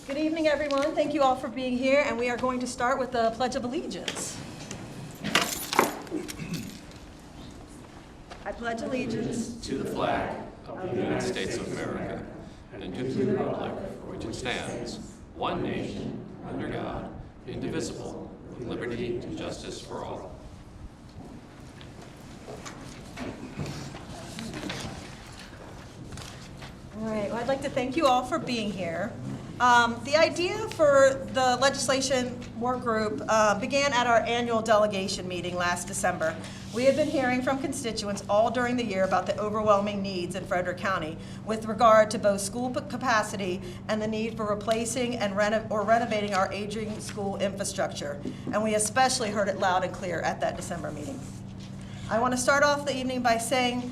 Good evening, everyone. Thank you all for being here, and we are going to start with the Pledge of Allegiance. I pledge allegiance to the flag of the United States of America and to the republic for which it stands, one nation, under God, indivisible, with liberty and justice for all. All right, well, I'd like to thank you all for being here. The idea for the legislation work group began at our annual delegation meeting last December. We have been hearing from constituents all during the year about the overwhelming needs in Frederick County with regard to both school capacity and the need for replacing and renovating our aging school infrastructure. And we especially heard it loud and clear at that December meeting. I want to start off the evening by saying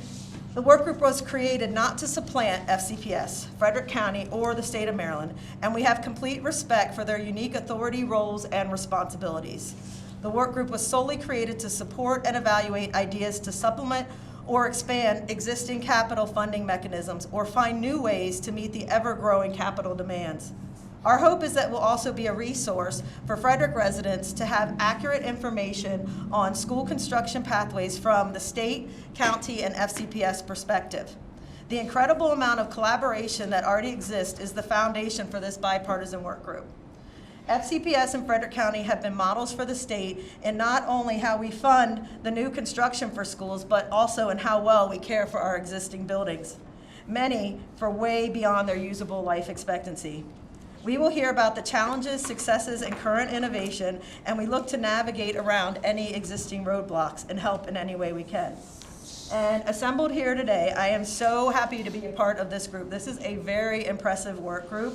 the work group was created not to supplant FCPS, Frederick County, or the state of Maryland, and we have complete respect for their unique authority, roles, and responsibilities. The work group was solely created to support and evaluate ideas to supplement or expand existing capital funding mechanisms or find new ways to meet the ever-growing capital demands. Our hope is that it will also be a resource for Frederick residents to have accurate information on school construction pathways from the state, county, and FCPS perspective. The incredible amount of collaboration that already exists is the foundation for this bipartisan work group. FCPS and Frederick County have been models for the state in not only how we fund the new construction for schools, but also in how well we care for our existing buildings, many for way beyond their usable life expectancy. We will hear about the challenges, successes, and current innovation, and we look to navigate around any existing roadblocks and help in any way we can. And assembled here today, I am so happy to be a part of this group. This is a very impressive work group,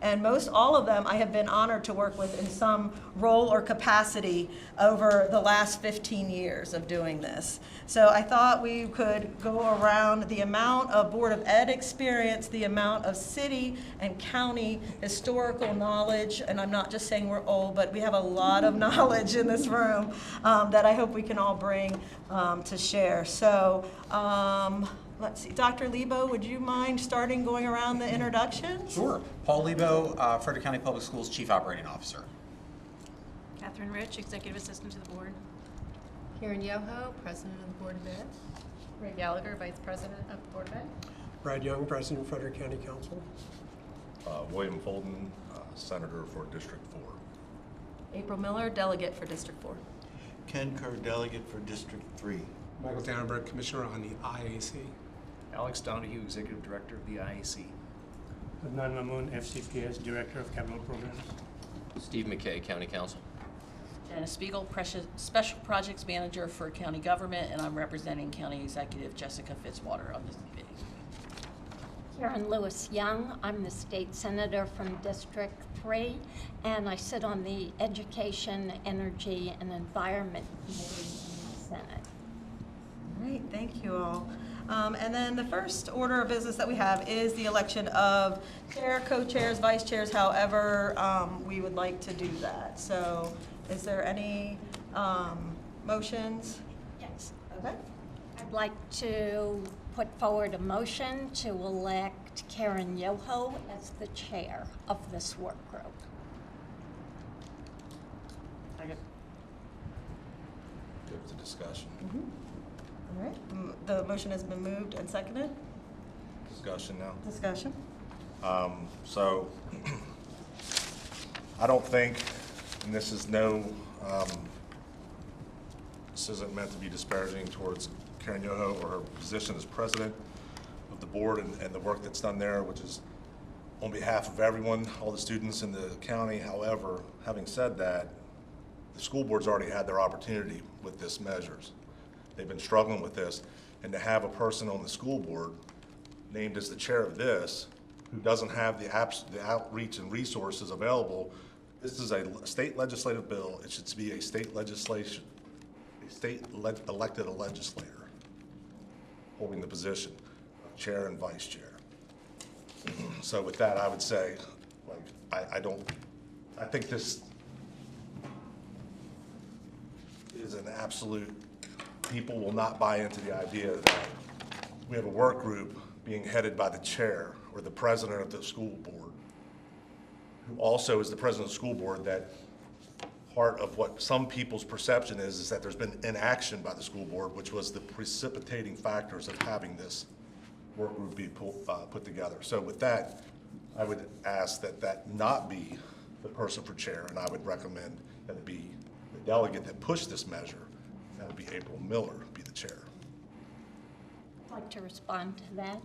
and most all of them I have been honored to work with in some role or capacity over the last 15 years of doing this. So I thought we could go around the amount of Board of Ed experience, the amount of city and county historical knowledge, and I'm not just saying we're old, but we have a lot of knowledge in this room that I hope we can all bring to share. So let's see, Dr. Lebo, would you mind starting going around the introductions? Sure. Paul Lebo, Frederick County Public Schools Chief Operating Officer. Catherine Rich, Executive Assistant to the Board. Karen Yoho, President of the Board of Ed. Ray Gallagher, Vice President of the Board of Ed. Brad Young, President, Frederick County Council. William Folden, Senator for District 4. April Miller, Delegate for District 4. Ken Kerr, Delegate for District 3. Michael Dannenberg, Commissioner on the IAC. Alex Donahue, Executive Director of the IAC. Adnan Mamoon, FCPS Director of Capital Programs. Steve McKay, County Council. Janice Spiegel, Special Projects Manager for County Government, and I'm representing County Executive Jessica Fitzwater on this meeting. Karen Lewis Young, I'm the State Senator from District 3, and I sit on the Education, Energy, and Environment Committee in the Senate. All right, thank you all. And then the first order of business that we have is the election of chair, co-chairs, vice chairs, however we would like to do that. So is there any motions? Yes. Okay. I'd like to put forward a motion to elect Karen Yoho as the chair of this work group. Second. Give it to discussion. All right, the motion has been moved and seconded. Discussion now. Discussion. So I don't think, and this is this isn't meant to be disparaging towards Karen Yoho or her position as president of the board and the work that's done there, which is on behalf of everyone, all the students in the county. However, having said that, the school board's already had their opportunity with this measures. They've been struggling with this, and to have a person on the school board named as the chair of this who doesn't have the outreach and resources available. This is a state legislative bill. It should be a state legislation, elected a legislator holding the position of chair and vice chair. So with that, I would say, I think this is an absolute, people will not buy into the idea that we have a work group being headed by the chair or the president of the school board who also is the president of the school board, that part of what some people's perception is that there's been inaction by the school board, which was the precipitating factors of having this work group be put together. So with that, I would ask that that not be the person for chair, and I would recommend that it be the delegate that pushed this measure. That would be April Miller, be the chair. I'd like to respond to that.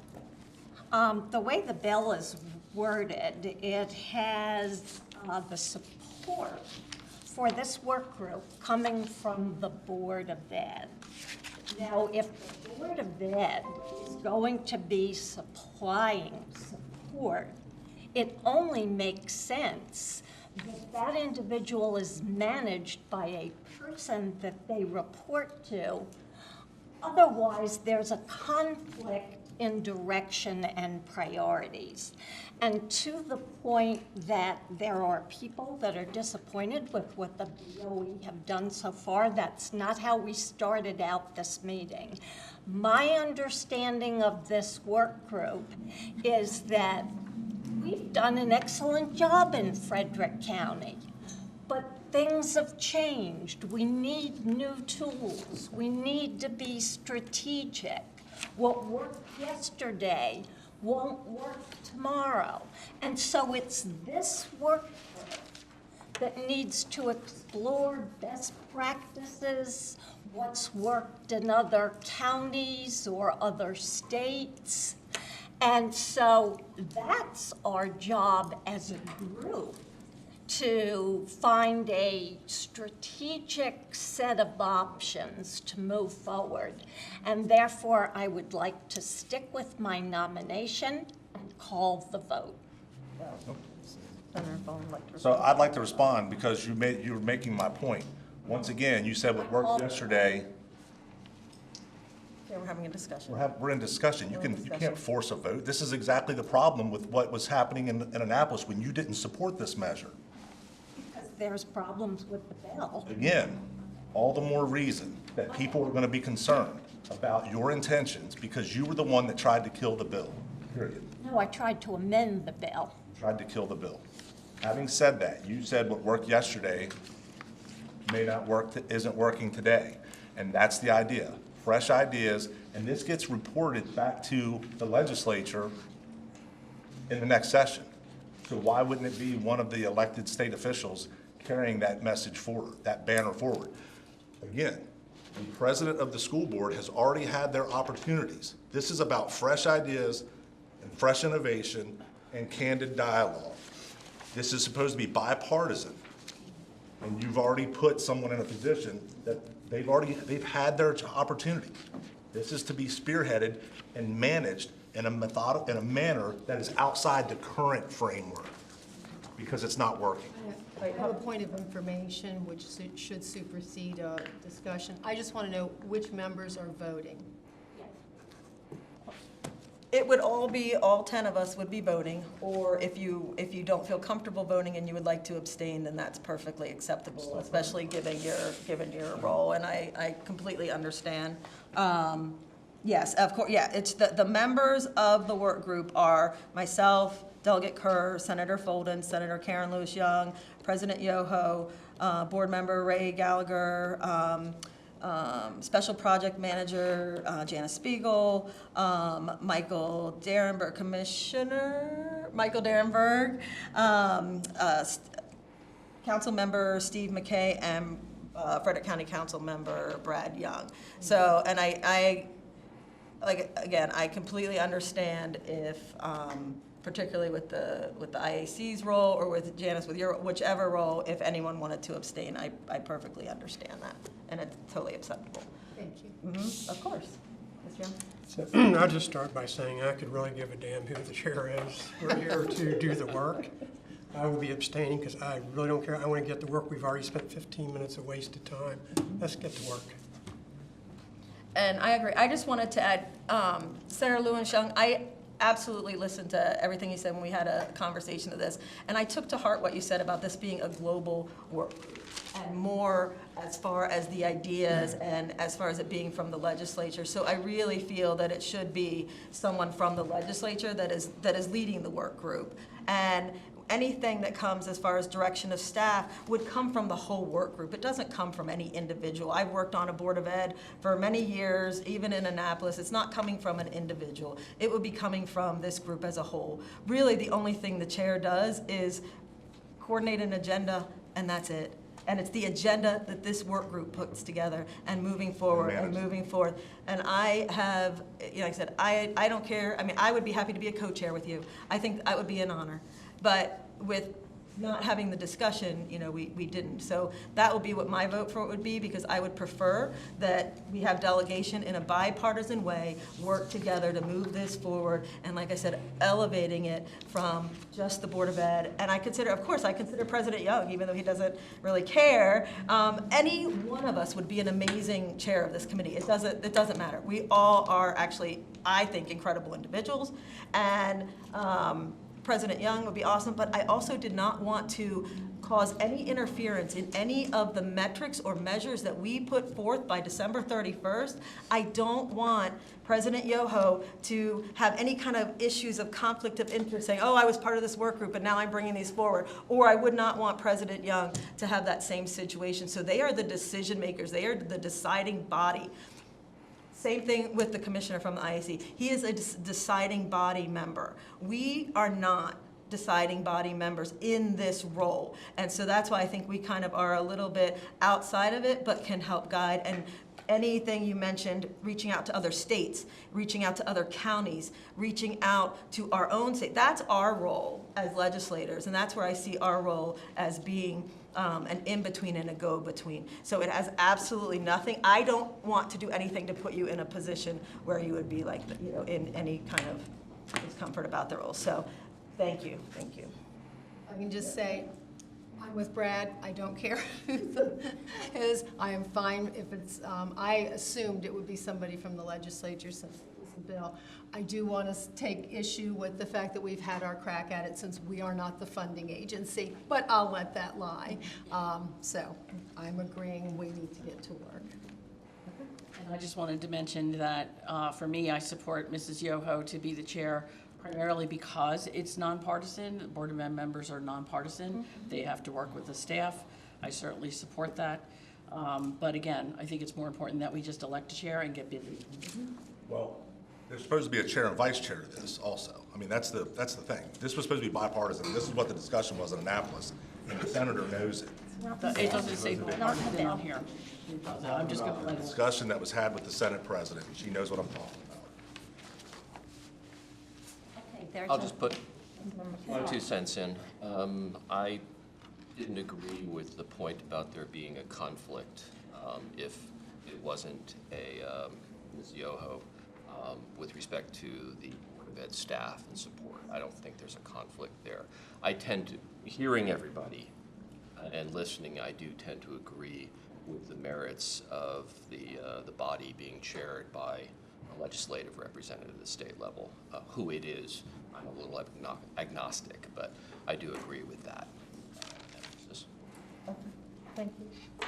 The way the bill is worded, it has the support for this work group coming from the Board of Ed. Now, if the Board of Ed is going to be supplying support, it only makes sense that that individual is managed by a person that they report to. Otherwise, there's a conflict in direction and priorities. And to the point that there are people that are disappointed with what the BOE have done so far, that's not how we started out this meeting. My understanding of this work group is that we've done an excellent job in Frederick County, but things have changed. We need new tools. We need to be strategic. What worked yesterday won't work tomorrow. And so it's this work group that needs to explore best practices, what's worked in other counties or other states. And so that's our job as a group, to find a strategic set of options to move forward. And therefore, I would like to stick with my nomination and call the vote. So I'd like to respond because you were making my point. Once again, you said what worked yesterday. Yeah, we're having a discussion. We're in discussion. You can't force a vote. This is exactly the problem with what was happening in Annapolis when you didn't support this measure. Because there's problems with the bill. Again, all the more reason that people are going to be concerned about your intentions because you were the one that tried to kill the bill, period. No, I tried to amend the bill. Tried to kill the bill. Having said that, you said what worked yesterday may not work, isn't working today. And that's the idea. Fresh ideas, and this gets reported back to the legislature in the next session. So why wouldn't it be one of the elected state officials carrying that message forward, that banner forward? Again, the president of the school board has already had their opportunities. This is about fresh ideas and fresh innovation and candid dialogue. This is supposed to be bipartisan, and you've already put someone in a position that they've had their opportunity. This is to be spearheaded and managed in a manner that is outside the current framework because it's not working. I have a point of information which should supersede discussion. I just want to know which members are voting. It would all 10 of us would be voting, or if you don't feel comfortable voting and you would like to abstain, then that's perfectly acceptable, especially given your role, and I completely understand. Yes, of course, yeah, it's the members of the work group are myself, Delegate Kerr, Senator Folden, Senator Karen Lewis Young, President Yoho, Board Member Ray Gallagher, Special Project Manager Janice Spiegel, Michael Derenberg, Commissioner Michael Derenberg, Council Member Steve McKay, and Frederick County Council Member Brad Young. So, and I like, again, I completely understand if, particularly with the IAC's role or with Janice, with your whichever role, if anyone wanted to abstain, I perfectly understand that, and it's totally acceptable. Thank you. Mm-hmm. Of course. Mr. Young? So I'll just start by saying I could really give a damn who the chair is. We're here to do the work. I will be abstaining because I really don't care. I want to get to work. We've already spent 15 minutes of wasted time. Let's get to work. And I agree. I just wanted to add, Senator Lewis Young, I absolutely listened to everything you said when we had a conversation of this, and I took to heart what you said about this being a global work group, and more as far as the ideas and as far as it being from the legislature. So I really feel that it should be someone from the legislature that is leading the work group. And anything that comes as far as direction of staff would come from the whole work group. It doesn't come from any individual. I've worked on a Board of Ed for many years, even in Annapolis. It's not coming from an individual. It would be coming from this group as a whole. Really, the only thing the chair does is coordinate an agenda, and that's it. And it's the agenda that this work group puts together and moving forward and moving forward. And I have, like I said, I don't care. I mean, I would be happy to be a co-chair with you. I think that would be an honor. But with not having the discussion, we didn't. So that will be what my vote for it would be, because I would prefer that we have delegation in a bipartisan way, work together to move this forward, and like I said, elevating it from just the Board of Ed. And I consider President Young, even though he doesn't really care, any one of us would be an amazing chair of this committee. It doesn't matter. We all are actually, I think, incredible individuals, and President Young would be awesome, but I also did not want to cause any interference in any of the metrics or measures that we put forth by December 31st. I don't want President Yoho to have any kind of issues of conflict of interest, saying, oh, I was part of this work group and now I'm bringing these forward. Or I would not want President Young to have that same situation. So they are the decision makers. They are the deciding body. Same thing with the commissioner from the IAC. He is a deciding body member. We are not deciding body members in this role. And so that's why I think we kind of are a little bit outside of it, but can help guide. And anything you mentioned, reaching out to other states, reaching out to other counties, reaching out to our own state, that's our role as legislators. And that's where I see our role as being an in-between and a go-between. So it has absolutely nothing. I don't want to do anything to put you in a position where you would be like, in any kind of discomfort about the role. So thank you. I can just say, I'm with Brad. I don't care who is. I am fine if it's, I assumed it would be somebody from the legislature since it was a bill. I do want to take issue with the fact that we've had our crack at it since we are not the funding agency, but I'll let that lie. So I'm agreeing we need to get to work. And I just wanted to mention that for me, I support Mrs. Yoho to be the chair primarily because it's nonpartisan. The Board of Ed members are nonpartisan. They have to work with the staff. I certainly support that. But again, I think it's more important that we just elect a chair and get busy. Well, there's supposed to be a chair and vice chair to this also. I mean, that's the thing. This was supposed to be bipartisan. This is what the discussion was in Annapolis, and the senator knows it. It doesn't say bipartisan down here. I'm just going to let it. Discussion that was had with the Senate president. She knows what I'm talking about. I'll just put my 2 cents in. I didn't agree with the point about there being a conflict if it wasn't a Ms. Yoho with respect to the Board of Ed staff and support. I don't think there's a conflict there. I tend to, hearing everybody and listening, I do tend to agree with the merits of the body being chaired by a legislative representative at the state level. Who it is, I'm a little agnostic, but I do agree with that emphasis. Thank you.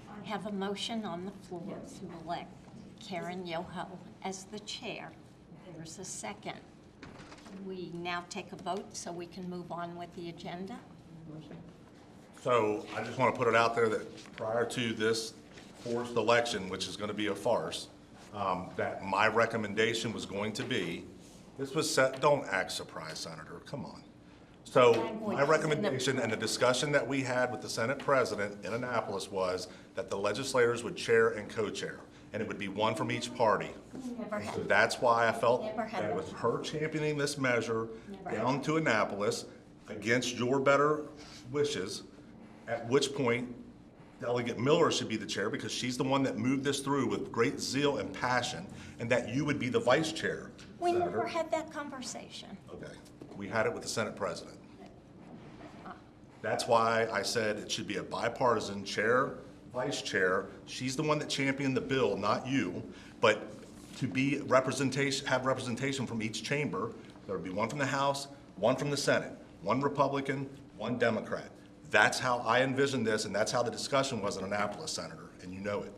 I have a motion on the floor to elect Karen Yoho as the chair. There's a second. We now take a vote so we can move on with the agenda. So I just want to put it out there that prior to this forced election, which is going to be a farce, that my recommendation was going to be, this was set, don't act surprised, Senator, come on. So my recommendation and the discussion that we had with the Senate President in Annapolis was that the legislators would chair and co-chair, and it would be one from each party. So that's why I felt that it was her championing this measure down to Annapolis against your better wishes, at which point Delegate Miller should be the chair because she's the one that moved this through with great zeal and passion, and that you would be the vice chair. We Senator. never had that conversation. Okay, we had it with the Senate President. That's why I said it should be a bipartisan chair, vice chair. She's the one that championed the bill, not you. But to be representation, have representation from each chamber, there would be one from the House, one from the Senate, one Republican, one Democrat. That's how I envisioned this, and that's how the discussion was in Annapolis, Senator, and you know it.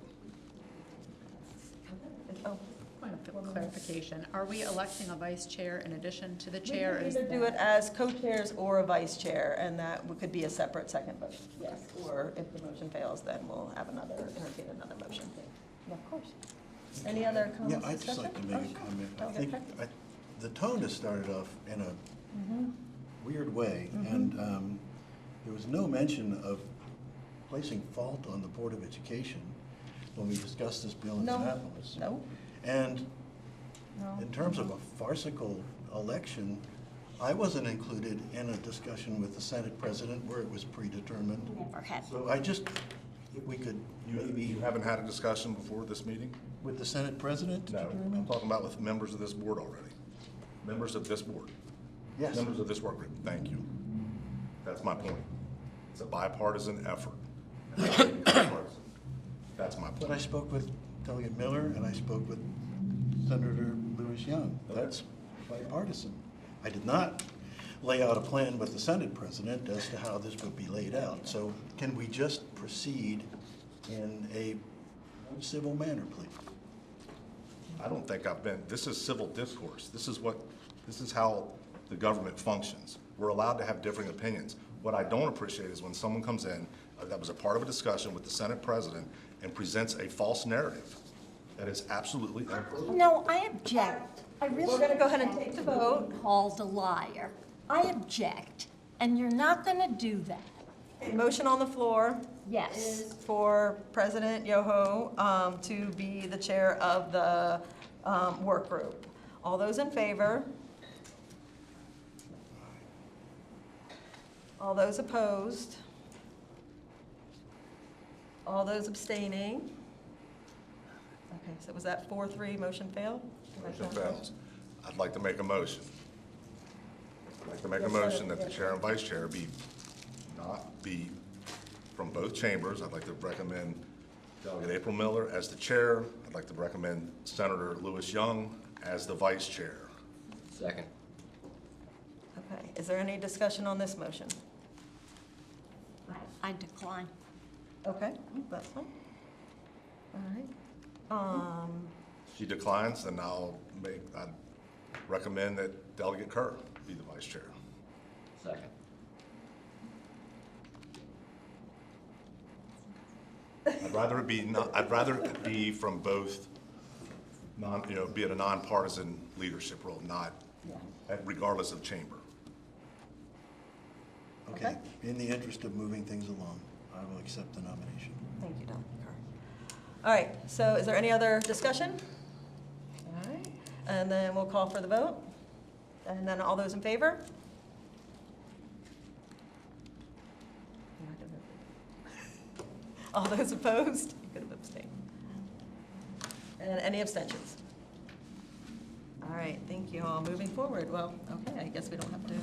Oh, point of clarification. Are we electing a vice chair in addition to the We chair? can Is either do that- it as co-chairs or a vice chair, and that could be a separate second vote, yes. Or if the motion fails, then we'll have entertain another motion. Yeah, of course. Any other Yeah, comments, I'd just like to make a comment. I Okay, think sure. the tone has started off in a Mm-hmm. weird way, and there was no mention of placing fault on the Board of Education when we discussed this bill in No. Annapolis. No? And No. in terms of a farcical election, I wasn't included in a discussion with the Senate President where it was predetermined. Never had. So I just, if we could maybe, You haven't had a discussion before this meeting? with the Senate President? No, I'm talking about with members of this board already. Members of this board. Yes. Members of this work group, thank you. That's my point. It's a bipartisan effort. That's my But I point. spoke with Delegate Miller and I spoke with Senator Lewis Young. That's bipartisan. I did not lay out a plan with the Senate President as to how this would be laid out. So can we just proceed in a civil manner, please? I don't think I've been, this is civil discourse. This is how the government functions. We're allowed to have differing opinions. What I don't appreciate is when someone comes in, that was a part of a discussion with the Senate President, and presents a false narrative. That is absolutely inappropriate. No, I object. I really. We're gonna go ahead and take the vote. Called a liar. I object, and you're not gonna do that. A motion on the floor Yes. is for President Yoho to be the chair of the work group. All those in favor? All those opposed? All those abstaining? Okay, so was that 4-3, motion failed? Motion fails. I'd like to make a motion. I'd like to make a motion that the chair and vice chair not be from both chambers. I'd like to recommend Delegate April Miller as the chair. I'd like to recommend Senator Lewis Young as the vice chair. Second. Okay, is there any discussion on this motion? I decline. Okay, that's fine. All right. She declines, then I'd recommend that Delegate Kerr be the vice chair. Second. I'd rather it be from both be it a nonpartisan leadership role, not regardless of chamber. Okay, in the interest of moving things along, I will accept the nomination. Thank you, Dr. Kerr. All right, so is there any other discussion? All right, and then we'll call for the vote. And then all those in favor? All those opposed? You could have abstained. And any abstentions? All right, thank you all. Moving forward, well, okay, I guess we don't have to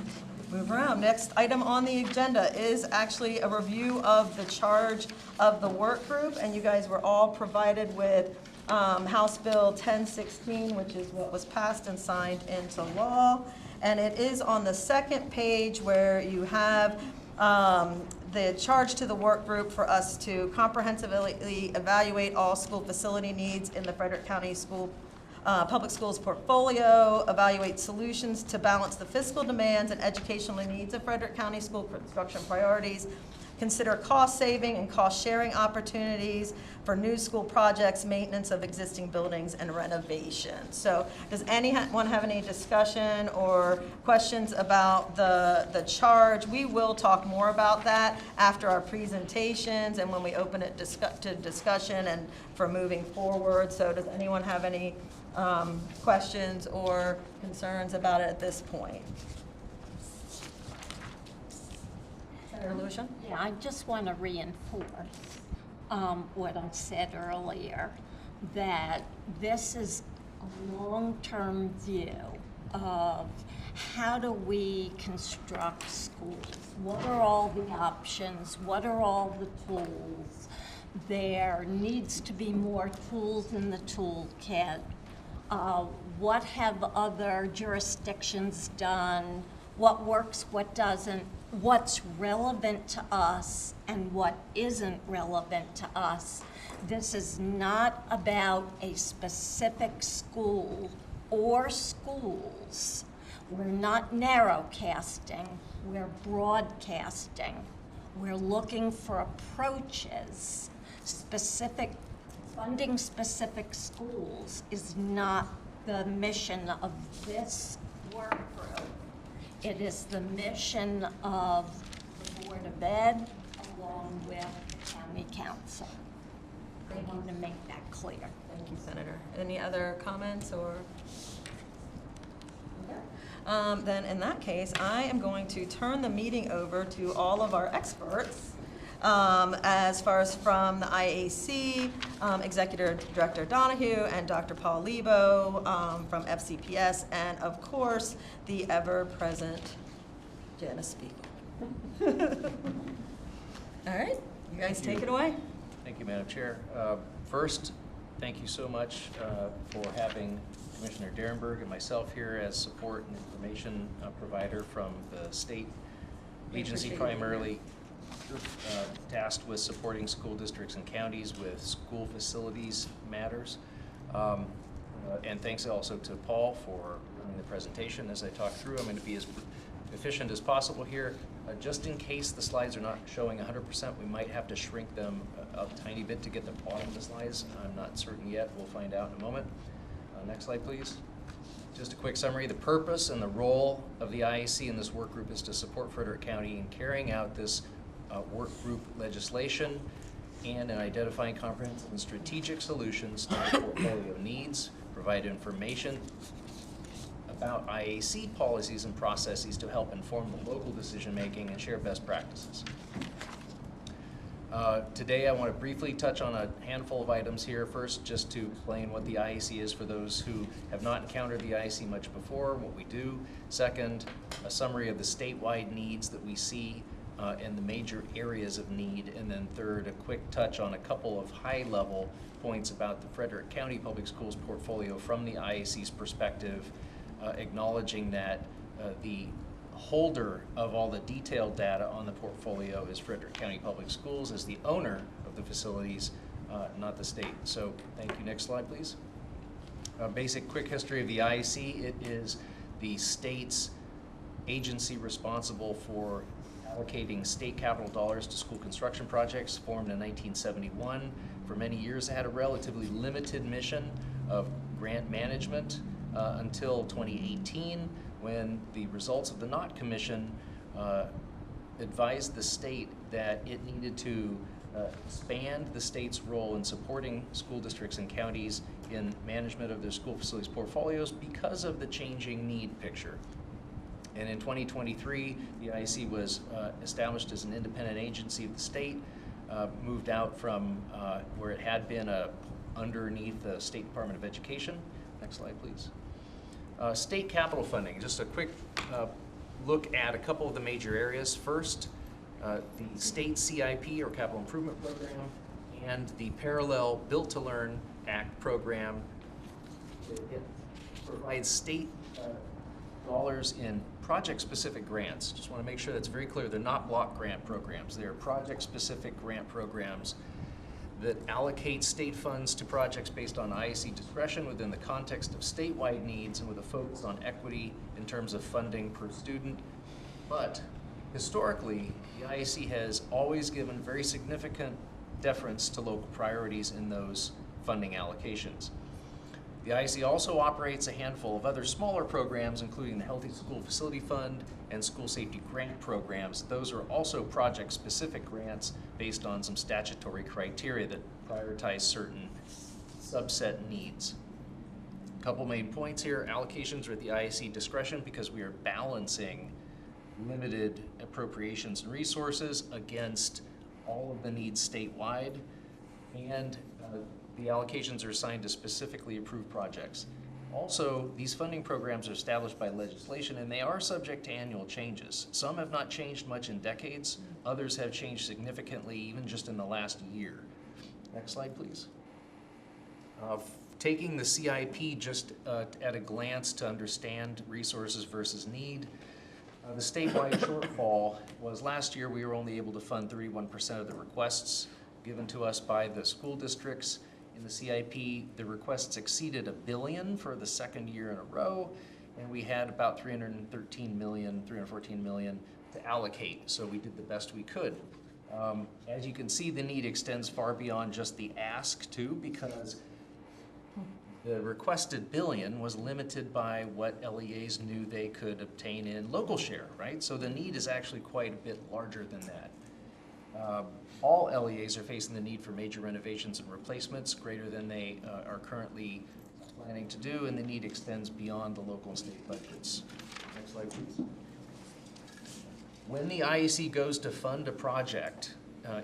move around. Next item on the agenda is actually a review of the charge of the work group, and you guys were all provided with House Bill 1016, which is what was passed and signed into law. And it is on the second page where you have the charge to the work group for us to comprehensively evaluate all school facility needs in the Frederick County Public Schools portfolio, evaluate solutions to balance the fiscal demands and educational needs of Frederick County school construction priorities, consider cost-saving and cost-sharing opportunities for new school projects, maintenance of existing buildings, and renovation. So does anyone have any discussion or questions about the charge? We will talk more about that after our presentations and when we open it to discussion and for moving forward. So does anyone have any questions or concerns about it at this point? Senator Lewisham? Yeah, I just want to reinforce what I said earlier, that this is a long-term view of how do we construct schools? What are all the options? What are all the tools? There needs to be more tools in the toolkit. What have other jurisdictions done? What works, what doesn't? what's relevant to us and what isn't relevant to us. This is not about a specific school or schools. We're not narrowcasting, we're broadcasting. We're looking for approaches. Funding specific schools is not the mission of this work group. It is the mission of the Board of Ed along with the County Council. I want to make that clear. Thank you, Senator. Any other comments or? Then in that case, I am going to turn the meeting over to all of our experts. As far as from the IAC, Executive Director Donahue and Dr. Paul Lebo from FCPS, and of course, the ever-present Janice Spiegel. All right, you guys take it away. Thank you, Madam Chair. First, thank you so much for having Commissioner Derenberg and myself here as support and information provider from the state agency, primarily tasked with supporting school districts and counties with school facilities matters. And thanks also to Paul for running the presentation as I talk through. I'm going to be as efficient as possible here. Just in case the slides are not showing 100%, we might have to shrink them a tiny bit to get the bottom of the slides. I'm not certain yet. We'll find out in a moment. Next slide, please. Just a quick summary. The purpose and the role of the IAC in this work group is to support Frederick County in carrying out this work group legislation and in identifying comprehensive and strategic solutions to the portfolio needs, provide information about IAC policies and processes to help inform the local decision-making and share best practices. Today I want to briefly touch on a handful of items here. First, just to explain what the IAC is for those who have not encountered the IAC much before, what we do. Second, a summary of the statewide needs that we see and the major areas of need. And then third, a quick touch on a couple of high-level points about the Frederick County Public Schools portfolio from the IAC's perspective, acknowledging that the holder of all the detailed data on the portfolio is Frederick County Public Schools as the owner of the facilities, not the state. So thank you. Next slide, please. A basic quick history of the IAC. It is the state's agency responsible for allocating state capital dollars to school construction projects, formed in 1971. For many years, it had a relatively limited mission of grant management until 2018, when the results of the Knott Commission advised the state that it needed to expand the state's role in supporting school districts and counties in management of their school facilities portfolios because of the changing need picture. And in 2023, the IAC was established as an independent agency of the state, moved out from where it had been underneath the State Department of Education. Next slide, please. State capital funding, just a quick look at a couple of the major areas. First, the state CIP or Capital Improvement Program and the parallel Built to Learn Act program. It provides state dollars in project-specific grants. Just want to make sure that's very clear. They're not block grant programs. They're project-specific grant programs that allocate state funds to projects based on IAC discretion within the context of statewide needs and with a focus on equity in terms of funding per student. But historically, the IAC has always given very significant deference to local priorities in those funding allocations. The IAC also operates a handful of other smaller programs, including the Healthy School Facility Fund and School Safety Grant programs. Those are also project-specific grants based on some statutory criteria that prioritize certain subset needs. A couple main points here. Allocations are at the IAC discretion because we are balancing limited appropriations and resources against all of the needs statewide, and the allocations are assigned to specifically approved projects. Also, these funding programs are established by legislation and they are subject to annual changes. Some have not changed much in decades, others have changed significantly even just in the last year. Next slide, please. Taking the CIP just at a glance to understand resources versus need, The statewide shortfall was last year we were only able to fund 31% of the requests given to us by the school districts. In the CIP, the requests exceeded $1 billion for the second year in a row, and we had about $314 million to allocate, so we did the best we could. As you can see, the need extends far beyond just the ask too, because the requested $1 billion was limited by what LEAs knew they could obtain in local share, right? So the need is actually quite a bit larger than that. All LEAs are facing the need for major renovations and replacements greater than they are currently planning to do, and the need extends beyond the local and state budgets. Next slide, please. When the IEC goes to fund a project,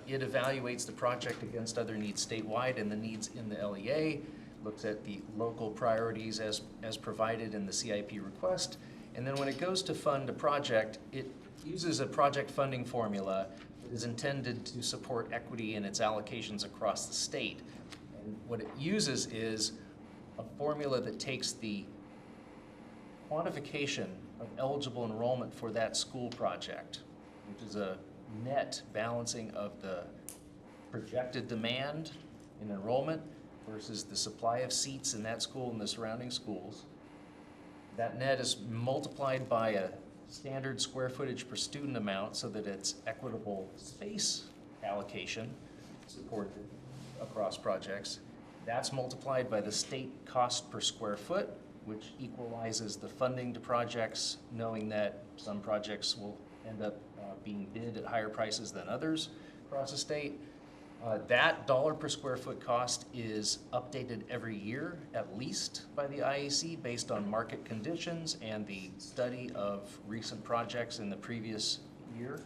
it evaluates the project against other needs statewide and the needs in the LEA, looks at the local priorities as provided in the CIP request, and then when it goes to fund a project, it uses a project funding formula that is intended to support equity in its allocations across the state. And what it uses is a formula that takes the quantification of eligible enrollment for that school project, which is a net balancing of the projected demand in enrollment versus the supply of seats in that school and the surrounding schools. That net is multiplied by a standard square footage per student amount so that it's equitable space allocation supported across projects. That's multiplied by the state cost per square foot, which equalizes the funding to projects, knowing that some projects will end up being bid at higher prices than others across the state. That dollar per square foot cost is updated every year, at least by the IAC, based on market conditions and the study of recent projects in the previous year.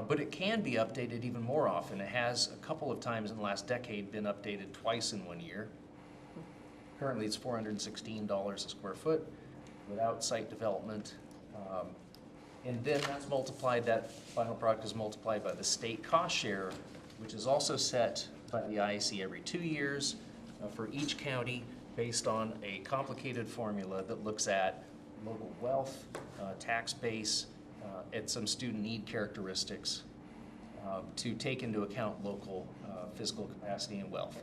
But it can be updated even more often. It has a couple of times in the last decade been updated twice in 1 year. Currently, it's $416 a square foot without site development. And then that's multiplied, that final product is multiplied by the state cost share, which is also set by the IEC every 2 years for each county based on a complicated formula that looks at local wealth, tax base, and some student need characteristics to take into account local fiscal capacity and wealth.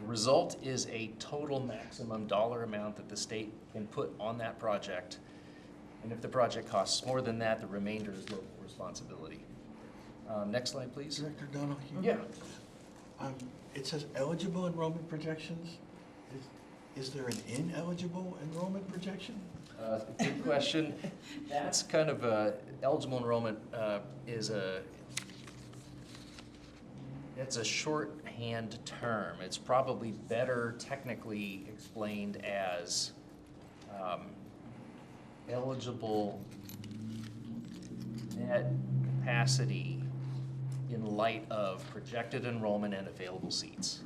The result is a total maximum dollar amount that the state can put on that project. And if the project costs more than that, the remainder is local responsibility. Next slide, please. Director Donahue? Yeah. It says eligible enrollment projections. Is there an ineligible enrollment projection? Good question. That's kind of eligible enrollment it's a shorthand term. It's probably better technically explained as eligible net capacity in light of projected enrollment and available seats.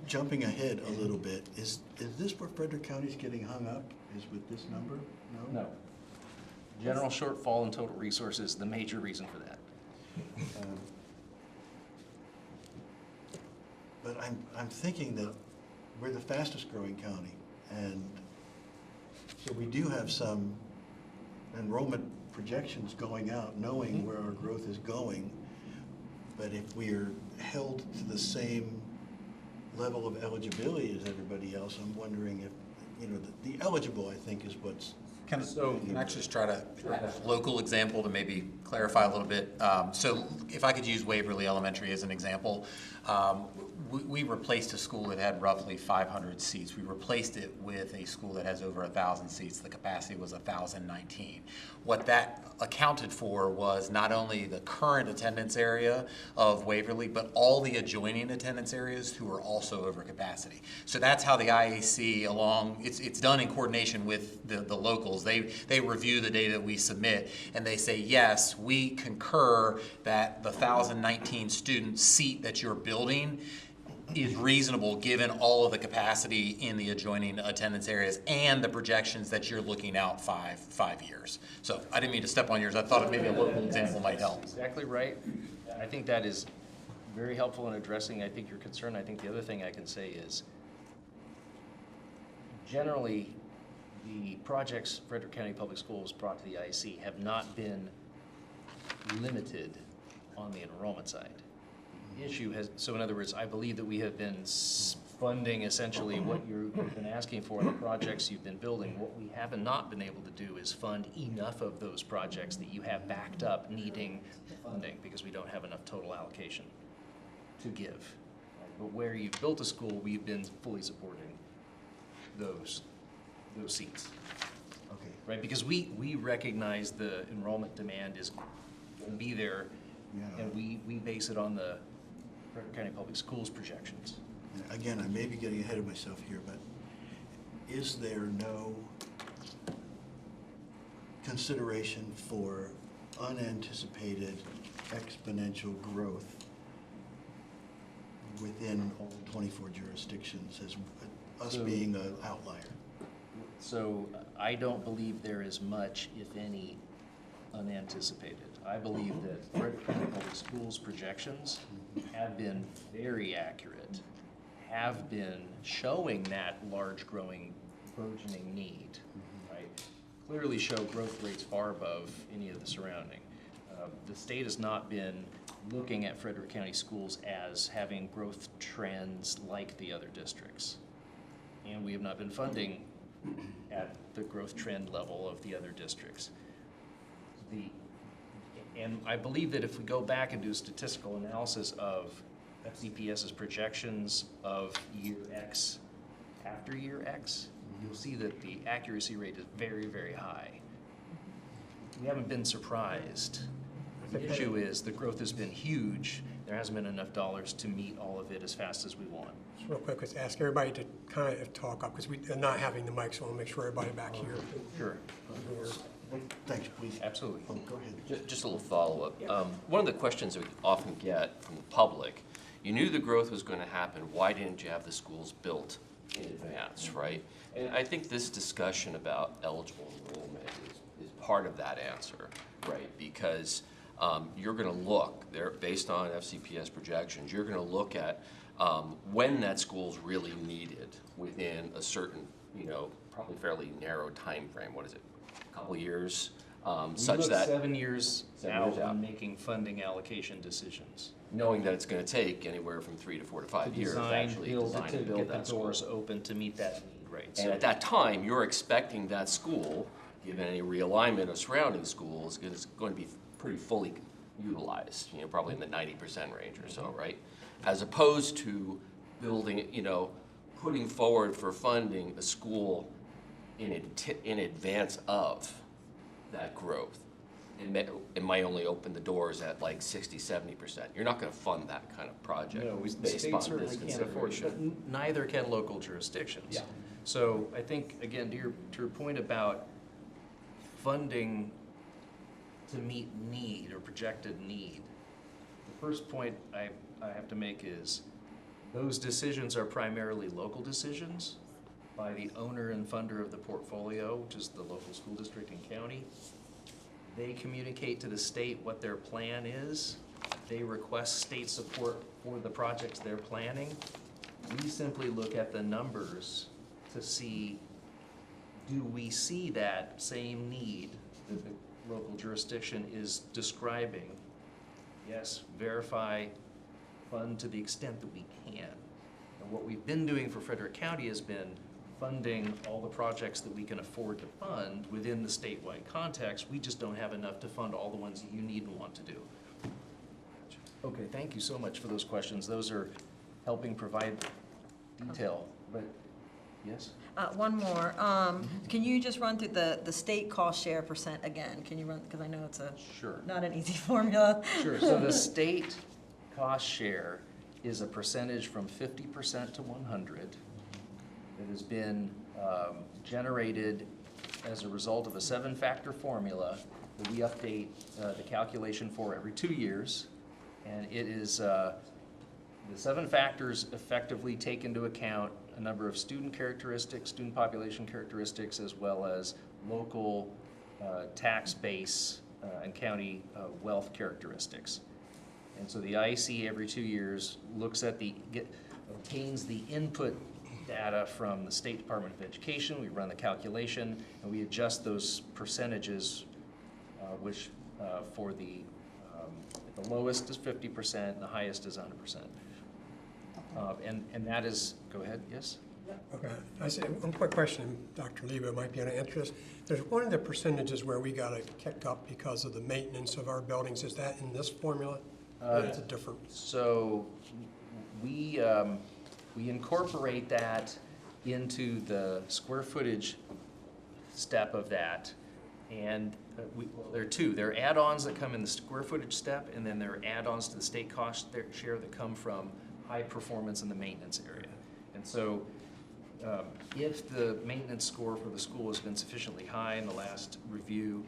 Jumping ahead a little bit, is this where Frederick County's getting hung up, is with this number? No. General shortfall in total resources, the major reason for that. But I'm thinking that we're the fastest growing county, and so we do have some enrollment projections going out, knowing where our growth is going. But if we are held to the same level of eligibility as everybody else, I'm wondering if, the eligible, I think, is what's. Can I just try to a local example to maybe clarify a little bit? So if I could use Waverly Elementary as an example, we replaced a school that had roughly 500 seats. We replaced it with a school that has over 1,000 seats. The capacity was 1,019. What that accounted for was not only the current attendance area of Waverly, but all the adjoining attendance areas who are also over capacity. So that's how the IAC it's done in coordination with the locals. They review the data we submit and they say, yes, we concur that the 1,019 student seat that you're building is reasonable given all of the capacity in the adjoining attendance areas and the projections that you're looking out five years. So I didn't mean to step on yours. I thought maybe a local example might help. Exactly right. I think that is very helpful in addressing, I think, your concern. I think the other thing I can say is generally the projects Frederick County Public Schools brought to the IEC have not been limited on the enrollment side. The issue has, so in other words, I believe that we have been funding essentially what you've been asking for in the projects you've been building. What we have not been able to do is fund enough of those projects that you have backed up needing funding because we don't have enough total allocation to give. But where you've built a school, we've been fully supporting those seats. Okay. Right, because we recognize the enrollment demand is going to be there, Yeah. and we base it on the Frederick County Public Schools projections. Again, I may be getting ahead of myself here, but is there no consideration for unanticipated exponential growth within all 24 jurisdictions as us So- being an outlier? So I don't believe there is much, if any, unanticipated. I believe that Frederick County Public Schools projections have been very accurate, have been showing that large growing, burgeoning need, right? Clearly show growth rates far above any of the surrounding. The state has not been looking at Frederick County schools as having growth trends like the other districts. And we have not been funding at the growth trend level of the other districts. And I believe that if we go back and do statistical analysis of FCPS's projections of year X after year X, you'll see that the accuracy rate is very, very high. We haven't been surprised. The issue is the growth has been huge. There hasn't been enough dollars to meet all of it as fast as we want. Just real quick, let's ask everybody to kind of talk up, because we're not having the mic, so I want to make sure everybody back here. Sure. Thanks, please. Absolutely. Oh, go ahead. Just a little follow-up. One of the questions that we often get from the public, you knew the growth was going to happen, why didn't you have the schools built in advance, right? And I think this discussion about eligible enrollment is part of that answer, right? Because you're going to look, there, based on FCPS projections, you're going to look at when that school's really needed within a certain, probably fairly narrow time frame. What is it, a couple of years? Such look that 7 years 7 out years out. on making funding allocation decisions. knowing that it's going to take anywhere from 3 to 4 to 5 years to actually design and build Get the that school. doors open to meet that need, right? And at that time, you're expecting that school, given any realignment of surrounding schools, is going to be pretty fully utilized, probably in the 90% range or so, right? As opposed to building, putting forward for funding a school in advance of that growth. It might only open the doors at like 60, 70%. You're not going to fund that kind of project No, the based state on this certainly can't afford it, consideration. but neither can local jurisdictions. Yeah. So I think, again, to your point about funding to meet need or projected need, the first point I have to make is those decisions are primarily local decisions by the owner and funder of the portfolio, which is the local school district and county. They communicate to the state what their plan is. They request state support for the projects they're planning. We simply look at the numbers to see, do we see that same need that the local jurisdiction is describing? Yes, verify, fund to the extent that we can. And what we've been doing for Frederick County has been funding all the projects that we can afford to fund within the statewide context. We just don't have enough to fund all the ones that you need and want to do. Okay, thank you so much for those questions. Those are helping provide detail, but yes? One more. Can you just run through the state cost share percent again? Can you run, because I know it's Sure. not an easy formula. Sure, so the state cost share is a percentage from 50% to 100. It has been generated as a result of a 7-factor formula that we update the calculation for every 2 years. And it is, the 7 factors effectively take into account a number of student characteristics, student population characteristics, as well as local tax base and county wealth characteristics. And so the IEC every 2 years looks at obtains the input data from the State Department of Education, we run the calculation, and we adjust those percentages, which for the lowest is 50%, and the highest is 100%. And that is, go ahead, yes? Okay, I say, one quick question, Dr. Lebo might be able to answer this. There's one of the percentages where we got a kick up because of the maintenance of our buildings. Is that in this formula? Or is it different? So we incorporate that into the square footage step of that. And well, there are two. There are add-ons that come in the square footage step, and then there are add-ons to the state cost share that come from high performance in the maintenance area. And so if the maintenance score for the school has been sufficiently high in the last review,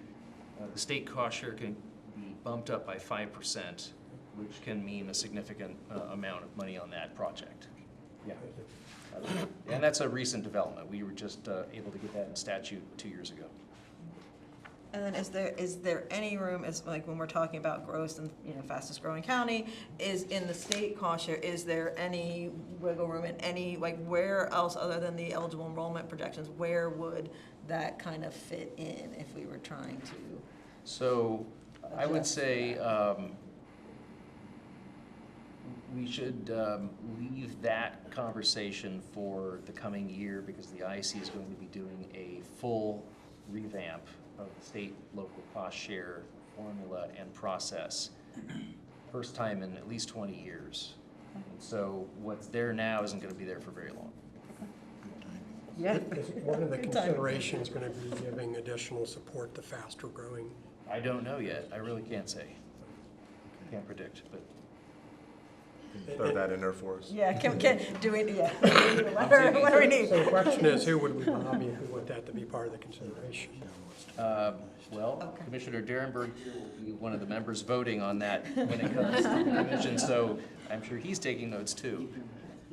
the state cost share can be bumped up by 5%, which can mean a significant amount of money on that project. Yeah. And that's a recent development. We were just able to get that in statute 2 years ago. And then is there any room, as like when we're talking about growth and, you know, fastest growing county, is in the state cost share, is there any wiggle room in any, like where else other than the eligible enrollment projections, where would that kind of fit in if we were trying to? So I would say we should leave that conversation for the coming year, because the IEC is going to be doing a full revamp of the state local cost share formula and process. First time in at least 20 years. And so what's there now isn't going to be there for very long. Yeah. Is one of the considerations going to be giving additional support to faster growing? I don't know yet. I really can't say. Can't predict, but. Throw that in there for us. Yeah, do we, yeah. What do we need? So the question is, who would we lobby if we want that to be part of the consideration? Well, Commissioner Derenberg will be one of the members voting on that when it comes to the commission, so I'm sure he's taking notes too.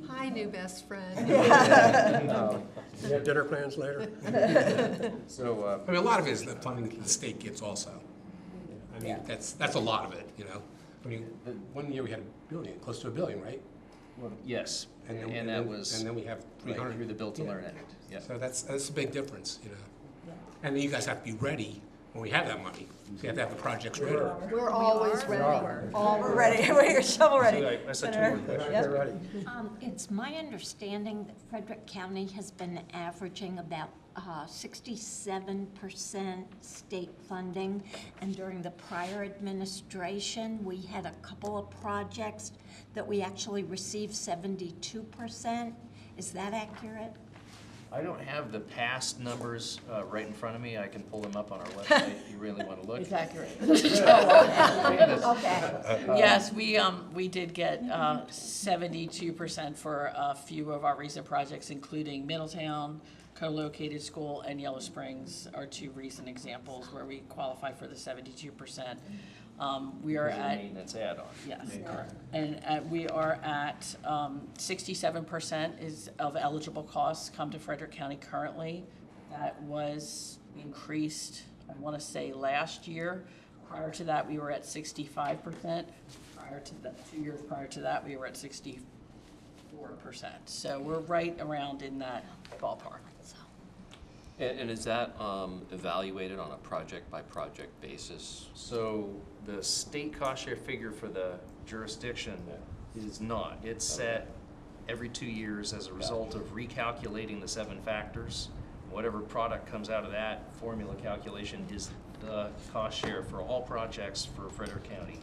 Hi, new best friend. You have dinner plans later? So, I mean, a lot of it is the funding that the state gets also. I mean, that's a lot of it, you know? I mean, one year we had $1 billion, close to $1 billion, right? well, yes, And then- and and that then- was and then we have right 300. through the Build to Learn Act, yeah. So that's a big difference, you know? And then you guys have to be ready when we have that money. So you have to have the projects ready. We're always ready. We're ready, we're shovel ready. So I said two more questions. Yep. They're ready. It's my understanding that Frederick County has been averaging about 67% state funding, and during the prior administration, we had a couple of projects that we actually received 72%. Is that accurate? I don't have the past numbers right in front of me. I can pull them up on our website if you really want to look. It's accurate. Okay. Yes, we did get 72% for a few of our recent projects, including Middletown, co-located school, and Yellow Springs are two recent examples where we qualify for the 72%. We are Those are at, maintenance add-on. yes, and we are at 67% is of eligible costs come to Frederick County currently. That was increased, I want to say, last year. Prior to that, we were at 65%. Prior to that, 2 years prior to that, we were at 64%. So we're right around in that ballpark. And is that evaluated on a project-by-project basis? So the state cost share figure for the jurisdiction is not. It's set every 2 years as a result of recalculating the 7 factors. Whatever product comes out of that formula calculation is the cost share for all projects for Frederick County.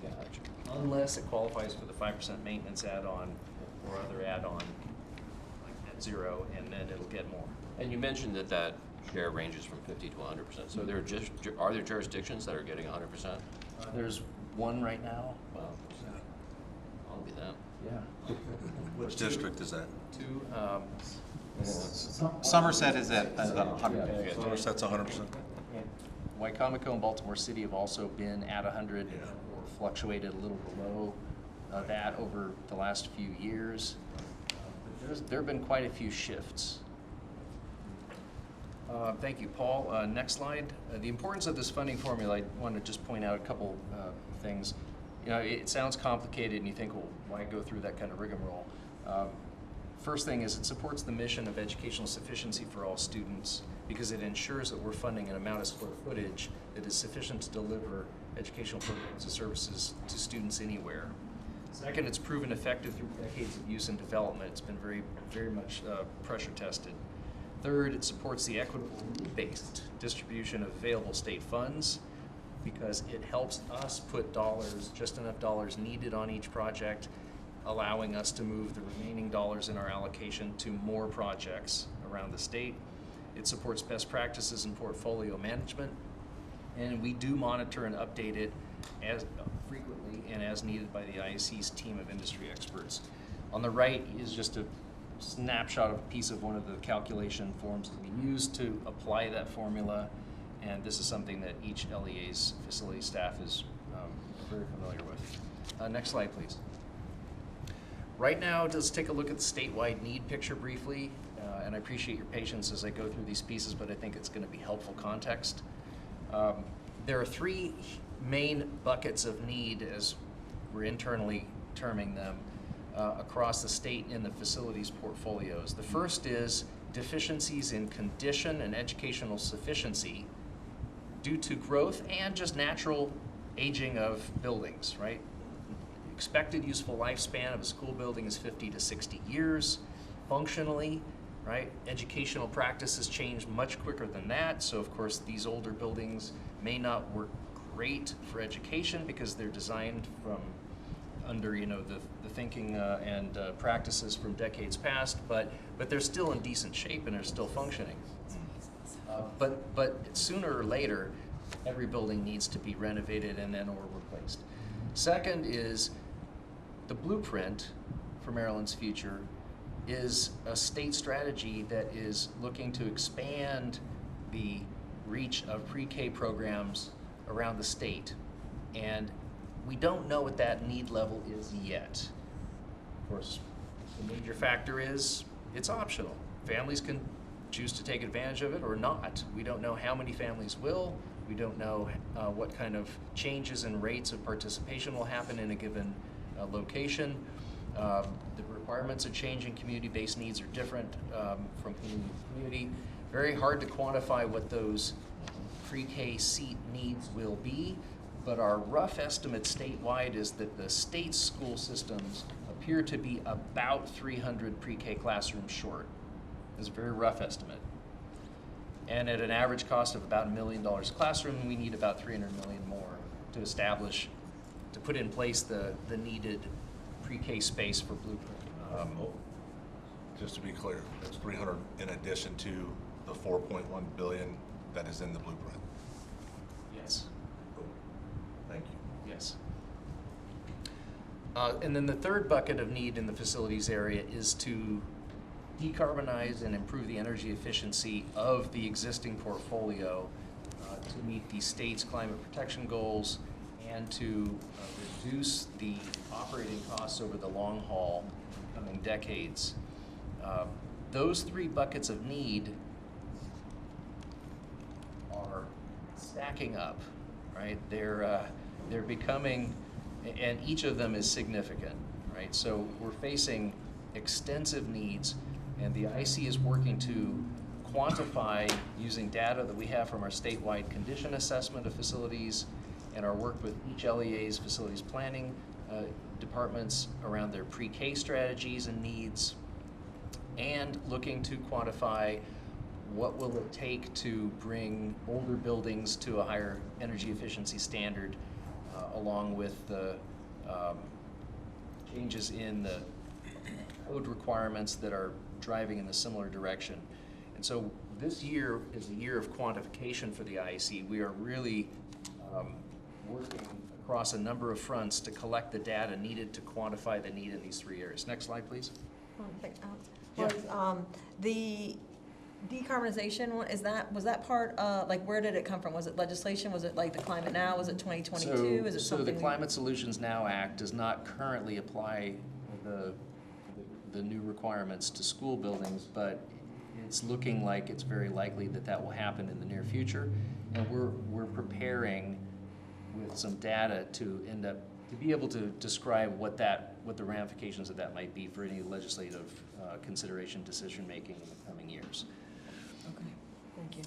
Unless it qualifies for the 5% maintenance add-on or other add-on like net zero, and then it'll get more. And you mentioned that share ranges from 50 to 100%. So are there jurisdictions that are getting 100%? There's one right now. Well, I'll be them. Yeah. Which district is that? Two. Somerset is at 100. Somerset's 100%. Wycomico and Baltimore City have also been at 100 or fluctuated a little below that over the last few years. There have been quite a few shifts. Thank you, Paul. Next slide. The importance of this funding formula, I want to just point out a couple things. You know, it sounds complicated and you think, well, why go through that kind of rigmarole? First thing is it supports the mission of educational sufficiency for all students because it ensures that we're funding an amount of square footage that is sufficient to deliver educational programs and services to students anywhere. Second, it's proven effective through decades of use and development. It's been very much pressure tested. Third, it supports the equitable need-based distribution of available state funds because it helps us put dollars, just enough dollars needed on each project, allowing us to move the remaining dollars in our allocation to more projects around the state. It supports best practices in portfolio management, and we do monitor and update it as frequently and as needed by the IAC's team of industry experts. On the right is just a snapshot of a piece of one of the calculation forms that we use to apply that formula, and this is something that each LEA's facility staff is very familiar with. Next slide, please. Right now, let's take a look at the statewide need picture briefly, and I appreciate your patience as I go through these pieces, but I think it's going to be helpful context. There are three main buckets of need, as we're internally terming them, across the state in the facilities portfolios. The first is deficiencies in condition and educational sufficiency due to growth and just natural aging of buildings, right? Expected useful lifespan of a school building is 50 to 60 years. Functionally, right, educational practices change much quicker than that. So of course these older buildings may not work great for education because they're designed from under, you know, the thinking and practices from decades past, but they're still in decent shape and they're still functioning. But sooner or later, every building needs to be renovated and then or replaced. Second is the blueprint for Maryland's future is a state strategy that is looking to expand the reach of pre-K programs around the state. And we don't know what that need level is yet. Of course, the major factor is it's optional. Families can choose to take advantage of it or not. We don't know how many families will. We don't know what kind of changes in rates of participation will happen in a given location. The requirements are changing. Community-based needs are different from community to community. Very hard to quantify what those pre-K seat needs will be, but our rough estimate statewide is that the state school systems appear to be about 300 pre-K classrooms short. It's a very rough estimate. And at an average cost of about $1 million a classroom, we need about $300 million more to establish, to put in place the needed pre-K space for Blueprint. Just to be clear, that's 300 in addition to the 4.1 billion that is in the blueprint. Yes. Thank you. Yes. And then the third bucket of need in the facilities area is to decarbonize and improve the energy efficiency of the existing portfolio to meet the state's climate protection goals and to reduce the operating costs over the long haul in coming decades. Those three buckets of need are stacking up, right? They're becoming, and each of them is significant, right? So we're facing extensive needs, and the IC is working to quantify using data that we have from our statewide condition assessment of facilities and our work with each LEA's facilities planning departments around their pre-K strategies and needs, and looking to quantify what will it take to bring older buildings to a higher energy efficiency standard along with the changes in the code requirements that are driving in a similar direction. And so this year is a year of quantification for the IEC. We are really working across a number of fronts to collect the data needed to quantify the need in these three areas. Next slide, please. The decarbonization one, was that part, like where did it come from? Was it legislation? Was it like the Climate Now? Was it 2022? Is it So the something? Climate Solutions Now Act does not currently apply the new requirements to school buildings, but it's looking like it's very likely that that will happen in the near future. And we're preparing with some data to end up, to be able to describe what the ramifications of that might be for any legislative consideration, decision-making in the coming years. Okay, thank you.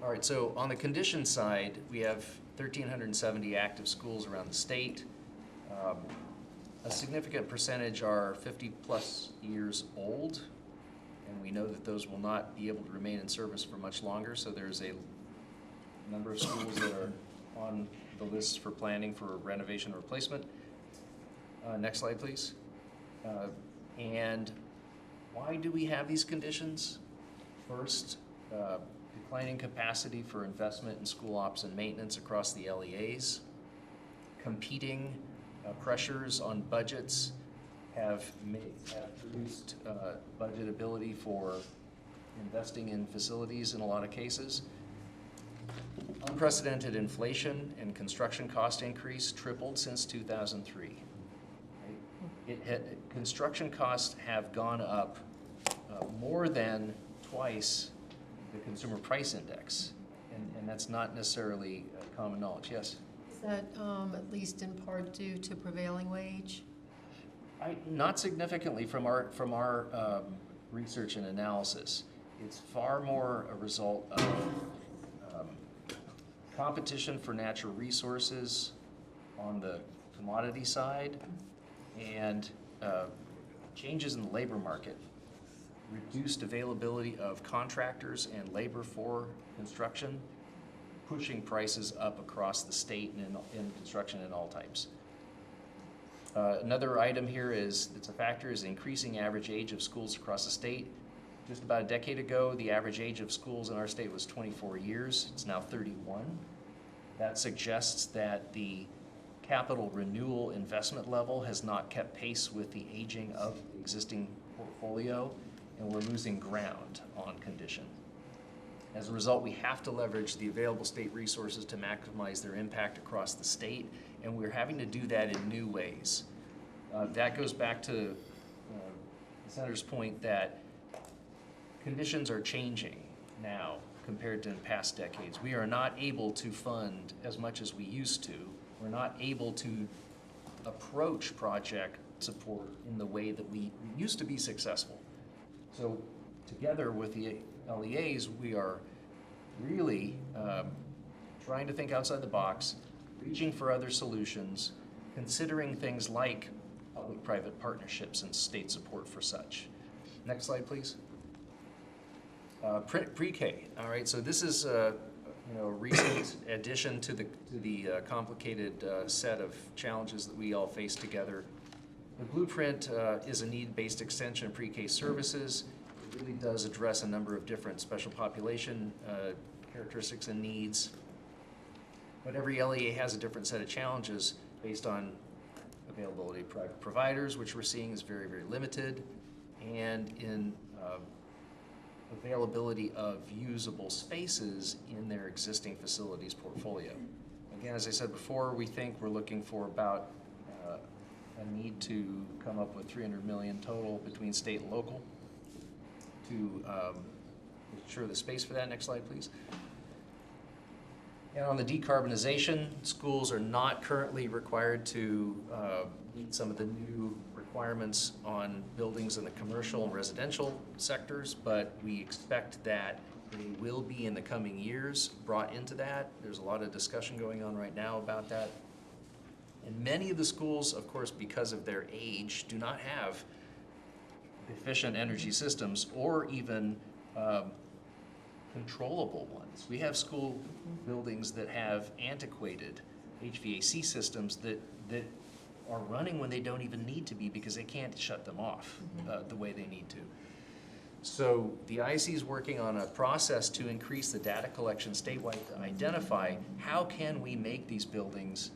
All right, so on the condition side, we have 1,370 active schools around the state. A significant percentage are 50-plus years old, and we know that those will not be able to remain in service for much longer, so there's a number of schools that are on the list for planning for renovation or replacement. Next slide, please. And why do we have these conditions? First, declining capacity for investment in school ops and maintenance across the LEAs. Competing pressures on budgets have produced budget ability for investing in facilities in a lot of cases. Unprecedented inflation and construction cost increase tripled since 2003. Construction costs have gone up more than twice the consumer price index, and that's not necessarily common knowledge. Yes? Is that at least in part due to prevailing wage? Not significantly from our research and analysis. It's far more a result of competition for natural resources on the commodity side and changes in the labor market, reduced availability of contractors and labor for construction, pushing prices up across the state and in construction in all types. Another item here that's a factor is increasing average age of schools across the state. Just about a decade ago, the average age of schools in our state was 24 years. It's now 31. That suggests that the capital renewal investment level has not kept pace with the aging of the existing portfolio, and we're losing ground on condition. As a result, we have to leverage the available state resources to maximize their impact across the state, and we're having to do that in new ways. That goes back to the Senator's point that conditions are changing now compared to in past decades. We are not able to fund as much as we used to. We're not able to approach project support in the way that we used to be successful. So together with the LEAs, we are really trying to think outside the box, reaching for other solutions, considering things like public-private partnerships and state support for such. Next slide, please. Pre-K. All right, so this is a recent addition to the complicated set of challenges that we all face together. The blueprint is a need-based extension of pre-K services. It really does address a number of different special population characteristics and needs. But every LEA has a different set of challenges based on availability of private providers, which we're seeing is very, very limited, and in availability of usable spaces in their existing facilities portfolio. Again, as I said before, we think we're looking for about a need to come up with $300 million total between state and local to ensure the space for that. Next slide, please. And on the decarbonization, schools are not currently required to meet some of the new requirements on buildings in the commercial and residential sectors, but we expect that they will be in the coming years brought into that. There's a lot of discussion going on right now about that. And many of the schools, of course, because of their age, do not have efficient energy systems or even controllable ones. We have school buildings that have antiquated HVAC systems that are running when they don't even need to be because they can't shut them off the way they need to. So the IEC is working on a process to increase the data collection statewide to identify how can we make these buildings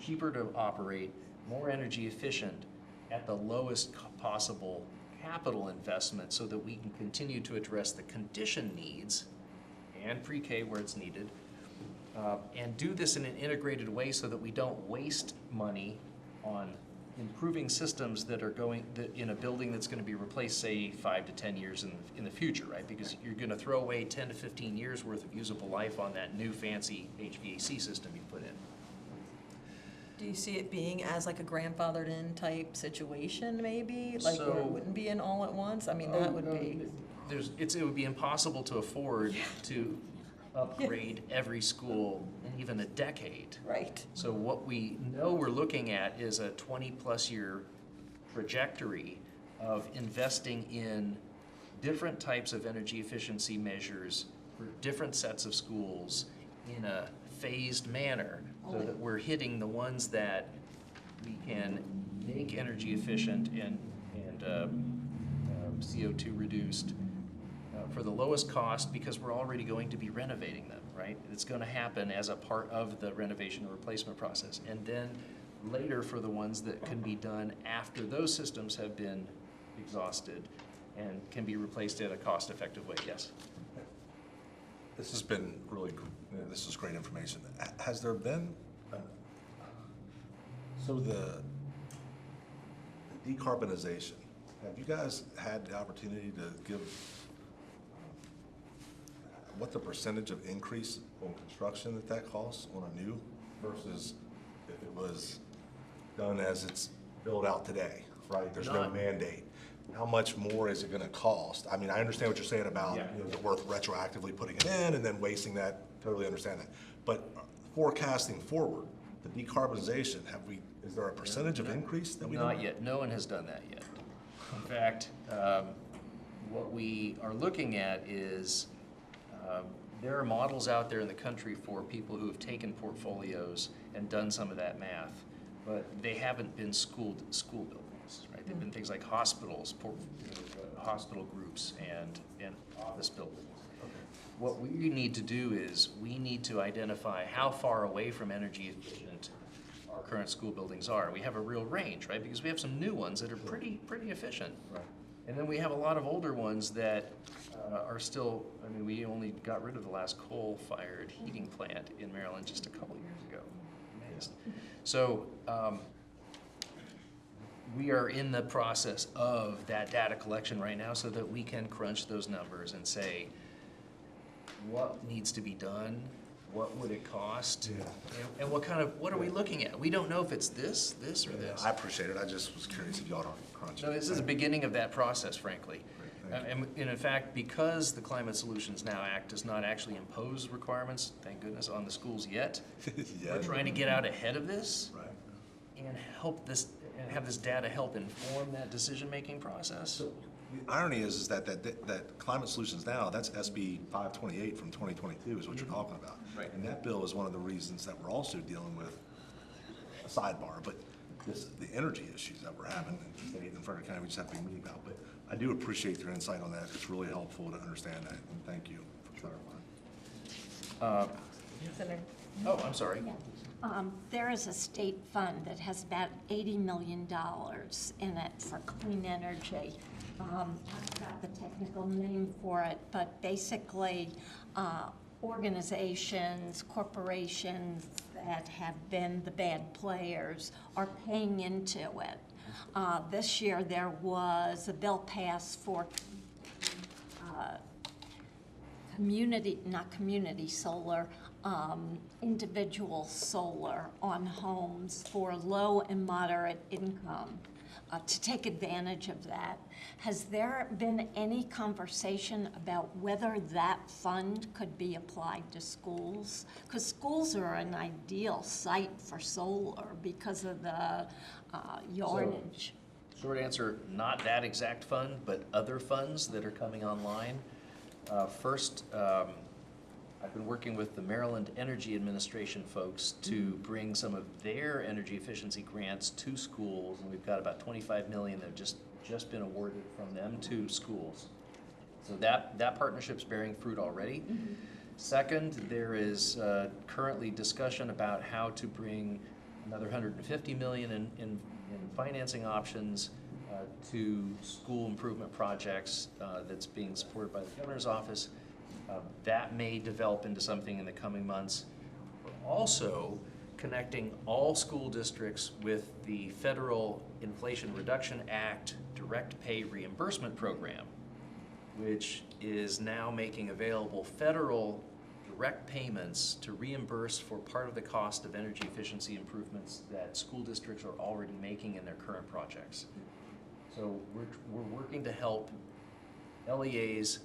cheaper to operate, more energy efficient, at the lowest possible capital investment so that we can continue to address the condition needs and pre-K where it's needed, and do this in an integrated way so that we don't waste money on improving systems that are going in a building that's going to be replaced, say, 5 to 10 years in the future, right? Because you're going to throw away 10 to 15 years worth of usable life on that new fancy HVAC system you put in. Do you see it being as like a grandfathered in type situation, maybe? Like where So- it wouldn't be an all at once? I mean, that would be, It would be impossible to afford to upgrade every school in even a decade. right. So what we know we're looking at is a 20-plus year trajectory of investing in different types of energy efficiency measures for different sets of schools in a phased manner, so that we're hitting the ones that we can make energy efficient and CO2 reduced for the lowest cost, because we're already going to be renovating them, right? It's going to happen as a part of the renovation and replacement process. And then later for the ones that can be done after those systems have been exhausted and can be replaced in a cost-effective way, yes. This has been really, this is great information. Has there been, so the decarbonization, have you guys had the opportunity to give what the percentage of increase on construction that costs on a new versus if it was done as it's built out today, right? There's no mandate. How much more is it gonna cost? I mean, I understand what you're saying about, is it worth retroactively putting it in and then wasting that? Totally understand that. But forecasting forward, the decarbonization, is there a percentage of increase that we know? Not yet. No one has done that yet. In fact, what we are looking at is there are models out there in the country for people who have taken portfolios and done some of that math, but they haven't been school buildings, right? They've been things like hospitals, hospital groups, and office buildings. What we need to do is we need to identify how far away from energy efficient our current school buildings are. We have a real range, right? Because we have some new ones that are pretty efficient. Right. And then we have a lot of older ones that are still, I mean, we only got rid of the last coal-fired heating plant in Maryland just a couple years ago. So we are in the process of that data collection right now so that we can crunch those numbers and say, what needs to be done? What would it cost? And what are we looking at? We don't know if it's this, or this. I appreciate it. I just was curious if y'all don't crunch it. No, this is the beginning of that process, frankly. And in fact, because the Climate Solutions Now Act does not actually impose requirements, thank goodness, on the schools yet, Yeah. we're trying to get out ahead of this Right. and have this data help inform that decision-making process. The irony is that Climate Solutions Now, that's SB 528 from 2022 is what you're talking about. Right. And that bill is one of the reasons that we're also dealing with a sidebar, but the energy issues that we're having in the state and Frederick County, we just have to be meeting about. But I do appreciate your insight on that. It's really helpful to understand that, and thank you for clarifying. Oh, I'm sorry. There is a state fund that has about $80 million in it for clean energy. I forgot the technical name for it, but basically organizations, corporations that have been the bad players are paying into it. This year there was a bill passed for individual solar on homes for low and moderate income to take advantage of that. Has there been any conversation about whether that fund could be applied to schools? Because schools are an ideal site for solar because of the yardage. Short answer, not that exact fund, but other funds that are coming online. First, I've been working with the Maryland Energy Administration folks to bring some of their energy efficiency grants to schools, and we've got about $25 million that have just been awarded from them to schools. So that partnership's bearing fruit already. Second, there is currently discussion about how to bring another $150 million in financing options to school improvement projects that's being supported by the governor's office. That may develop into something in the coming months. We're also connecting all school districts with the Federal Inflation Reduction Act Direct Pay Reimbursement Program, which is now making available federal direct payments to reimburse for part of the cost of energy efficiency improvements that school districts are already making in their current projects. So we're working to help LEAs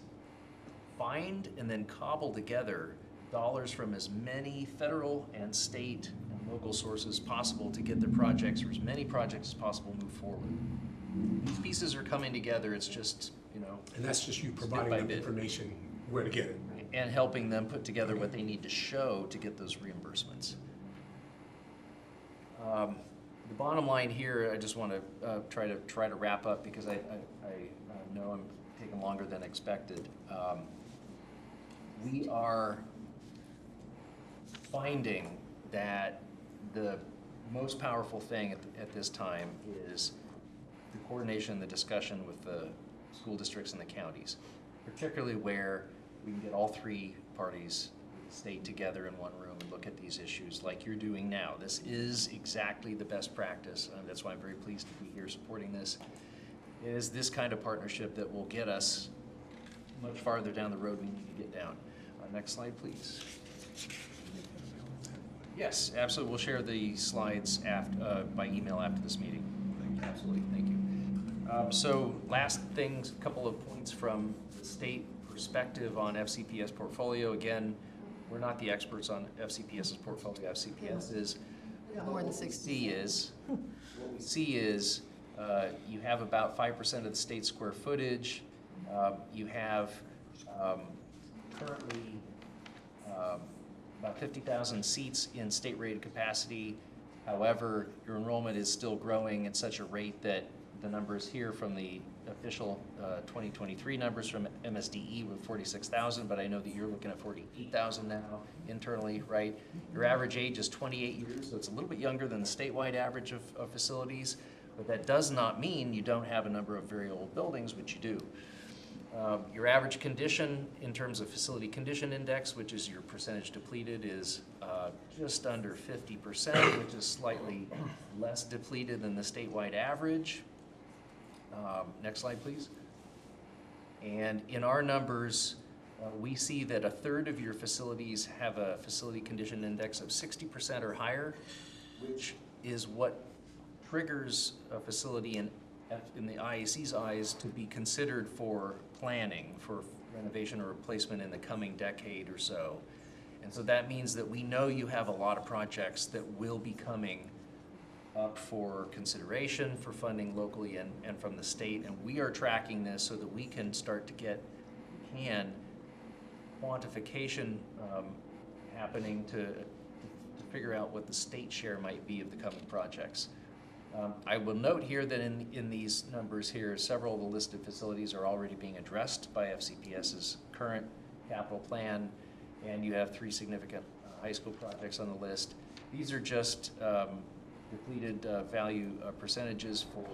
find and then cobble together dollars from as many federal and state and local sources possible to get their projects, or as many projects as possible, move forward. These pieces are coming together. It's just, you know. And that's just you bit providing by them bit. information where to get it. And helping them put together what they need to show to get those reimbursements. The bottom line here, I just want to try to wrap up because I know I'm taking longer than expected. We are finding that the most powerful thing at this time is the coordination and the discussion with the school districts and the counties, particularly where we can get all three parties, state, together in one room and look at these issues like you're doing now. This is exactly the best practice. That's why I'm very pleased to be here supporting this. It is this kind of partnership that will get us much farther down the road we need to get down. Next slide, please. Yes, absolutely. We'll share the slides by email after this meeting. Absolutely. Thank you. So last things, a couple of points from the state perspective on FCPS portfolio. Again, we're not the experts on FCPS's portfolio. FCPS is More than what 60. what we see is you have about 5% of the state's square footage. You have currently about 50,000 seats in state-rated capacity. However, your enrollment is still growing at such a rate that the numbers here from the official 2023 numbers from MSDE were 46,000, but I know that you're looking at 48,000 now internally, right? Your average age is 28 years, so it's a little bit younger than the statewide average of facilities, but that does not mean you don't have a number of very old buildings, which you do. Your average condition in terms of facility condition index, which is your percentage depleted, is just under 50%, which is slightly less depleted than the statewide average. Next slide, please. And in our numbers, we see that a third of your facilities have a facility condition index of 60% or higher, which is what triggers a facility in the IAC's eyes to be considered for planning for renovation or replacement in the coming decade or so. And so that means that we know you have a lot of projects that will be coming up for consideration for funding locally and from the state. And we are tracking this so that we can start to get quantification happening to figure out what the state share might be of the coming projects. I will note here that in these numbers here, several of the listed facilities are already being addressed by FCPS's current capital plan, and you have 3 significant high school projects on the list. These are just depleted value percentages for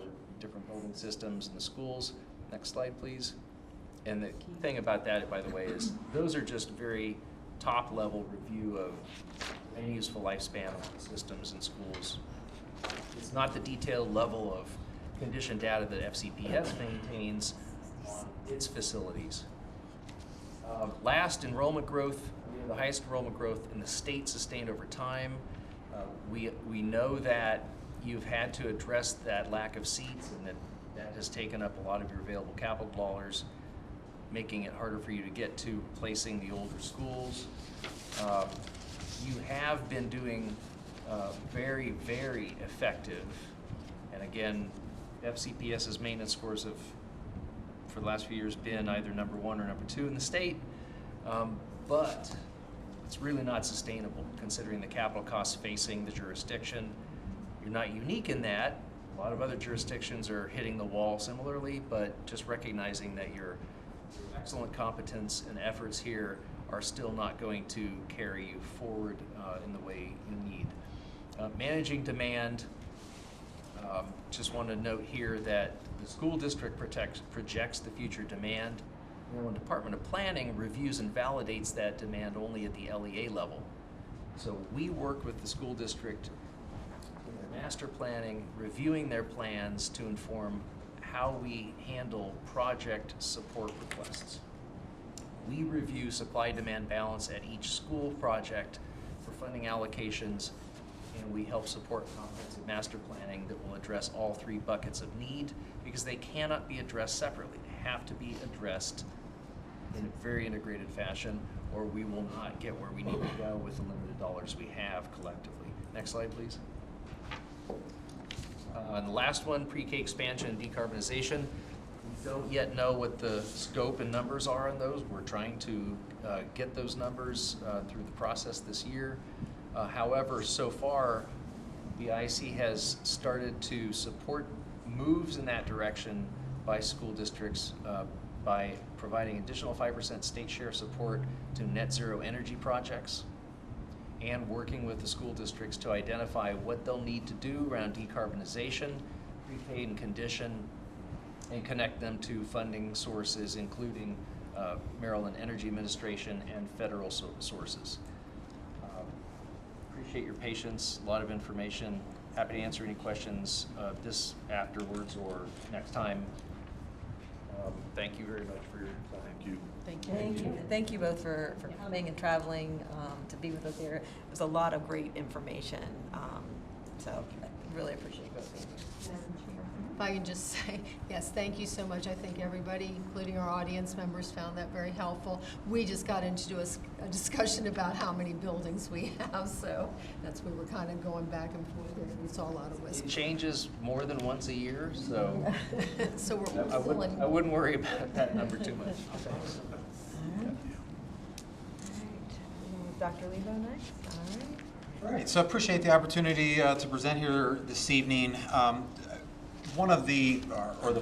different building systems in the schools. Next slide, please. And the key thing about that, by the way, is those are just very top-level review of any useful lifespan of the systems in schools. It's not the detailed level of condition data that FCPS maintains on its facilities. Last, enrollment growth. We have the highest enrollment growth in the state sustained over time. We know that you've had to address that lack of seats and that has taken up a lot of your available capital dollars, making it harder for you to get to placing the older schools. You have been doing very, very effective, and again, FCPS's maintenance scores have, for the last few years, been either number 1 or number 2 in the state, but it's really not sustainable considering the capital costs facing the jurisdiction. You're not unique in that. A lot of other jurisdictions are hitting the wall similarly, but just recognizing that your excellent competence and efforts here are still not going to carry you forward in the way you need. Managing demand, just want to note here that the school district projects the future demand. The Department of Planning reviews and validates that demand only at the LEA level. So we work with the school district in their master planning, reviewing their plans to inform how we handle project support requests. We review supply-demand balance at each school project for funding allocations, and we help support comprehensive master planning that will address all three buckets of need, because they cannot be addressed separately. They have to be addressed in a very integrated fashion, or we will not get where we need to go with the limited dollars we have collectively. Next slide, please. And the last one, pre-K expansion and decarbonization. We don't yet know what the scope and numbers are on those. We're trying to get those numbers through the process this year. However, so far, the IC has started to support moves in that direction by school districts by providing additional 5% state share support to net zero energy projects, and working with the school districts to identify what they'll need to do around decarbonization, prepaid and condition, and connect them to funding sources, including Maryland Energy Administration and federal sources. Appreciate your patience, a lot of information. Happy to answer any questions this afterwards or next time. Thank you very much for your time. Thank you. Thank you. Thank you. And thank you both for coming and traveling to be with us here. It was a lot of great information. So I really appreciate both of you. If I can just say, yes, thank you so much. I think everybody, including our audience members, found that very helpful. We just got into a discussion about how many buildings we have, so that's where we're kind of going back and forth there. It's all out of It wisdom. changes more than once a year, so So we're I wouldn't worry about that number too much. Thanks. Dr. Lebo next. All right. All right, so I appreciate the opportunity to present here this evening. One of the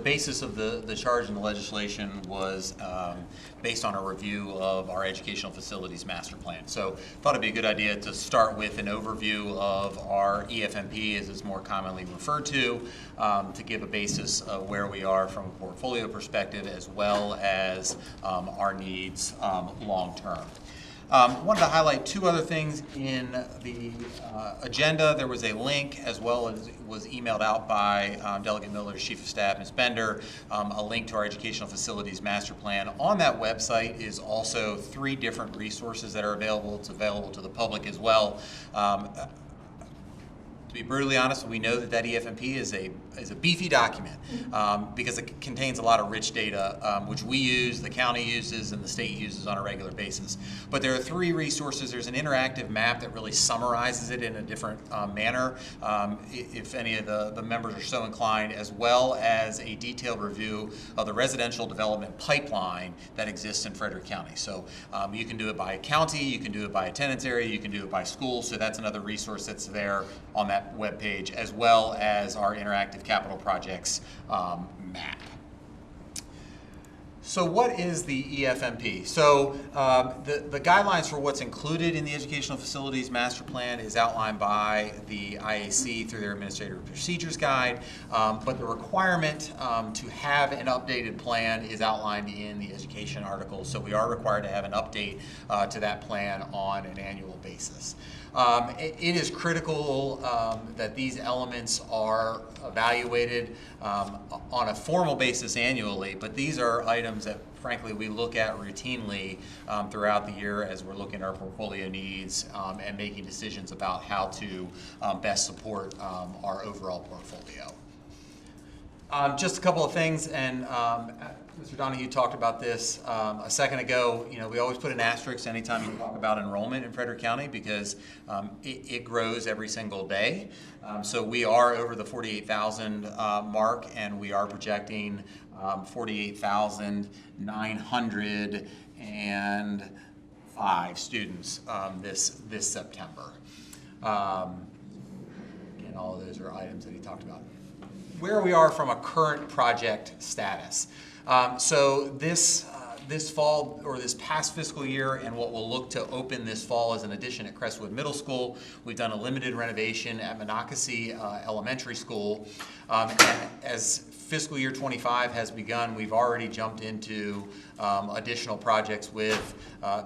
basis of the charge in the legislation was based on a review of our educational facilities master plan. So thought it'd be a good idea to start with an overview of our EFMP, as it's more commonly referred to give a basis of where we are from a portfolio perspective, as well as our needs long term. Wanted to highlight two other things in the agenda. There was a link, as well as was emailed out by Delegate Miller's Chief of Staff, Ms. Bender, a link to our educational facilities master plan. On that website is also 3 different resources that are available. It's available to the public as well. To be brutally honest, we know that EFMP is a beefy document because it contains a lot of rich data, which we use, the county uses, and the state uses on a regular basis. But there are 3 resources. There's an interactive map that really summarizes it in a different manner, if any of the members are so inclined, as well as a detailed review of the residential development pipeline that exists in Frederick County. So you can do it by county, you can do it by attendance area, you can do it by school. So that's another resource that's there on that web page, as well as our interactive capital projects map. So what is the EFMP? So the guidelines for what's included in the Educational Facilities Master Plan is outlined by the IAC through their Administrative Procedures Guide, but the requirement to have an updated plan is outlined in the education article. So we are required to have an update to that plan on an annual basis. It is critical that these elements are evaluated on a formal basis annually, but these are items that, frankly, we look at routinely throughout the year as we're looking at our portfolio needs and making decisions about how to best support our overall portfolio. Just a couple of things, and Mr. Donahue talked about this a second ago. You know, we always put an asterisk anytime you talk about enrollment in Frederick County because it grows every single day. So we are over the 48,000 mark, and we are projecting 48,905 students this September. Again, all of those are items that he talked about. Where we are from a current project status. So this fall, or this past fiscal year, and what we'll look to open this fall as an addition at Crestwood Middle School, we've done a limited renovation at Monocacy Elementary School. And as fiscal year 25 has begun, we've already jumped into additional projects with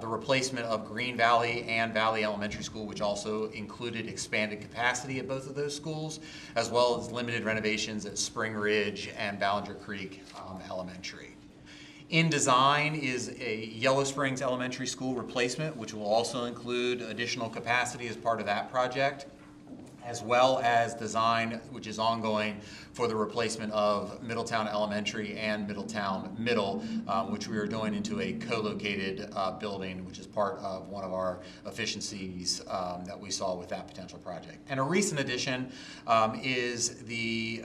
the replacement of Green Valley and Valley Elementary School, which also included expanded capacity at both of those schools, as well as limited renovations at Spring Ridge and Ballinger Creek Elementary. In design is a Yellow Springs Elementary School replacement, which will also include additional capacity as part of that project, as well as design, which is ongoing, for the replacement of Middletown Elementary and Middletown Middle, which we are doing into a co-located building, which is part of one of our efficiencies that we saw with that potential project. And a recent addition is the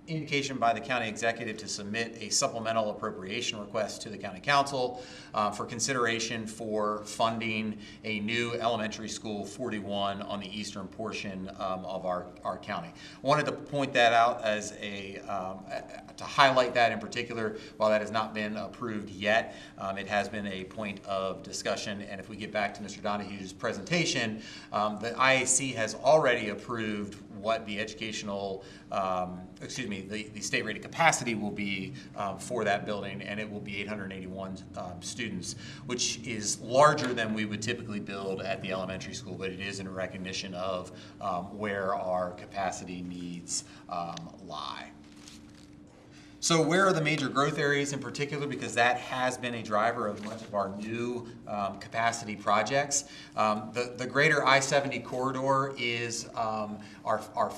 indication by the county executive to submit a supplemental appropriation request to the county council for consideration for funding a new elementary school 41 on the eastern portion of our county. I wanted to point that out as to highlight that in particular. While that has not been approved yet, it has been a point of discussion. And if we get back to Mr. Donahue's presentation, the IAC has already approved what the educational, the state rated capacity will be for that building, and it will be 881 students, which is larger than we would typically build at the elementary school, but it is in recognition of where our capacity needs lie. So where are the major growth areas in particular? Because that has been a driver of much of our new capacity projects. The greater I-70 corridor is our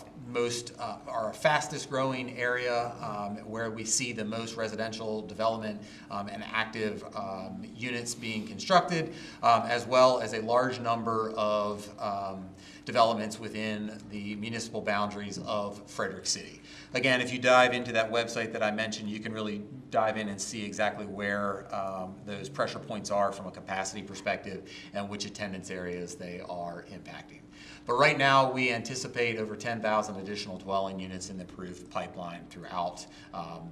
fastest growing area, where we see the most residential development and active units being constructed, as well as a large number of developments within the municipal boundaries of Frederick City. Again, if you dive into that website that I mentioned, you can really dive in and see exactly where those pressure points are from a capacity perspective and which attendance areas they are impacting. But right now, we anticipate over 10,000 additional dwelling units in the approved pipeline throughout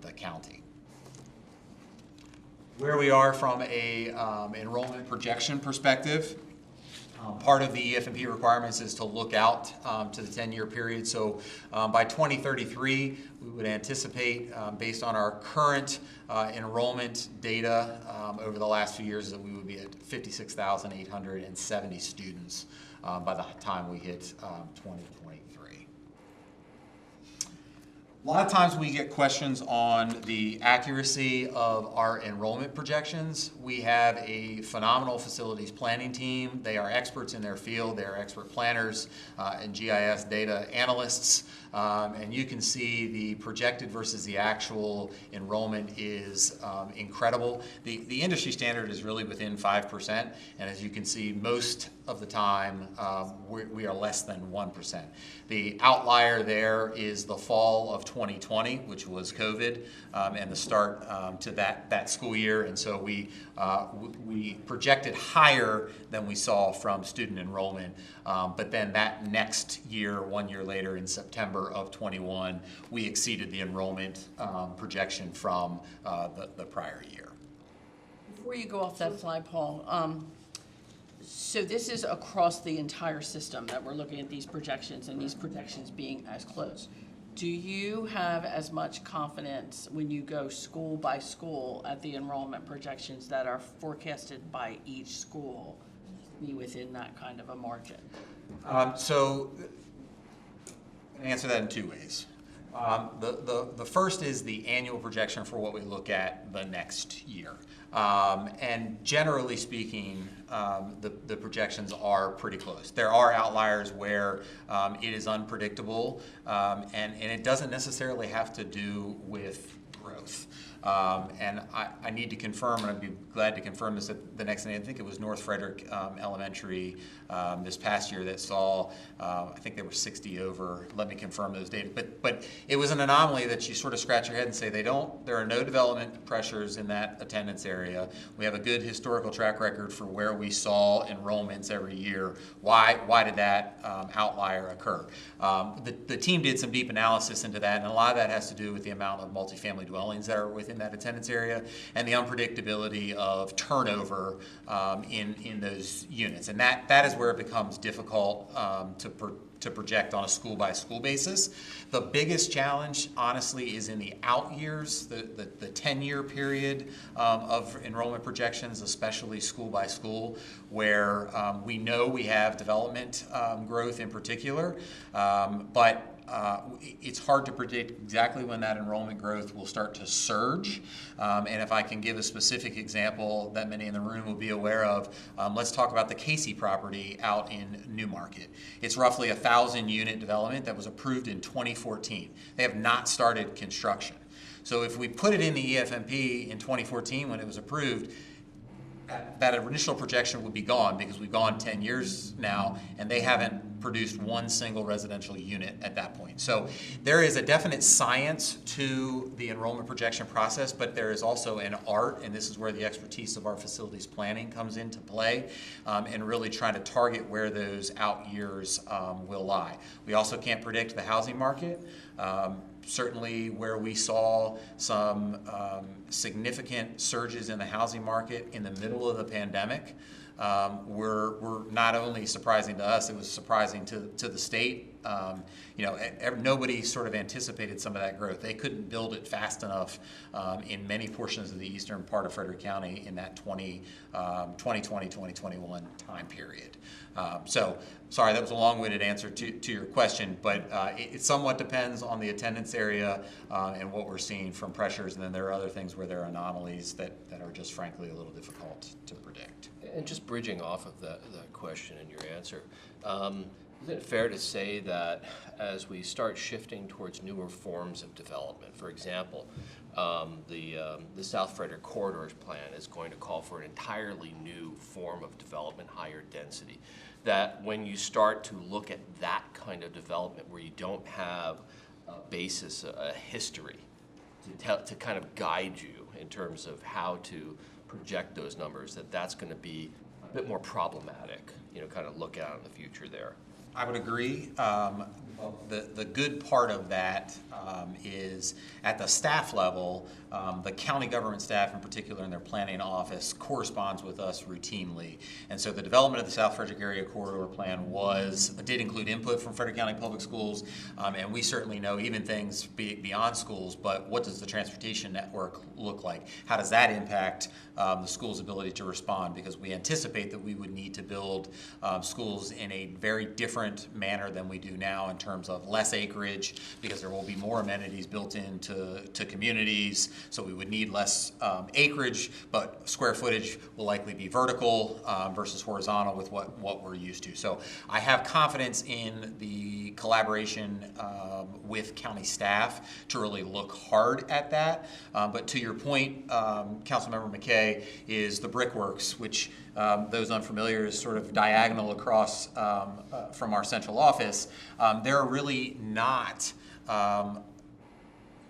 the county. Where we are from a enrollment projection perspective, part of the EF&P requirements is to look out to the 10-year period. So by 2033, we would anticipate, based on our current enrollment data over the last few years, that we would be at 56,870 students by the time we hit 2023. A lot of times we get questions on the accuracy of our enrollment projections. We have a phenomenal facilities planning team. They are experts in their field. They are expert planners and GIS data analysts. And you can see the projected versus the actual enrollment is incredible. The industry standard is really within 5%. And as you can see, most of the time, we are less than 1%. The outlier there is the fall of 2020, which was COVID, and the start to that school year. And so we projected higher than we saw from student enrollment. But then that next year, 1 year later, in September of 21, we exceeded the enrollment projection from the prior year. Before you go off that slide, Paul, so this is across the entire system that we're looking at these projections and these projections being as close. Do you have as much confidence when you go school by school at the enrollment projections that are forecasted by each school to be within that kind of a margin? So I can answer that in two ways. The first is the annual projection for what we look at the next year. And generally speaking, the projections are pretty close. There are outliers where it is unpredictable, and it doesn't necessarily have to do with growth. And I need to confirm, and I'd be glad to confirm this at the next meeting. I think it was North Frederick Elementary this past year that saw, I think they were 60 over. Let me confirm those data. But it was an anomaly that you sort of scratch your head and say there are no development pressures in that attendance area. We have a good historical track record for where we saw enrollments every year. Why did that outlier occur? The team did some deep analysis into that, and a lot of that has to do with the amount of multifamily dwellings that are within that attendance area and the unpredictability of turnover in those units. And that is where it becomes difficult to project on a school-by-school basis. The biggest challenge, honestly, is in the out years, the 10-year period of enrollment projections, especially school-by-school, where we know we have development growth in particular, but it's hard to predict exactly when that enrollment growth will start to surge. And if I can give a specific example that many in the room will be aware of, let's talk about the Casey property out in Newmarket. It's roughly a 1,000-unit development that was approved in 2014. They have not started construction. So if we put it in the EFMP in 2014 when it was approved, that initial projection would be gone because we've gone 10 years now and they haven't produced one single residential unit at that point. So there is a definite science to the enrollment projection process, but there is also an art, and this is where the expertise of our facilities planning comes into play, and really trying to target where those out years will lie. We also can't predict the housing market. Certainly where we saw some significant surges in the housing market in the middle of the pandemic were not only surprising to us, it was surprising to the state. Nobody sort of anticipated some of that growth. They couldn't build it fast enough in many portions of the eastern part of Frederick County in that 2020, 2021 time period. Sorry, that was a long-winded answer to your question, but it somewhat depends on the attendance area and what we're seeing from pressures, and then there are other things where there are anomalies that are just frankly a little difficult to predict. And just bridging off of that question and your answer, is it fair to say that as we start shifting towards newer forms of development, for example, the South Frederick Corridors plan is going to call for an entirely new form of development, higher density, that when you start to look at that kind of development where you don't have a basis, a history to kind of guide you in terms of how to project those numbers, that's going to be a bit more problematic, kind of look out in the future there. I would agree. The good part of that is at the staff level, the county government staff in particular in their planning office corresponds with us routinely. And so the development of the South Frederick Area Corridor Plan did include input from Frederick County Public Schools, and we certainly know even things beyond schools, but what does the transportation network look like? How does that impact the school's ability to respond? Because we anticipate that we would need to build schools in a very different manner than we do now in terms of less acreage, because there will be more amenities built into communities, so we would need less acreage, but square footage will likely be vertical versus horizontal with what we're used to. So I have confidence in the collaboration with county staff to really look hard at that. But to your point, Councilmember McKay, is the brickworks, which those unfamiliar is sort of diagonal across from our central office. There are really not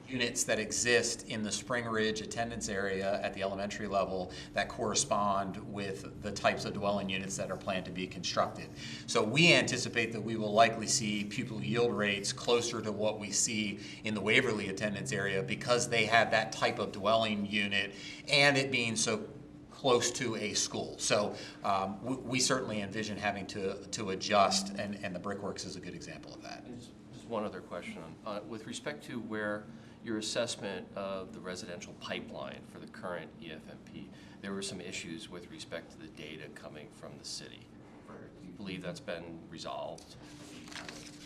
units that exist in the Spring Ridge attendance area at the elementary level that correspond with the types of dwelling units that are planned to be constructed. So we anticipate that we will likely see pupil yield rates closer to what we see in the Waverly attendance area because they have that type of dwelling unit and it being so close to a school. So we certainly envision having to adjust, and the brickworks is a good example of that. Just one other question. With respect to where your assessment of the residential pipeline for the current EFMP, there were some issues with respect to the data coming from the city. Do you believe that's been resolved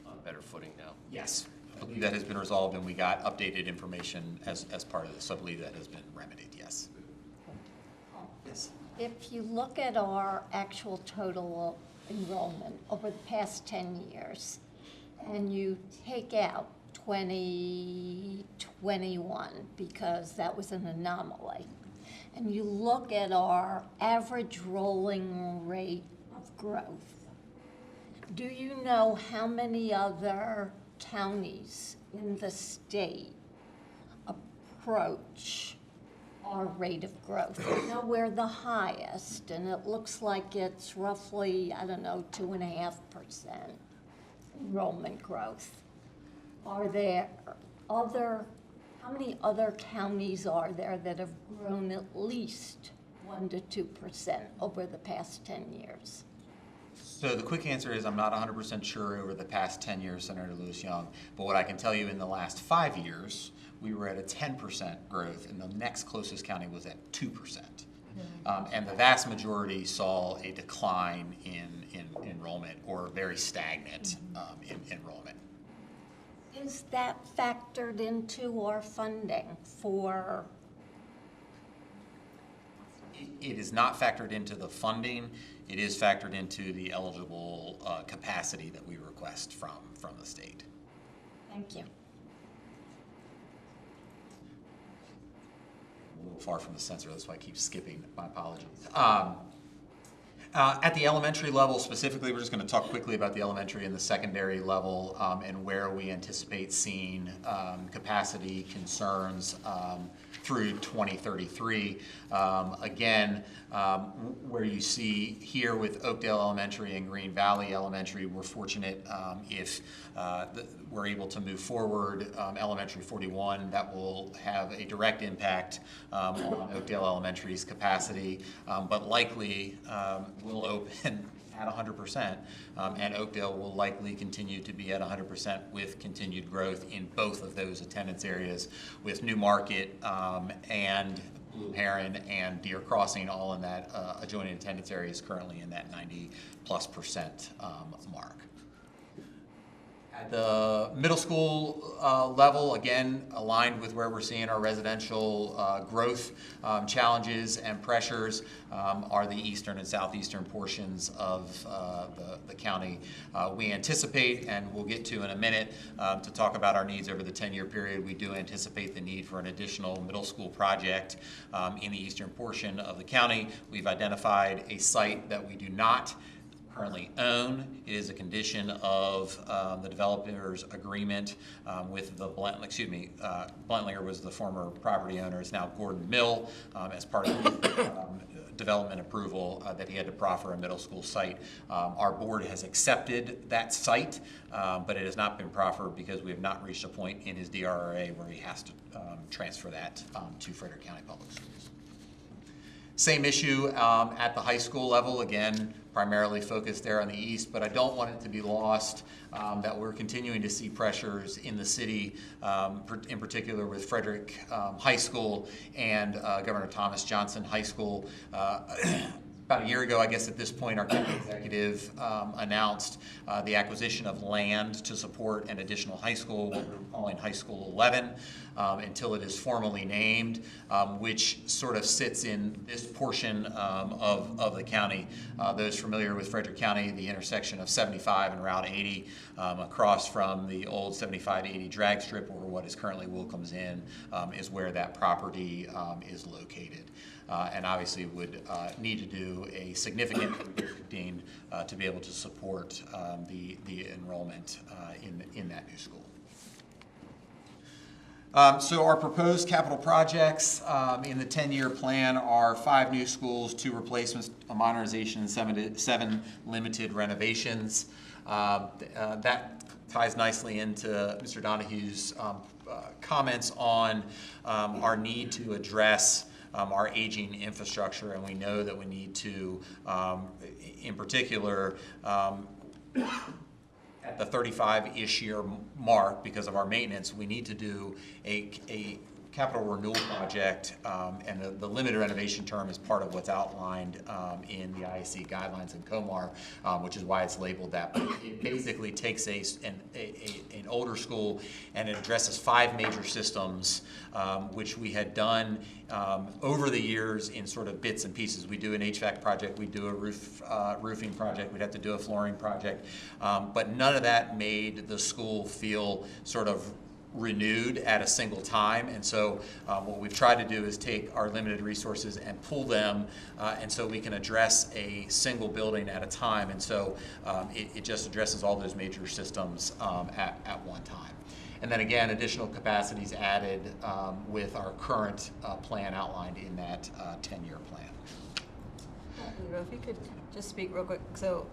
on better footing now? Yes. I believe that has been resolved and we got updated information as part of this. So I believe that has been remedied, yes. Yes. If you look at our actual total enrollment over the past 10 years, and you take out 2021 because that was an anomaly, and you look at our average rolling rate of growth, do you know how many other counties in the state approach our rate of growth? I know we're the highest, and it looks like it's roughly, 2.5% enrollment growth. Are there how many other counties are there that have grown at least 1 to 2% over the past 10 years? So the quick answer is I'm not 100% sure over the past 10 years, Senator Lewis Young, but what I can tell you in the last 5 years, we were at a 10% growth, and the next closest county was at 2%. And the vast majority saw a decline in enrollment or very stagnant enrollment. Is that factored into our funding for? It is not factored into the funding. It is factored into the eligible capacity that we request from the state. Thank you. A little far from the sensor, that's why I keep skipping. My apologies. At the elementary level specifically, we're just going to talk quickly about the elementary and the secondary level and where we anticipate seeing capacity concerns through 2033. Again, where you see here with Oakdale Elementary and Green Valley Elementary, we're fortunate if we're able to move forward Elementary 41. That will have a direct impact on Oakdale Elementary's capacity, but likely will open at 100%, and Oakdale will likely continue to be at 100% with continued growth in both of those attendance areas, with New Market and Blue Heron and Deer Crossing all in that adjoining attendance areas currently in that 90+% mark. At the middle school level, again, aligned with where we're seeing our residential growth challenges and pressures are the eastern and southeastern portions of the county. We anticipate, and we'll get to in a minute, to talk about our needs over the 10-year period. We do anticipate the need for an additional middle school project in the eastern portion of the county. We've identified a site that we do not currently own. It is a condition of the developer's agreement with the Blentlinger was the former property owner. It's now Gordon Mill as part of the development approval that he had to proffer a middle school site. Our board has accepted that site, but it has not been proffered because we have not reached a point in his DRRA where he has to transfer that to Frederick County Public Schools. Same issue at the high school level, again, primarily focused there on the east, but I don't want it to be lost that we're continuing to see pressures in the city, in particular with Frederick High School and Governor Thomas Johnson High School. About a year ago, I guess at this point, our county executive announced the acquisition of land to support an additional high school, what we're calling High School 11, until it is formally named, which sort of sits in this portion of the county. Those familiar with Frederick County, the intersection of 75 and Route 80, across from the old 75-80 drag strip, or what is currently Wilcomb's Inn, is where that property is located. And obviously would need to do a significant redistricting to be able to support the enrollment in that new school. So our proposed capital projects in the 10-year plan are 5 new schools, 2 replacements, a modernization, and 7 limited renovations. That ties nicely into Mr. Donohue's comments on our need to address our aging infrastructure, and we know that we need to, in particular, at the 35-ish year mark, because of our maintenance, we need to do a capital renewal project, and the limited renovation term is part of what's outlined in the IEC guidelines in COMAR, which is why it's labeled that. But it basically takes an older school and it addresses 5 major systems, which we had done over the years in sort of bits and pieces. We do an HVAC project, we do a roofing project, we'd have to do a flooring project, but none of that made the school feel sort of renewed at a single time. And so what we've tried to do is take our limited resources and pool them, and so we can address a single building at a time. And so it just addresses all those major systems at one time. And then again, additional capacities added with our current plan outlined in that 10-year plan. If you could just speak real quick. So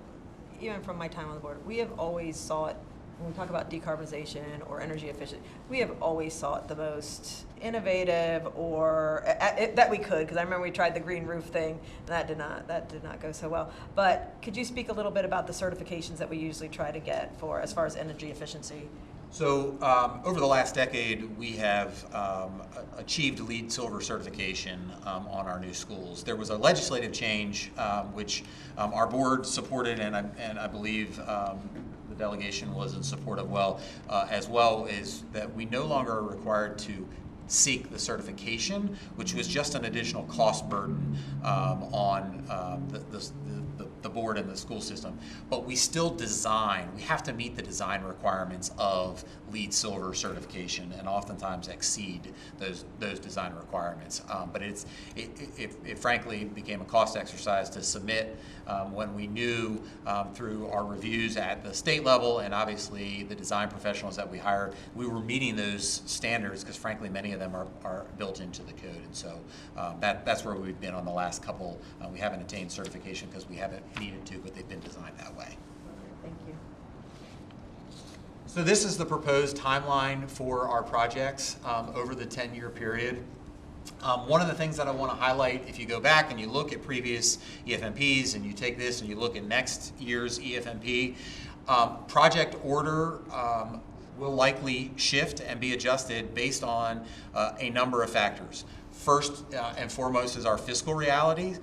even from my time on the board, we have always sought, when we talk about decarbonization or energy efficient, we have always sought the most innovative or that we could, because I remember we tried the green roof thing and that did not go so well. But could you speak a little bit about the certifications that we usually try to get for as far as energy efficiency? So over the last decade, we have achieved LEED Silver certification on our new schools. There was a legislative change which our board supported, and I believe the delegation was in support of as well, is that we no longer are required to seek the certification, which was just an additional cost burden on the board and the school system. But we still design, we have to meet the design requirements of LEED Silver certification and oftentimes exceed those design requirements. But it frankly became a cost exercise to submit when we knew through our reviews at the state level and obviously the design professionals that we hired, we were meeting those standards because frankly many of them are built into the code. And so that's where we've been on the last couple. We haven't attained certification because we haven't needed to, but they've been designed that way. Thank you. So this is the proposed timeline for our projects over the 10-year period. One of the things that I want to highlight, if you go back and you look at previous EFMPs and you take this and you look at next year's EFMP, project order will likely shift and be adjusted based on a number of factors. First and foremost is our fiscal realities.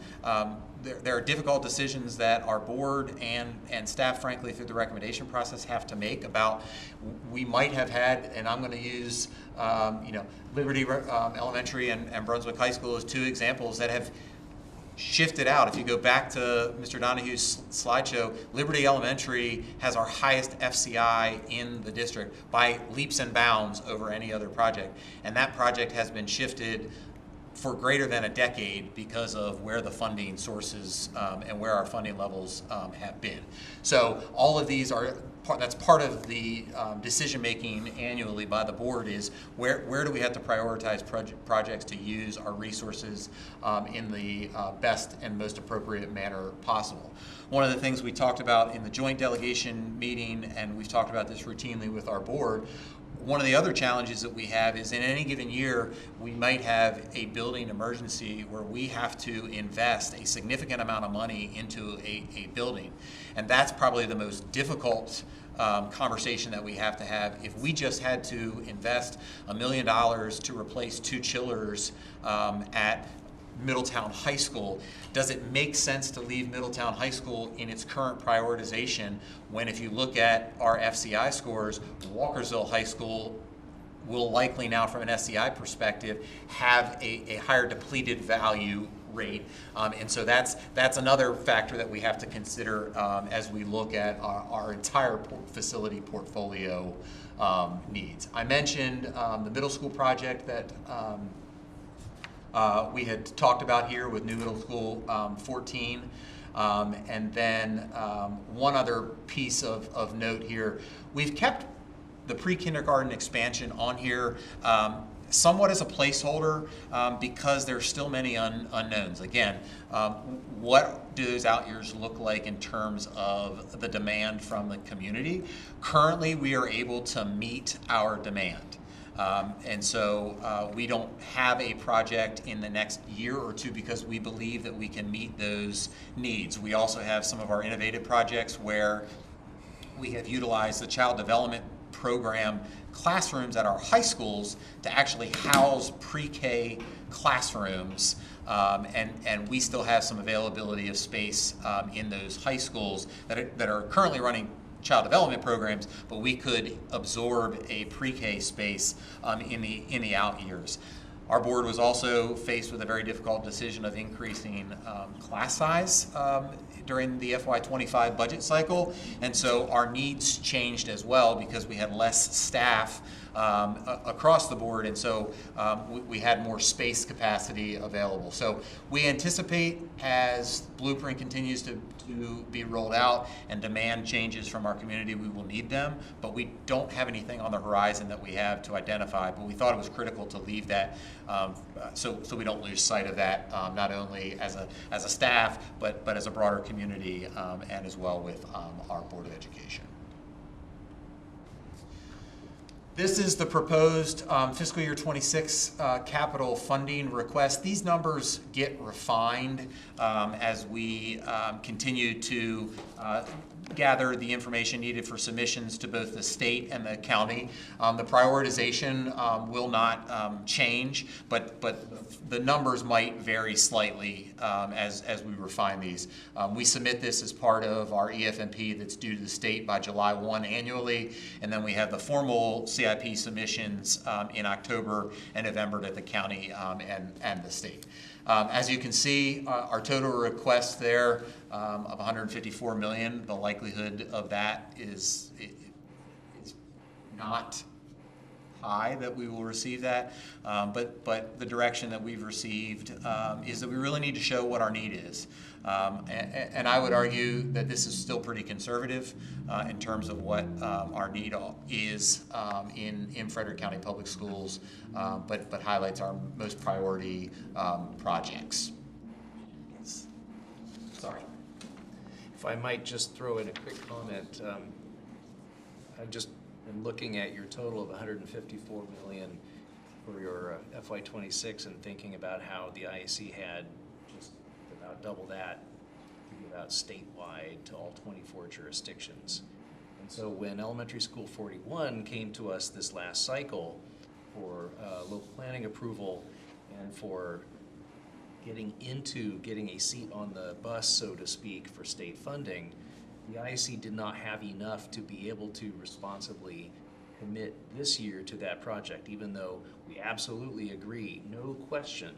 There are difficult decisions that our board and staff, frankly, through the recommendation process have to make about, we might have had, and I'm going to use Liberty Elementary and Brunswick High School as two examples that have shifted out. If you go back to Mr. Donohue's slideshow, Liberty Elementary has our highest FCI in the district by leaps and bounds over any other project. And that project has been shifted for greater than a decade because of where the funding sources and where our funding levels have been. So all of these are, that's part of the decision making annually by the board is where do we have to prioritize projects to use our resources in the best and most appropriate manner possible. One of the things we talked about in the joint delegation meeting, and we've talked about this routinely with our board, one of the other challenges that we have is in any given year, we might have a building emergency where we have to invest a significant amount of money into a building. And that's probably the most difficult conversation that we have to have. If we just had to invest $1 million to replace 2 chillers at Middletown High School, does it make sense to leave Middletown High School in its current prioritization when, if you look at our FCI scores, Walkersville High School will likely now, from an SCI perspective, have a higher depleted value rate, and so that's another factor that we have to consider as we look at our entire facility portfolio needs. I mentioned the middle school project that we had talked about here with New Middle School 14. And then one other piece of note here, we've kept the pre-kindergarten expansion on here somewhat as a placeholder because there's still many unknowns. Again, what do those out years look like in terms of the demand from the community? Currently, we are able to meet our demand. And so we don't have a project in the next year or two because we believe that we can meet those needs. We also have some of our innovative projects where we have utilized the child development program classrooms at our high schools to actually house pre-K classrooms. And we still have some availability of space in those high schools that are currently running child development programs, but we could absorb a pre-K space in the out years. Our board was also faced with a very difficult decision of increasing class size during the FY25 budget cycle, and so our needs changed as well because we had less staff across the board, and so we had more space capacity available. So we anticipate as Blueprint continues to be rolled out and demand changes from our community, we will need them, but we don't have anything on the horizon that we have to identify, but we thought it was critical to leave that so we don't lose sight of that, not only as a staff, but as a broader community and as well with our Board of Education. This is the proposed fiscal year 26 capital funding request. These numbers get refined as we continue to gather the information needed for submissions to both the state and the county. The prioritization will not change, but the numbers might vary slightly as we refine these. We submit this as part of our EFMP that's due to the state by July 1 annually, and then we have the formal CIP submissions in October and November to the county and the state. As you can see, our total request there of 154 million, the likelihood of that is not high that we will receive that, but the direction that we've received is that we really need to show what our need is. And I would argue that this is still pretty conservative in terms of what our need is in Frederick County Public Schools, but highlights our most priority projects. Sorry. If I might just throw in a quick comment, I've just been looking at your total of 154 million for your FY26 and thinking about how the IAC had just about double that to give out statewide to all 24 jurisdictions. And so when Elementary School 41 came to us this last cycle for local planning approval and for getting a seat on the bus, so to speak, for state funding, the IAC did not have enough to be able to responsibly commit this year to that project, even though we absolutely agree, no question,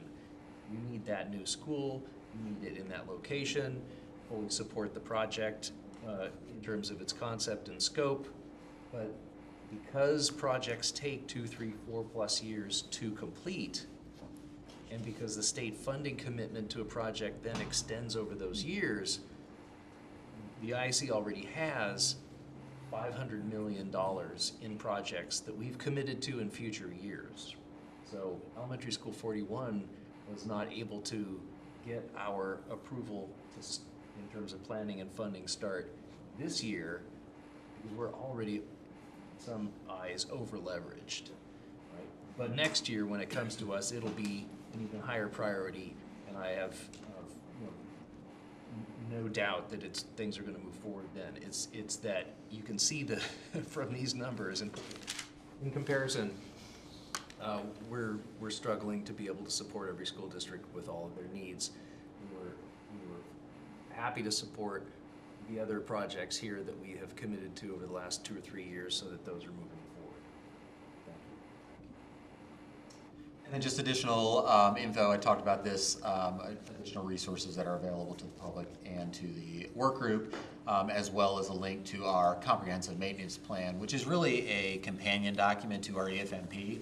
you need that new school, you need it in that location, fully support the project in terms of its concept and scope, but because projects take 2, 3, 4+ years to complete, and because the state funding commitment to a project then extends over those years, the IAC already has $500 million in projects that we've committed to in future years. So Elementary School 41 was not able to get our approval in terms of planning and funding start this year because we're already, some eyes, over-leveraged. Right? But next year, when it comes to us, it'll be an even higher priority, and I have no doubt that things are going to move forward then. It's that you can see from these numbers, and in comparison, we're struggling to be able to support every school district with all of their needs. We were happy to support the other projects here that we have committed to over the last 2 or 3 years so that those are moving forward. Thank you. And then just additional info, I talked about this, additional resources that are available to the public and to the work group, as well as a link to our comprehensive maintenance plan, which is really a companion document to our EFMP.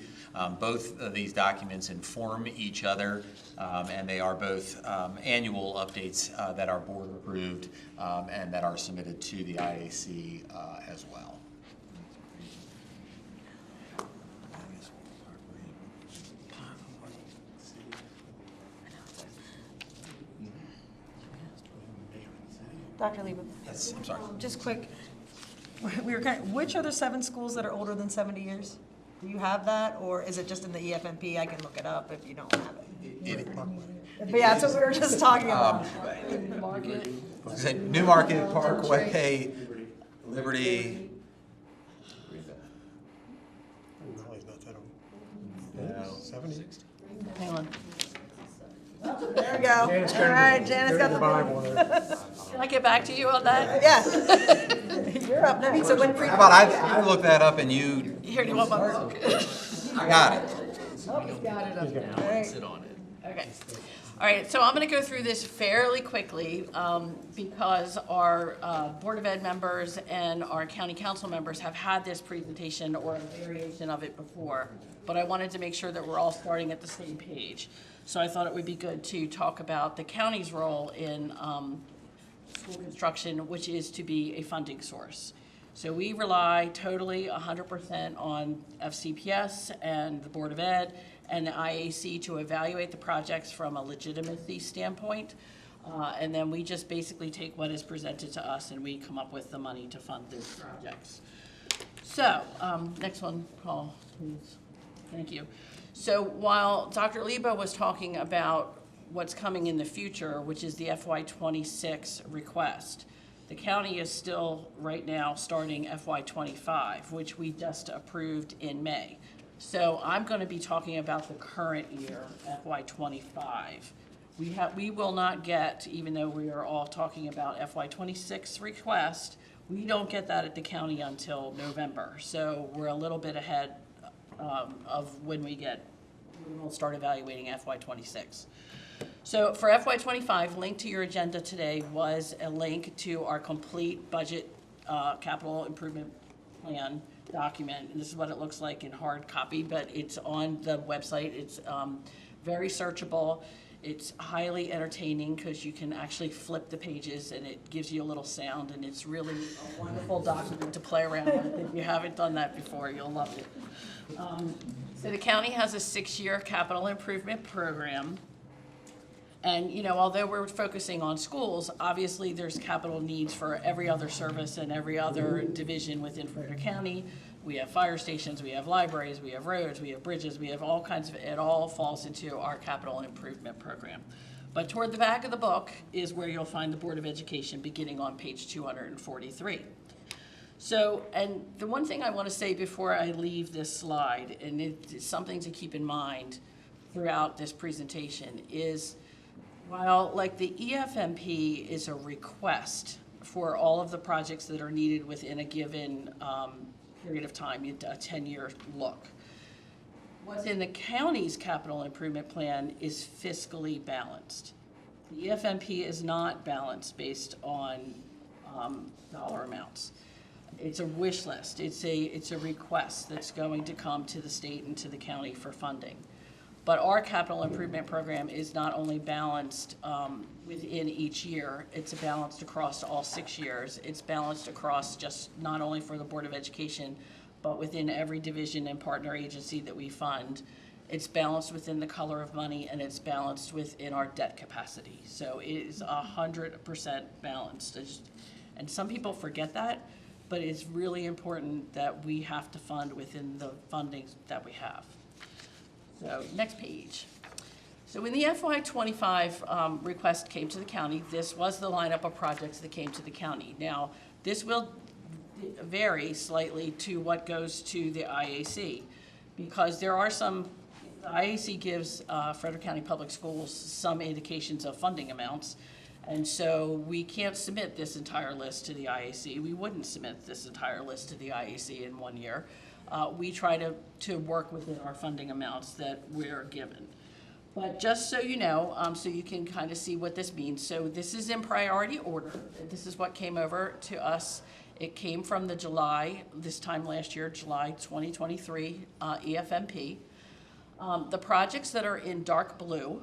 Both of these documents inform each other, and they are both annual updates that our board approved and that are submitted to the IAC as well. Dr. Leba? Yes, I'm sorry. Just quick, which are the 7 schools that are older than 70 years? Do you have that, or is it just in the EFMP? I can look it up if you don't have it. But yeah, that's what we were just talking about. Newmarket, Parkway, Liberty. No, he's not that old. 70? Hang on. There we go. All right, Janice got the Bible there. Can I get back to you on that? Yeah. You're up next. So when How about I look that up and you, Here, do you want my book? I got it. Oh, he's got it up now. Sit on it. Okay. All right, so I'm going to go through this fairly quickly because our Board of Ed members and our county council members have had this presentation or a variation of it before, but I wanted to make sure that we're all starting at the same page. So I thought it would be good to talk about the county's role in school construction, which is to be a funding source. So we rely totally 100% on FCPS and the Board of Ed and the IAC to evaluate the projects from a legitimacy standpoint. And then we just basically take what is presented to us and we come up with the money to fund those projects. So, next one, Paul, please. Thank you. So while Dr. Leba was talking about what's coming in the future, which is the FY26 request, The county is still, right now, starting FY '25, which we just approved in May. So I'm going to be talking about the current year, FY '25. We will not get, even though we are all talking about FY '26 request, we don't get that at the county until November. So we're a little bit ahead of when we'll start evaluating FY '26. So for FY '25, linked to your agenda today was a link to our complete budget capital improvement plan document. And this is what it looks like in hard copy, but it's on the website. It's very searchable. It's highly entertaining because you can actually flip the pages and it gives you a little sound, and it's really a wonderful document to play around with. If you haven't done that before, you'll love it. So the county has a 6-year capital improvement program. And, you know, although we're focusing on schools, obviously there's capital needs for every other service and every other division within Frederick County. We have fire stations, we have libraries, we have roads, we have bridges, we have all kinds of, it all falls into our capital improvement program. But toward the back of the book is where you'll find the Board of Education beginning on page 243. So, and the one thing I want to say before I leave this slide, and it's something to keep in mind throughout this presentation, is while like the EFMP is a request for all of the projects that are needed within a given period of time, a 10-year look, what's in the county's capital improvement plan is fiscally balanced. The EFMP is not balanced based on dollar amounts. It's a wish list. It's a request that's going to come to the state and to the county for funding. But our capital improvement program is not only balanced within each year, it's balanced across all 6 years. It's balanced across just not only for the Board of Education, but within every division and partner agency that we fund. It's balanced within the color of money, and it's balanced within our debt capacity. So it is 100% balanced. And some people forget that, but it's really important that we have to fund within the funding that we have. So next page. So when the FY '25 request came to the county, this was the lineup of projects that came to the county. Now, this will vary slightly to what goes to the IAC, because there are some, the IAC gives Frederick County Public Schools some indications of funding amounts, and so we can't submit this entire list to the IAC. We wouldn't submit this entire list to the IAC in 1 year. We try to work within our funding amounts that we're given. But just so you know, so you can kind of see what this means. So this is in priority order. This is what came over to us. It came from the July, this time last year, July 2023 EFMP. The projects that are in dark blue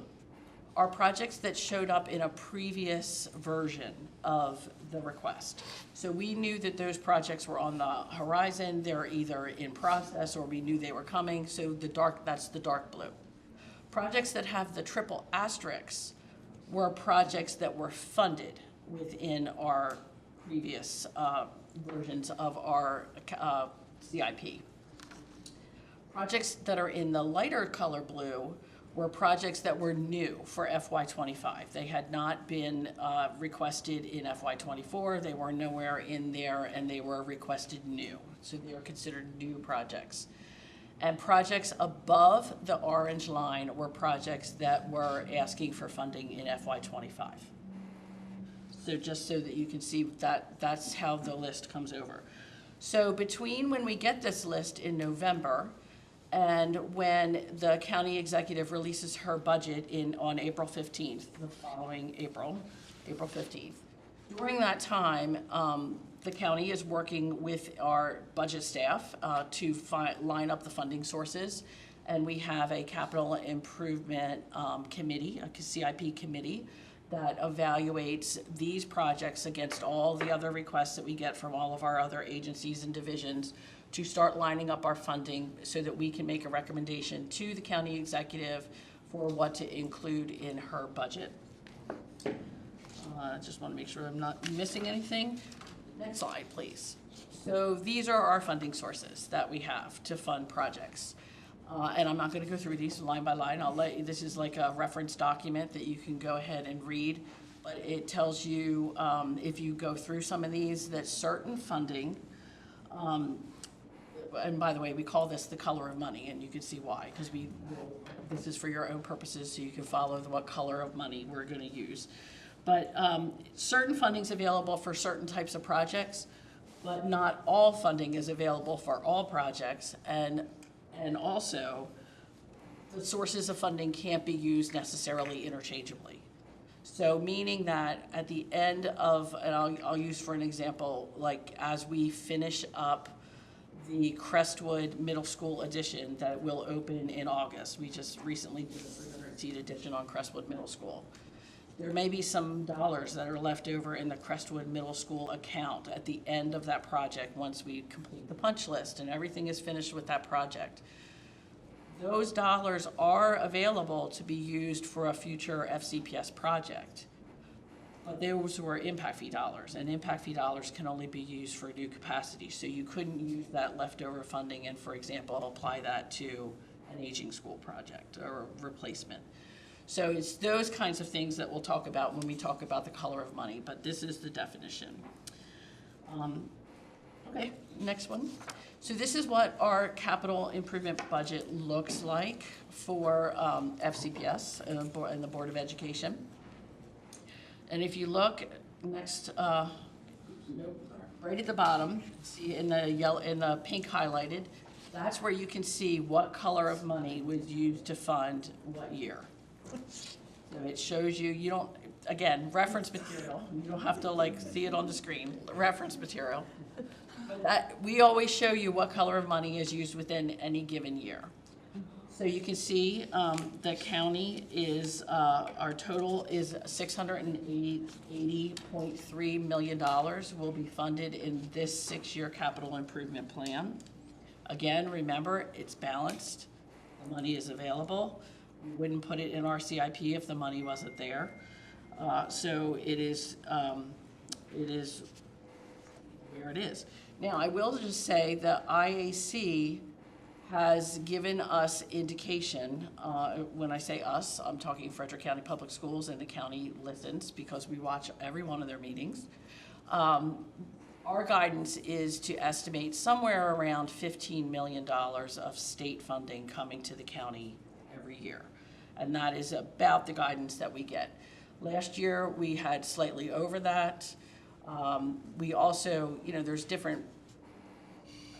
are projects that showed up in a previous version of the request. So we knew that those projects were on the horizon. They're either in process or we knew they were coming. So that's the dark blue. Projects that have the triple asterisks were projects that were funded within our previous versions of our CIP. Projects that are in the lighter color blue were projects that were new for FY '25. They had not been requested in FY '24. They were nowhere in there, and they were requested new. So they were considered new projects. And projects above the orange line were projects that were asking for funding in FY '25. So just so that you can see that's how the list comes over. So between when we get this list in November and when the county executive releases her budget on April 15th, the following April 15th. During that time, the county is working with our budget staff to line up the funding sources. And we have a capital improvement committee, a CIP committee, that evaluates these projects against all the other requests that we get from all of our other agencies and divisions to start lining up our funding so that we can make a recommendation to the county executive for what to include in her budget. I just want to make sure I'm not missing anything. Next slide, please. So these are our funding sources that we have to fund projects. And I'm not going to go through these line by line. This is like a reference document that you can go ahead and read. but it tells you, if you go through some of these, that certain funding, and by the way, we call this the color of money, and you can see why, because this is for your own purposes, so you can follow what color of money we're going to use. But certain funding's available for certain types of projects, but not all funding is available for all projects, and also the sources of funding can't be used necessarily interchangeably. So meaning that at the end of, and I'll use for an example, like as we finish up the Crestwood Middle School addition that will open in August. We just recently did a 300-seat addition on Crestwood Middle School. There may be some dollars that are left over in the Crestwood Middle School account at the end of that project once we complete the punch list and everything is finished with that project. Those dollars are available to be used for a future FCPS project. But those were impact fee dollars, and impact fee dollars can only be used for new capacity. So you couldn't use that leftover funding and, for example, apply that to an aging school project or replacement. So it's those kinds of things that we'll talk about when we talk about the color of money, but this is the definition. Okay, next one. So this is what our capital improvement budget looks like for FCPS and the Board of Education. And if you look next, right at the bottom, see in the yellow, in the pink highlighted, that's where you can see what color of money was used to fund what year. So it shows you, you don't, again, reference material. You don't have to like see it on the screen, reference material. But that, we always show you what color of money is used within any given year. So you can see the county is, our total is $680.3 million will be funded in this 6-year capital improvement plan. Again, remember, it's balanced. The money is available. We wouldn't put it in our CIP if the money wasn't there. So it is where it is. Now, I will just say the IAC has given us indication, when I say us, I'm talking Frederick County Public Schools, and the county listens because we watch every one of their meetings. Our guidance is to estimate somewhere around $15 million of state funding coming to the county every year. And that is about the guidance that we get. Last year, we had slightly over that. We also, there's different,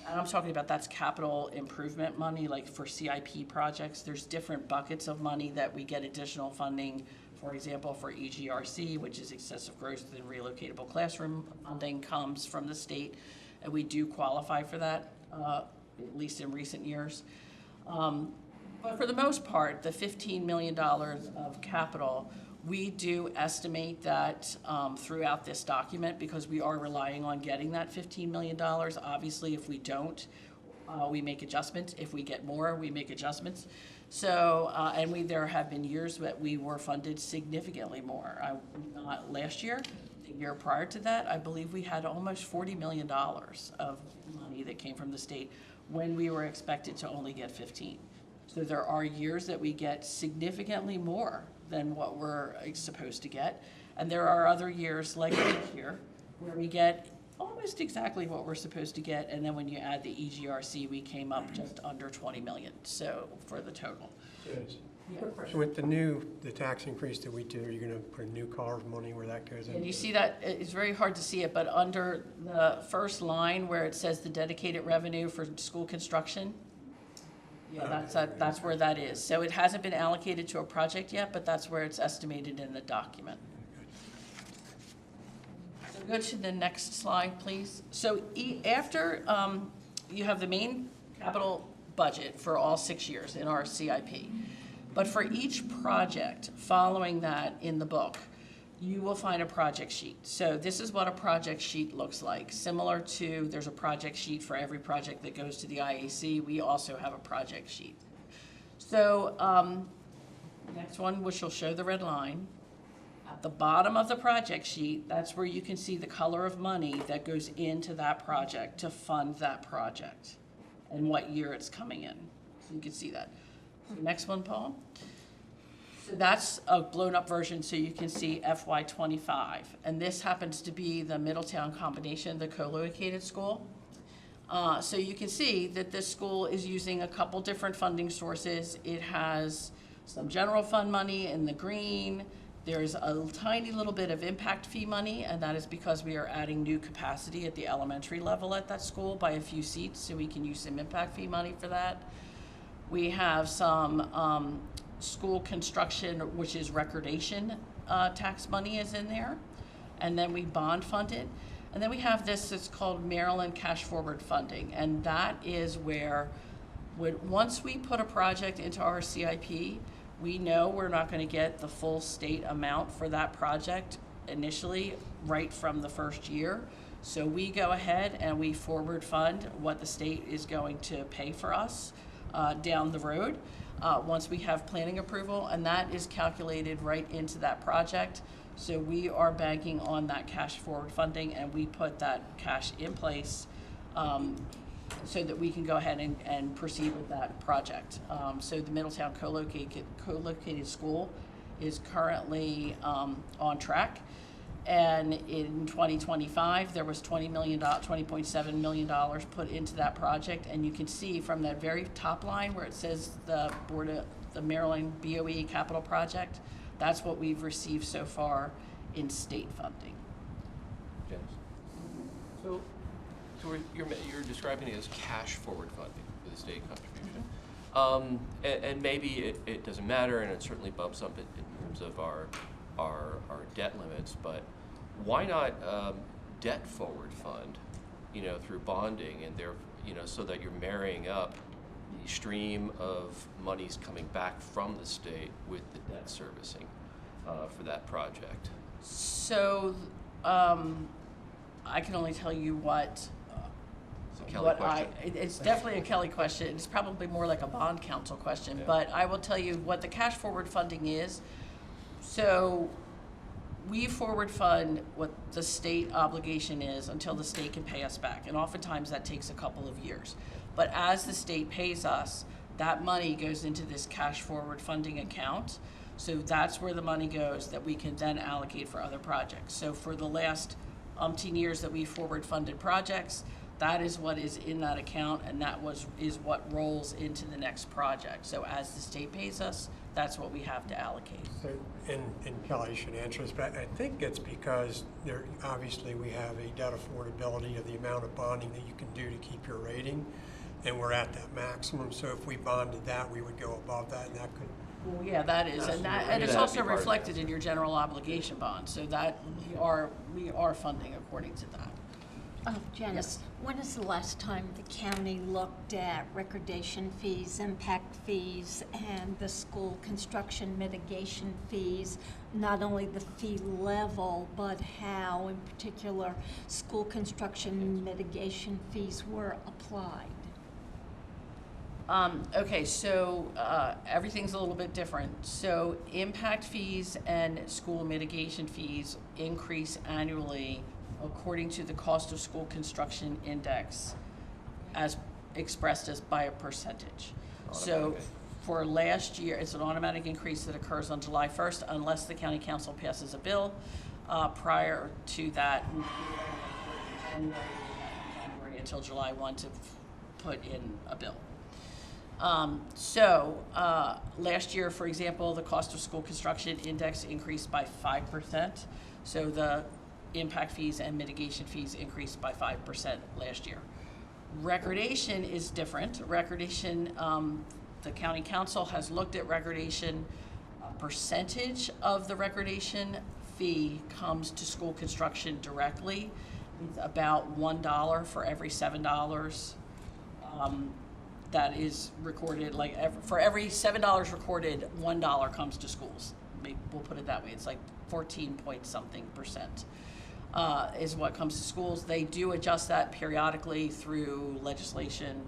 and I'm talking about that's capital improvement money, like for CIP projects. There's different buckets of money that we get additional funding, for example, for EGRC, which is excessive growth and relocatable classroom funding, comes from the state, and we do qualify for that, at least in recent years. But for the most part, the $15 million of capital, we do estimate that throughout this document because we are relying on getting that $15 million. Obviously, if we don't, we make adjustments. If we get more, we make adjustments. So, and there have been years that we were funded significantly more. Not last year, the year prior to that, I believe we had almost $40 million of money that came from the state when we were expected to only get 15. So there are years that we get significantly more than what we're supposed to get. And there are other years, like this year, where we get almost exactly what we're supposed to get. And then when you add the EGRC, we came up just under 20 million, so for the total. Yes. So with the tax increase that we do, are you going to put a new color of money where that goes in? And you see that, it's very hard to see it, but under the first line where it says the dedicated revenue for school construction, yeah, that's where that is. So it hasn't been allocated to a project yet, but that's where it's estimated in the document. So go to the next slide, please. So after you have the main capital budget for all 6 years in our CIP, but for each project following that in the book, you will find a project sheet. So this is what a project sheet looks like. Similar to, there's a project sheet for every project that goes to the IAC. We also have a project sheet. So next one, which will show the red line. At the bottom of the project sheet, that's where you can see the color of money that goes into that project to fund that project and what year it's coming in. So you can see that. So next one, Paul. So that's a blown-up version, so you can see FY '25. And this happens to be the Middletown combination, the co-located school. So you can see that this school is using a couple different funding sources. It has some general fund money in the green. There's a tiny little bit of impact fee money, and that is because we are adding new capacity at the elementary level at that school by a few seats, so we can use some impact fee money for that. We have some school construction, which is recordation tax money is in there, and then we bond fund it. And then we have this, it's called Maryland Cash Forward Funding, and that is where, once we put a project into our CIP, we know we're not gonna get the full state amount for that project initially, right from the first year. So we go ahead and we forward fund what the state is going to pay for us down the road, once we have planning approval, and that is calculated right into that project. So we are banking on that cash forward funding, and we put that cash in place so that we can go ahead and proceed with that project. So the Middletown co-located school is currently on track. And in 2025, there was $20.7 million put into that project. And you can see from that very top line where it says the Maryland BOE capital project, that's what we've received so far in state funding. Janice? So you're describing it as cash forward funding for the state contribution. And maybe it doesn't matter, and it certainly bumps up in terms of our debt limits, but why not debt forward fund, through bonding, and so that you're marrying up the stream of monies coming back from the state with the debt servicing for that project? So I can only tell you what It's a Kelly question. It's definitely a Kelly question. It's probably more like a bond council question, but I will tell you what the cash forward funding is. So we forward fund what the state obligation is until the state can pay us back, and oftentimes that takes a couple of years. But as the state pays us, that money goes into this cash forward funding account. So that's where the money goes that we can then allocate for other projects. So for the last umpteen years that we forward funded projects, that is what is in that account, and that is what rolls into the next project. So as the state pays us, that's what we have to allocate. So, and Kelly should answer this, but I think it's because obviously we have a debt affordability of the amount of bonding that you can do to keep your rating, and we're at that maximum. So if we bonded that, we would go above that, and that could. Well, yeah, that is, and it's also reflected in your general obligation bond. So that we are funding according to that. Janice, when is the last time the county looked at recordation fees, impact fees, and the school construction mitigation fees? Not only the fee level, but how, in particular, school construction mitigation fees were applied? Okay, so everything's a little bit different. So impact fees and school mitigation fees increase annually according to the cost of school construction index as expressed as by a percentage. So for last year, it's an automatic increase that occurs on July 1st unless the county council passes a bill. Prior to that, January until July 1 to put in a bill. Last year, for example, the cost of school construction index increased by 5%. So the impact fees and mitigation fees increased by 5% last year. Recordation is different. Recordation, the county council has looked at recordation. A percentage of the recordation fee comes to school construction directly. It's about $1 for every $7 that is recorded. For every $7 recorded, $1 comes to schools. We'll put it that way. It's like 14-point-something% is what comes to schools. They do adjust that periodically through legislation,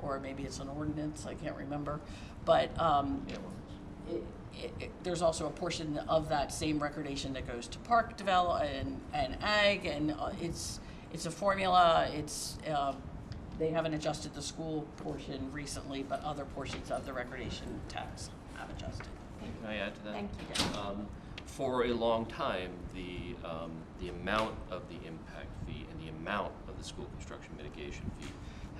or maybe it's an ordinance, I can't remember. But there's also a portion of that same recordation that goes to park development and ag, and it's a formula. They haven't adjusted the school portion recently, but other portions of the recordation tax have adjusted. Can I add to that? Thank you. For a long time, the amount of the impact fee and the amount of the school construction mitigation fee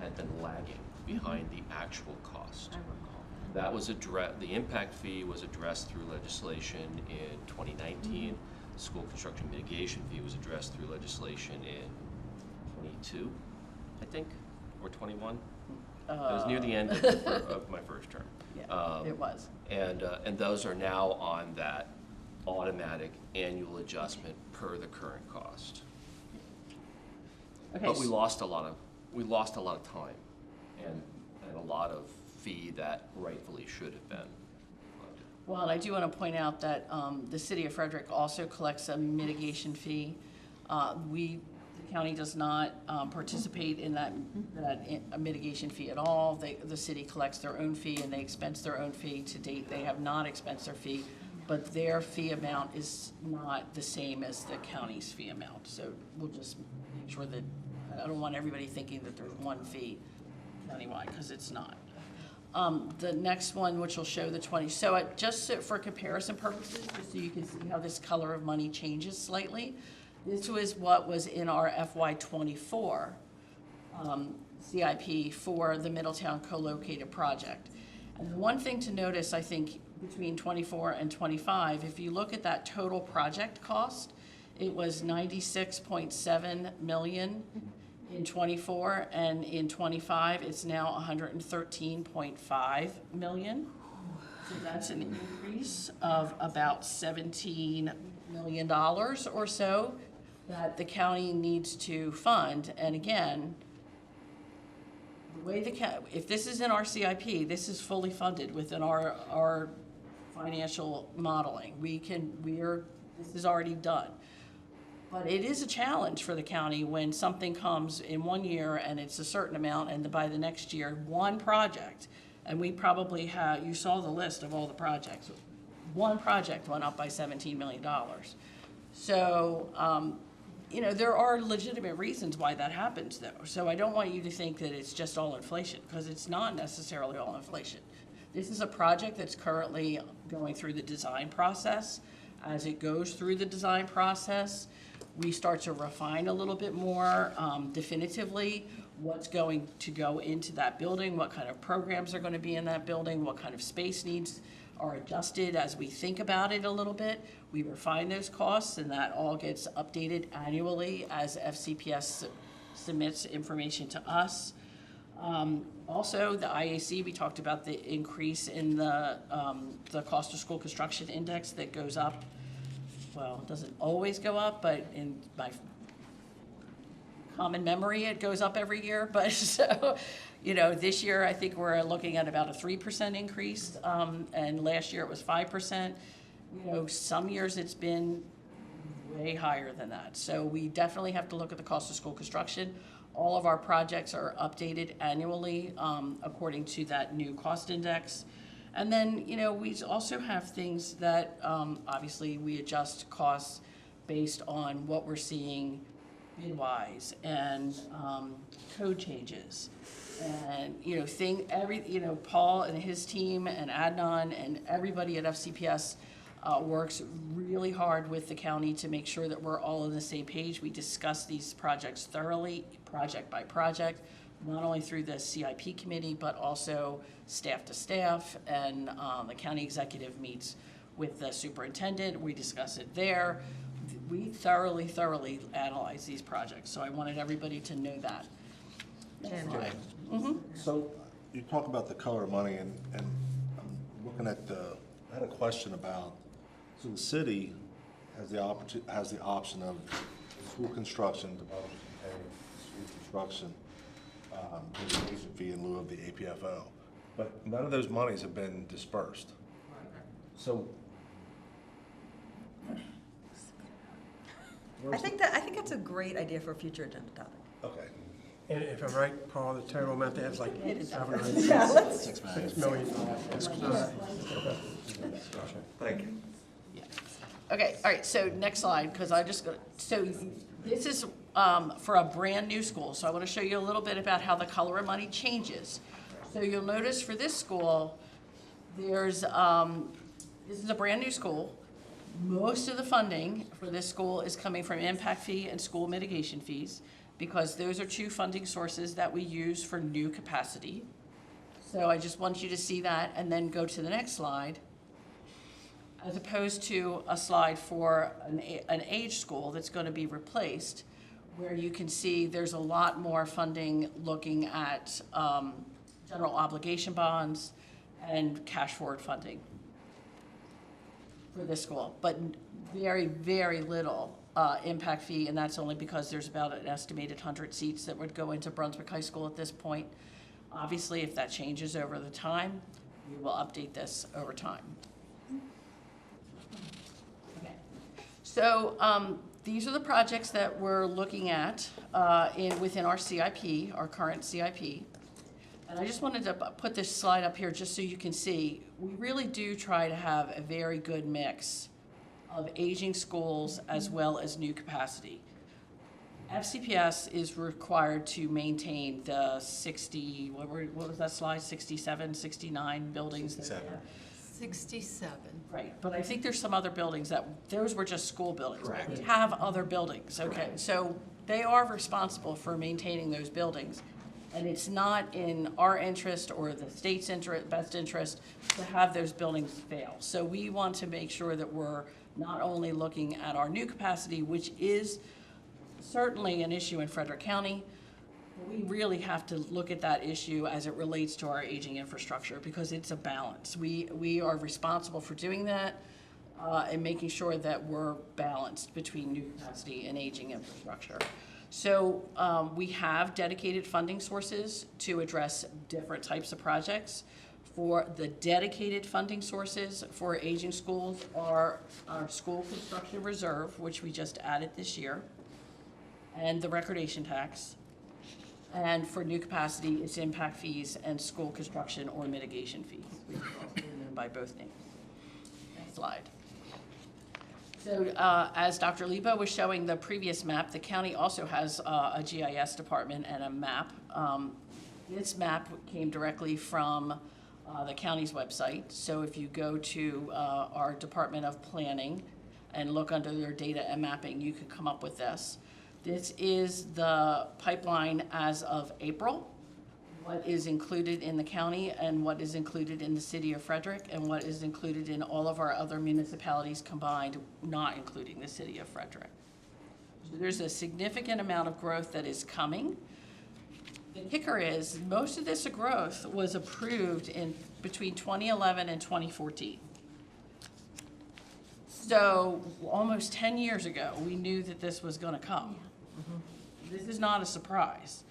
had been lagging behind the actual cost. I recall. That was the impact fee was addressed through legislation in 2019. School construction mitigation fee was addressed through legislation in 22, I think, or 21. It was near the end of my first term. Yeah, it was. And those are now on that automatic annual adjustment per the current cost. Okay, But we lost a lot of time and a lot of fee that rightfully should have been collected. well, and I do want to point out that the city of Frederick also collects a mitigation fee. The county does not participate in that mitigation fee at all. The city collects their own fee and they expense their own fee. To date, they have not expensed their fee, but their fee amount is not the same as the county's fee amount. So we'll just make sure that, I don't want everybody thinking that there's one fee countywide, because it's not. The next one, which will show the 20, so just for comparison purposes, just so you can see how this color of money changes slightly, this was what was in our FY24 CIP for the Middletown co-located project. And the one thing to notice, I think, between 24 and 25, if you look at that total project cost, it was 96.7 million in 24, and in 25, it's now 113.5 million. So that's an increase of about $17 million or so that the county needs to fund. And again, the way if this is in our CIP, this is fully funded within our financial modeling. This is already done. But it is a challenge for the county when something comes in one year and it's a certain amount, and by the next year, one project, and we probably have, you saw the list of all the projects, one project went up by $17 million. So, there are legitimate reasons why that happens, though. So I don't want you to think that it's just all inflation, because it's not necessarily all inflation. This is a project that's currently going through the design process. As it goes through the design process, we start to refine a little bit more definitively what's going to go into that building, what kind of programs are going to be in that building, what kind of space needs are adjusted as we think about it a little bit. We refine those costs, and that all gets updated annually as FCPS submits information to us. Also, the IAC, we talked about the increase in the cost of school construction index that goes up. Well, it doesn't always go up, but in my common memory, it goes up every year. But so, this year I think we're looking at about a 3% increase, and last year it was 5%. Some years it's been way higher than that. So we definitely have to look at the cost of school construction. All of our projects are updated annually according to that new cost index. And then, we also have things that obviously we adjust costs based on what we're seeing bid-wise and code changes. And, Paul and his team and Adnan and everybody at FCPS works really hard with the county to make sure that we're all on the same page. We discuss these projects thoroughly, project by project, not only through the CIP committee, but also staff to staff, and the county executive meets with the superintendent. We discuss it there. We thoroughly analyze these projects, so I wanted everybody to know that. So you talk about the color of money, and I'm looking at I had a question about, so the city has the option of school construction, development, school construction, mitigation fee in lieu of the APFO. But none of those monies have been dispersed. So I think that's a great idea for a future agenda topic. okay. And if I'm right, Paul, the total amount there is like Yeah, let's, $6 million. Thank you. Okay, all right, so next slide, because so this is for a brand new school, so I want to show you a little bit about how the color of money changes. So you'll notice for this school, there's This is a brand-new school. Most of the funding for this school is coming from impact fee and school mitigation fees, because those are two funding sources that we use for new capacity. So I just want you to see that and then go to the next slide, as opposed to a slide for an age school that's going to be replaced, where you can see there's a lot more funding looking at general obligation bonds and cash forward funding for this school, but very, very little impact fee, and that's only because there's about an estimated 100 seats that would go into Brunswick High School at this point. Obviously, if that changes over the time, we will update this over time. Okay. So these are the projects that we're looking at within our CIP, our current CIP. And I just wanted to put this slide up here just so you can see, we really do try to have a very good mix of aging schools as well as new capacity. FCPS is required to maintain the 60, what was that slide, 67, 69 buildings? 67. Right, but I think there's some other buildings those were just school buildings. Correct. We have other buildings, okay? So they are responsible for maintaining those buildings. And it's not in our interest or the state's best interest to have those buildings fail. So we want to make sure that we're not only looking at our new capacity, which is certainly an issue in Frederick County, but we really have to look at that issue as it relates to our aging infrastructure, because it's a balance. We are responsible for doing that and making sure that we're balanced between new capacity and aging infrastructure. So we have dedicated funding sources to address different types of projects. For the dedicated funding sources for aging schools are our school construction reserve, which we just added this year, and the recordation tax. And for new capacity, it's impact fees and school construction or mitigation fees. We call them by both names. Next slide. So as Dr. Lebo was showing the previous map, the county also has a GIS department and a map. This map came directly from the county's website. So if you go to our Department of Planning and look under their data and mapping, you can come up with this. This is the pipeline as of April, what is included in the county and what is included in the city of Frederick and what is included in all of our other municipalities combined, not including the city of Frederick. So there's a significant amount of growth that is coming. The kicker is most of this growth was approved in between 2011 and 2014. So almost 10 years ago, we knew that this was going to come. This is not a surprise.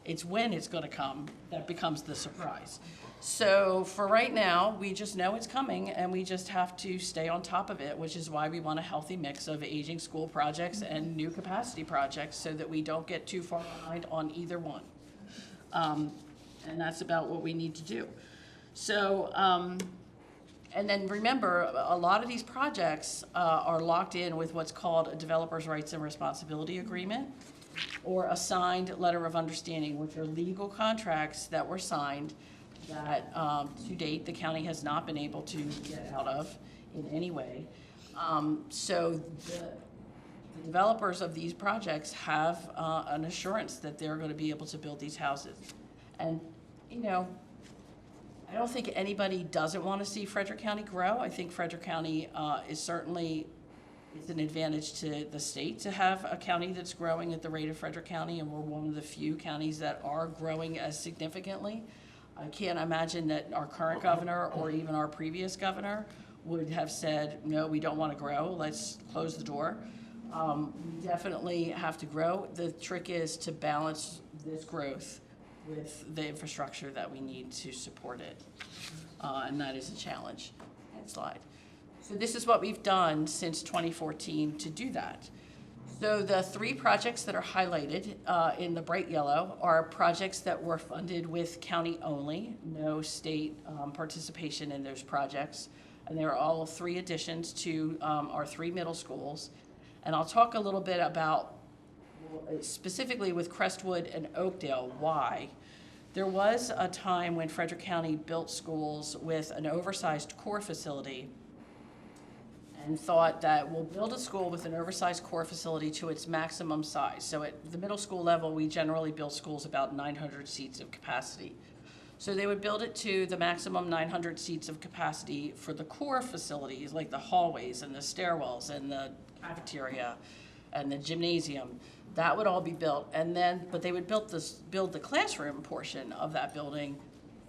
It's when it's going to come that becomes the surprise. So for right now, we just know it's coming and we just have to stay on top of it, which is why we want a healthy mix of aging school projects and new capacity projects so that we don't get too far behind on either one. And that's about what we need to do. So, and then remember, a lot of these projects are locked in with what's called a developer's rights and responsibility agreement or a signed letter of understanding, which are legal contracts that were signed that to date the county has not been able to get out of in any way. So the developers of these projects have an assurance that they're going to be able to build these houses. And, you know, I don't think anybody doesn't want to see Frederick County grow. I think Frederick County is certainly, it's an advantage to the state to have a county that's growing at the rate of Frederick County, and we're one of the few counties that are growing as significantly. I can't imagine that our current governor or even our previous governor would have said, no, we don't want to grow, let's close the door. We definitely have to grow. The trick is to balance this growth with the infrastructure that we need to support it. And that is a challenge. Next slide. So this is what we've done since 2014 to do that. So the three projects that are highlighted in the bright yellow are projects that were funded with county only, no state participation in those projects. And they're all three additions to our three middle schools. And I'll talk a little bit about, specifically with Crestwood and Oakdale, why. There was a time when Frederick County built schools with an oversized core facility and thought that we'll build a school with an oversized core facility to its maximum size. So at the middle school level, we generally build schools about 900 seats of capacity. So they would build it to the maximum 900 seats of capacity for the core facilities, like the hallways and the stairwells and the cafeteria and the gymnasium. That would all be built, and then, but they would build the classroom portion of that building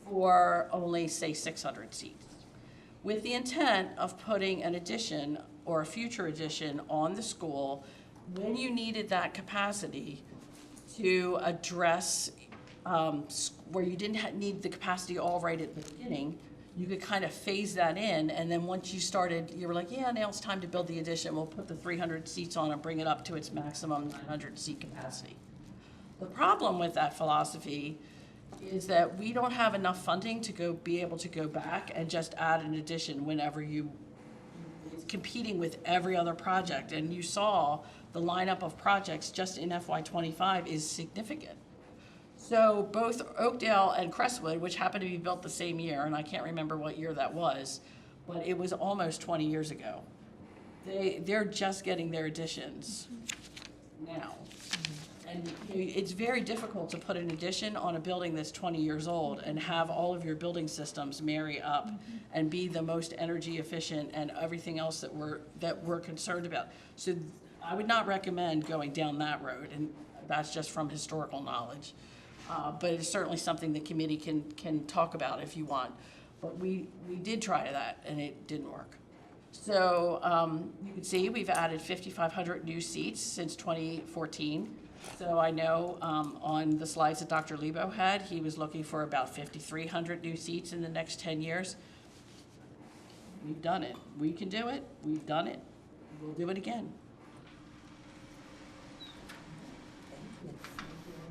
for only, say, 600 seats, with the intent of putting an addition or a future addition on the school when you needed that capacity to address where you didn't need the capacity all right at the beginning. You could kind of phase that in, and then once you started, you were like, yeah, now it's time to build the addition. We'll put the 300 seats on and bring it up to its maximum 900 seat capacity. The problem with that philosophy is that we don't have enough funding to be able to go back and just add an addition whenever it's competing with every other project. And you saw the lineup of projects just in FY25 is significant. So both Oakdale and Crestwood, which happened to be built the same year, and I can't remember what year that was, but it was almost 20 years ago. They're just getting their additions now. And it's very difficult to put an addition on a building that's 20 years old and have all of your building systems marry up and be the most energy efficient and everything else that we're concerned about. So I would not recommend going down that road, and that's just from historical knowledge. But it's certainly something the committee can talk about if you want. But we did try that, and it didn't work. So you can see we've added 5,500 new seats since 2014. So I know on the slides that Dr. Lebo had, he was looking for about 5,300 new seats in the next 10 years. We've done it. We can do it. We've done it. We'll do it again. Thank you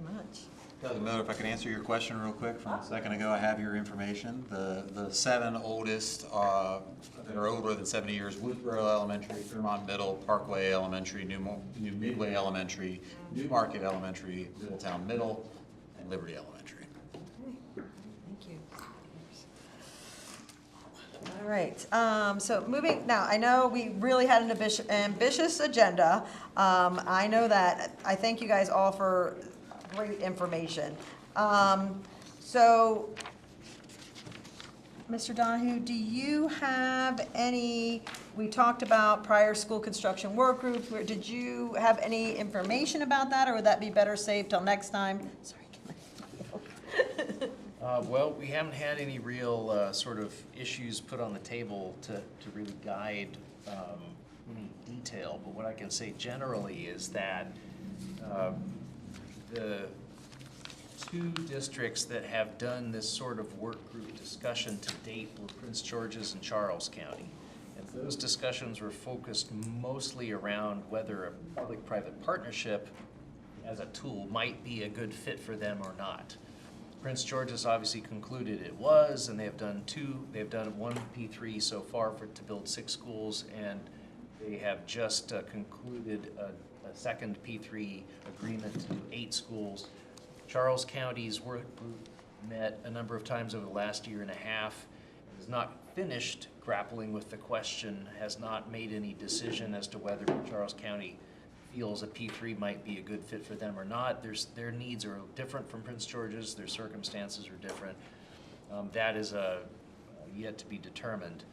very much. Doug Miller, if I can answer your question real quick from a second ago, I have your information. The 7 oldest that are older than 70 years: Woodborough Elementary, Fairmont Middle, Parkway Elementary, New Midway Elementary, New Market Elementary, Middletown Middle, and Liberty Elementary. Thank you. All right, so moving, now, I know we really had an ambitious agenda. I know that. I thank you guys all for great information. So, Mr. Donahue, do you have any, we talked about prior school construction work group, did you have any information about that, or would that be better saved till next time? Sorry. Well, we haven't had any real sort of issues put on the table to really guide any detail, but what I can say generally is that the 2 districts that have done this sort of work group discussion to date were Prince George's and Charles County. And those discussions were focused mostly around whether a public-private partnership as a tool might be a good fit for them or not. Prince George's obviously concluded it was, and they've done 1 P3 so far to build 6 schools, and they have just concluded a second P3 agreement to do 8 schools. Charles County's work group met a number of times over the last year and a half. It has not finished grappling with the question, has not made any decision as to whether Charles County feels a P3 might be a good fit for them or not. Their needs are different from Prince George's, their circumstances are different. That is yet to be determined.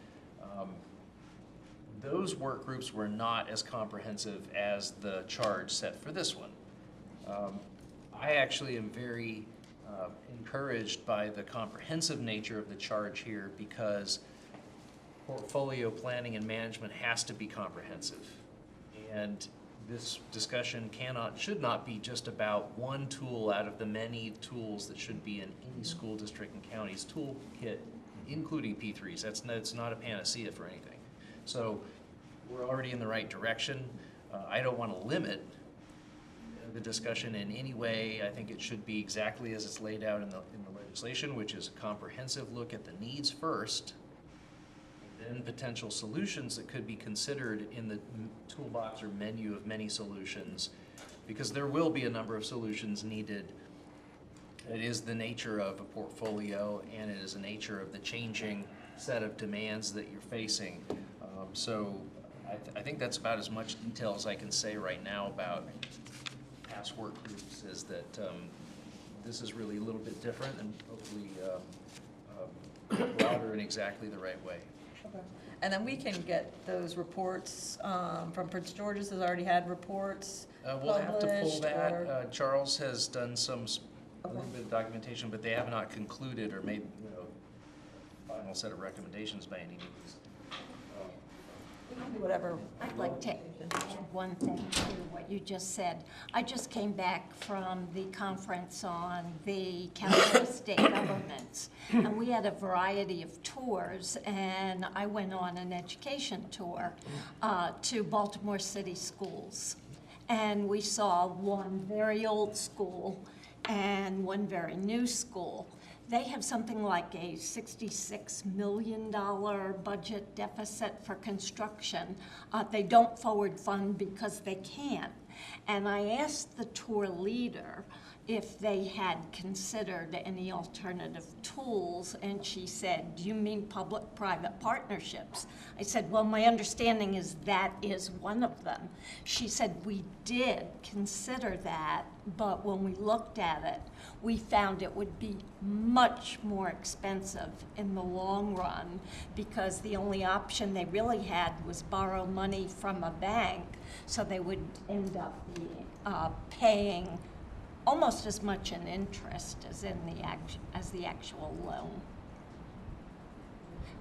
Those work groups were not as comprehensive as the charge set for this one. I actually am very encouraged by the comprehensive nature of the charge here, because portfolio planning and management has to be comprehensive. And this discussion should not be just about one tool out of the many tools that should be in any school district and county's toolkit, including P3s. That's not a panacea for anything. So we're already in the right direction. I don't want to limit the discussion in any way. I think it should be exactly as it's laid out in the legislation, which is a comprehensive look at the needs first, and then potential solutions that could be considered in the toolbox or menu of many solutions, because there will be a number of solutions needed. It is the nature of a portfolio, and it is the nature of the changing set of demands that you're facing. So I think that's about as much detail as I can say right now about past work groups, is that this is really a little bit different and hopefully broader in exactly the right way. And then we can get those reports from Prince George's, has already had reports We'll have to pull published, that. or- Charles has done a little bit of documentation, but they have not concluded or made, final set of recommendations by any means. Whatever. I'd like to add one thing to what you just said. I just came back from the conference on the county and state governments, and we had a variety of tours, and I went on an education tour to Baltimore City schools. And we saw one very old school and one very new school. They have something like a $66 million budget deficit for construction. They don't forward fund because they can't. And I asked the tour leader if they had considered any alternative tools, and she said, "Do you mean public-private partnerships?" I said, "Well, my understanding is that is one of them." She said, "We did consider that, but when we looked at it, we found it would be much more expensive in the long run because the only option they really had was borrow money from a bank, so they would end up paying almost as much in interest as the actual loan."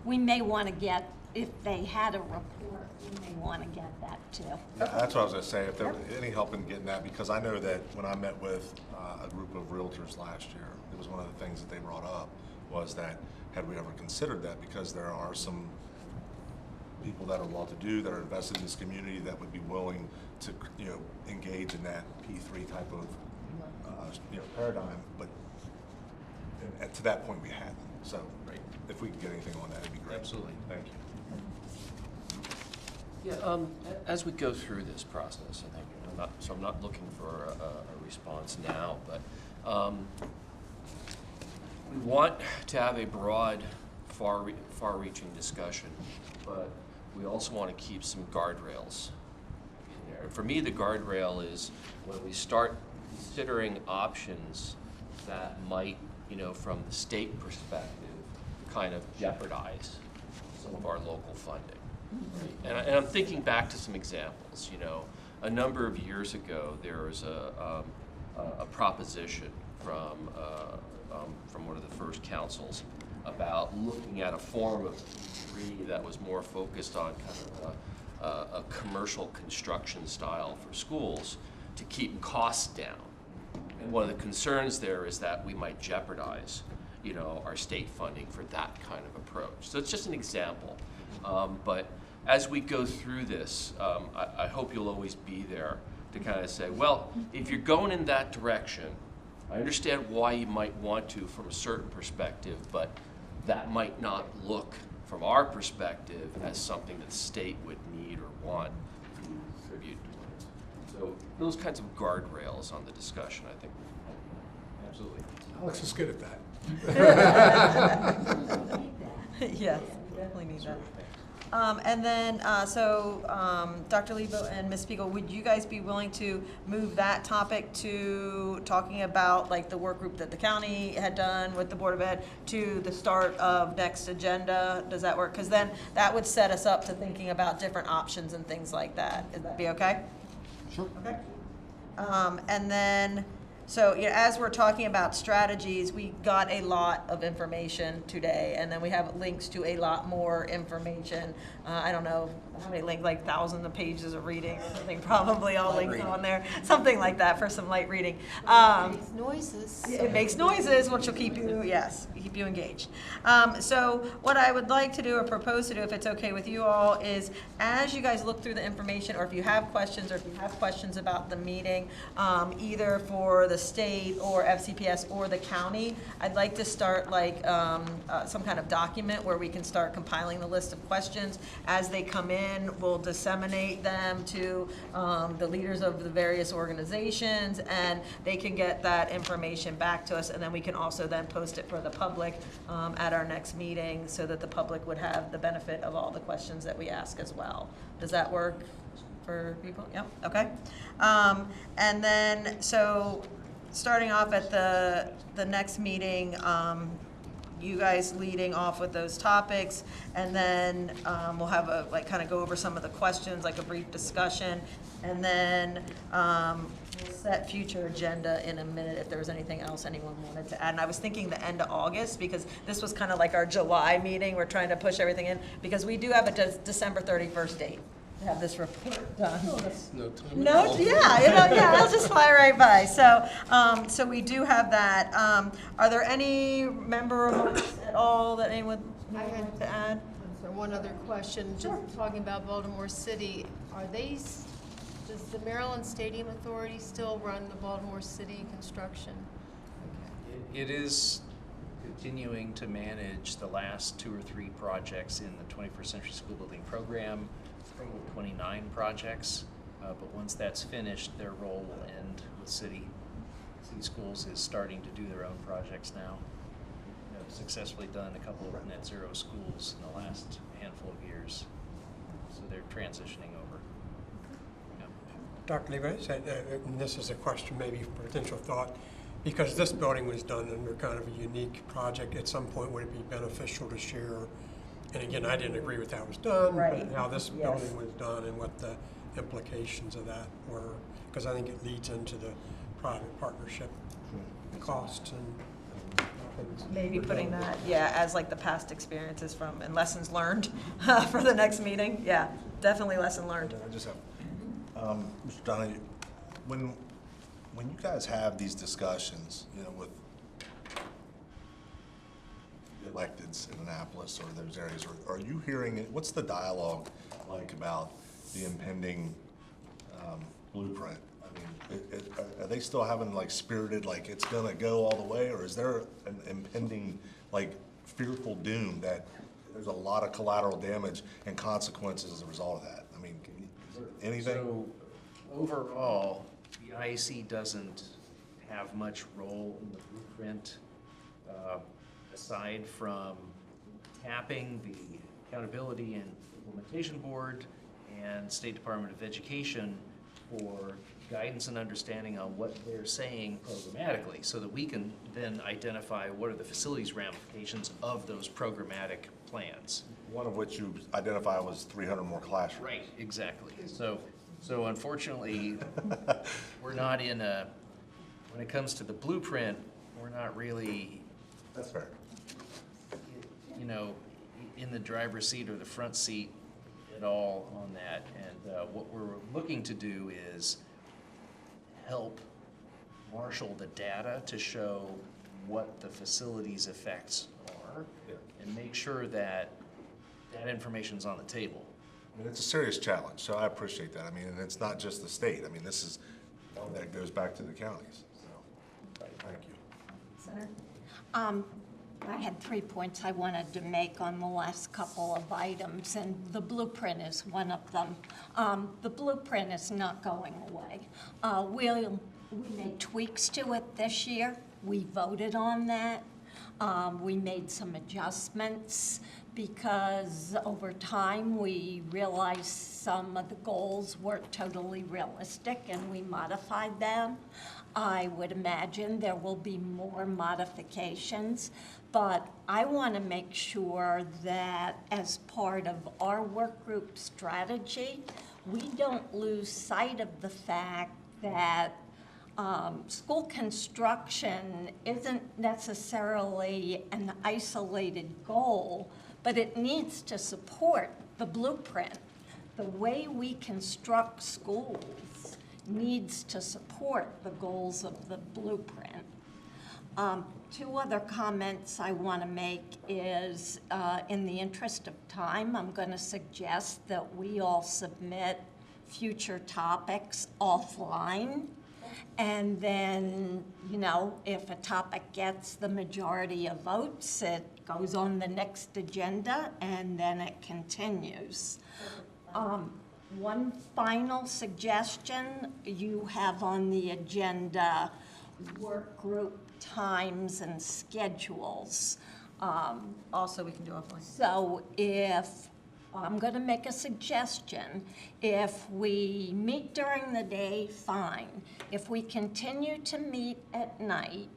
We may want to get, if they had a report, we may want to get that too. Yeah, that's what I was gonna say, if there was any help in getting that, because I know that when I met with a group of realtors last year, it was one of the things that they brought up, was that, had we ever considered that, because there are some people that are well-to-do, that are invested in this community, that would be willing to, engage in that P3 type of, paradigm, but to that point, we hadn't. So, if we could get anything on that, it'd be great. Absolutely. Thank you. Yeah, as we go through this process, I think, I'm not looking for a response now, but we want to have a broad, far-reaching discussion, but we also want to keep some guardrails in there. And for me, the guardrail is when we start considering options that might, from the state perspective, kind of jeopardize some of our local funding. And I'm thinking back to some examples. A number of years ago, there was a proposition from one of the first councils about looking at a form of P3 that was more focused on kind of a commercial construction style for schools to keep costs down. And one of the concerns there is that we might jeopardize, our state funding for that kind of approach. So it's just an example. But as we go through this, I hope you'll always be there to kind of say, well, if you're going in that direction, I understand why you might want to from a certain perspective, but that might not look, from our perspective, as something that the state would need or want to contribute towards. So those kinds of guardrails on the discussion, I think. Absolutely. Alex is good at that. Yes, we definitely need that. And then, Dr. Lebo and Ms. Spiegel, would you guys be willing to move that topic to talking about like the work group that the county had done with the Board of Ed to the start of next agenda? Does that work? Because then that would set us up to thinking about different options and things like that. Would that be okay? Sure. Okay. And then, so as we're talking about strategies, we got a lot of information today, and then we have links to a lot more information. I don't know how many links, like thousands of pages of reading or something, probably all linked on there, something like that for some light reading. Makes noises. It makes noises, which will keep you, keep you engaged. So what I would like to do or propose to do, if it's okay with you all, is as you guys look through the information, or if you have questions, or if you have questions about the meeting, either for the state or FCPS or the county, I'd like to start like some kind of document where we can start compiling the list of questions. As they come in, we'll disseminate them to the leaders of the various organizations, and they can get that information back to us, and then we can also then post it for the public at our next meeting so that the public would have the benefit of all the questions that we ask as well. Does that work for people? Yep, okay. And then, so starting off at the next meeting, you guys leading off with those topics, and then we'll have a, like, kind of go over some of the questions, like a brief discussion, and then we'll set future agenda in a minute if there was anything else anyone wanted to add. And I was thinking the end of August, because this was kind of like our July meeting. We're trying to push everything in, because we do have a December 31st date to have this report done. Oh, that's no time at No, all. yeah, yeah, I'll just fly right by. So, so we do have that. Are there any member remarks at all that anyone would like to add? So one other question, just talking about Baltimore City, does the Maryland Stadium Authority still run the Baltimore City construction? It is continuing to manage the last 2 or 3 projects in the 21st Century School Building Program, total 29 projects. But once that's finished, their role will end with City Schools is starting to do their own projects now. They've successfully done a couple of net zero schools in the last handful of years. So they're transitioning over. Dr. Levi, and this is a question, maybe potential thought, because this building was done under kind of a unique project, at some point would it be beneficial to share, and again, I didn't agree with how it was done, Right. but how this Yes. building was done and what the implications of that were, because I think it leads into the private partnership costs and things. Maybe putting that, yeah, as like the past experiences from, and lessons learned for the next meeting. Yeah, definitely lesson learned. I just have, Mr. Donahue, when you guys have these discussions, you know, with the electeds in Annapolis or those areas, are you hearing, what's the dialogue like about the impending blueprint? I mean, are they still having like spirited, like it's gonna go all the way, or is there an impending like fearful doom that there's a lot of collateral damage and consequences as a result of that? I mean, anything? So overall, the IEC doesn't have much role in the blueprint, aside from tapping the Accountability and Implementation Board and State Department of Education for guidance and understanding on what they're saying programmatically, so that we can then identify what are the facilities ramifications of those programmatic plans. One of which you identify was 300 more classrooms. Right, exactly. So unfortunately, we're not in a, when it comes to the blueprint, we're not really, That's fair. you know, in the driver's seat or the front seat at all on that. And what we're looking to do is help marshal the data to show what the facilities effects are, and make sure that that information's on the table. I mean, it's a serious challenge, so I appreciate that. I mean, and it's not just the state. I mean, this is one that goes back to the counties, so, thank you. Senator? I had 3 points I wanted to make on the last couple of items, and the blueprint is one of them. The blueprint is not going away. We made tweaks to it this year. We voted on that. We made some adjustments because over time we realized some of the goals weren't totally realistic, and we modified them. I would imagine there will be more modifications, but I want to make sure that as part of our work group strategy, we don't lose sight of the fact that school construction isn't necessarily an isolated goal, but it needs to support the blueprint. The way we construct schools needs to support the goals of the blueprint. 2 other comments I want to make is, in the interest of time, I'm going to suggest that we all submit future topics offline and then, you know, if a topic gets the majority of votes, it goes on the next agenda, and then it continues. One final suggestion, you have on the agenda work group times and schedules. Also, we can do offline. So if, I'm going to make a suggestion, if we meet during the day, fine. If we continue to meet at night,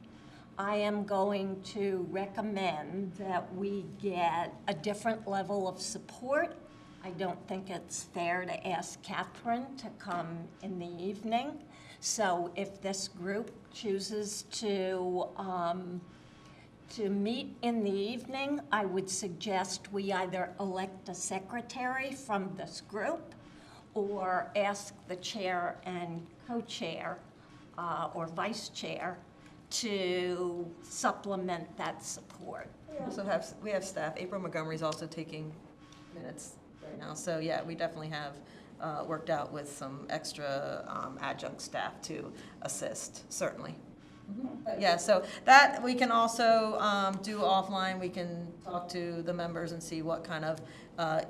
I am going to recommend that we get a different level of support. I don't think it's fair to ask Catherine to come in the evening. So if this group chooses to meet in the evening, I would suggest we either elect a secretary from this group or ask the chair and co-chair or vice chair to supplement that support. We have staff. April Montgomery's also taking minutes right now. So yeah, we definitely have worked out with some extra adjunct staff to assist, certainly. But yeah, so that we can also do offline. We can talk to the members and see what kind of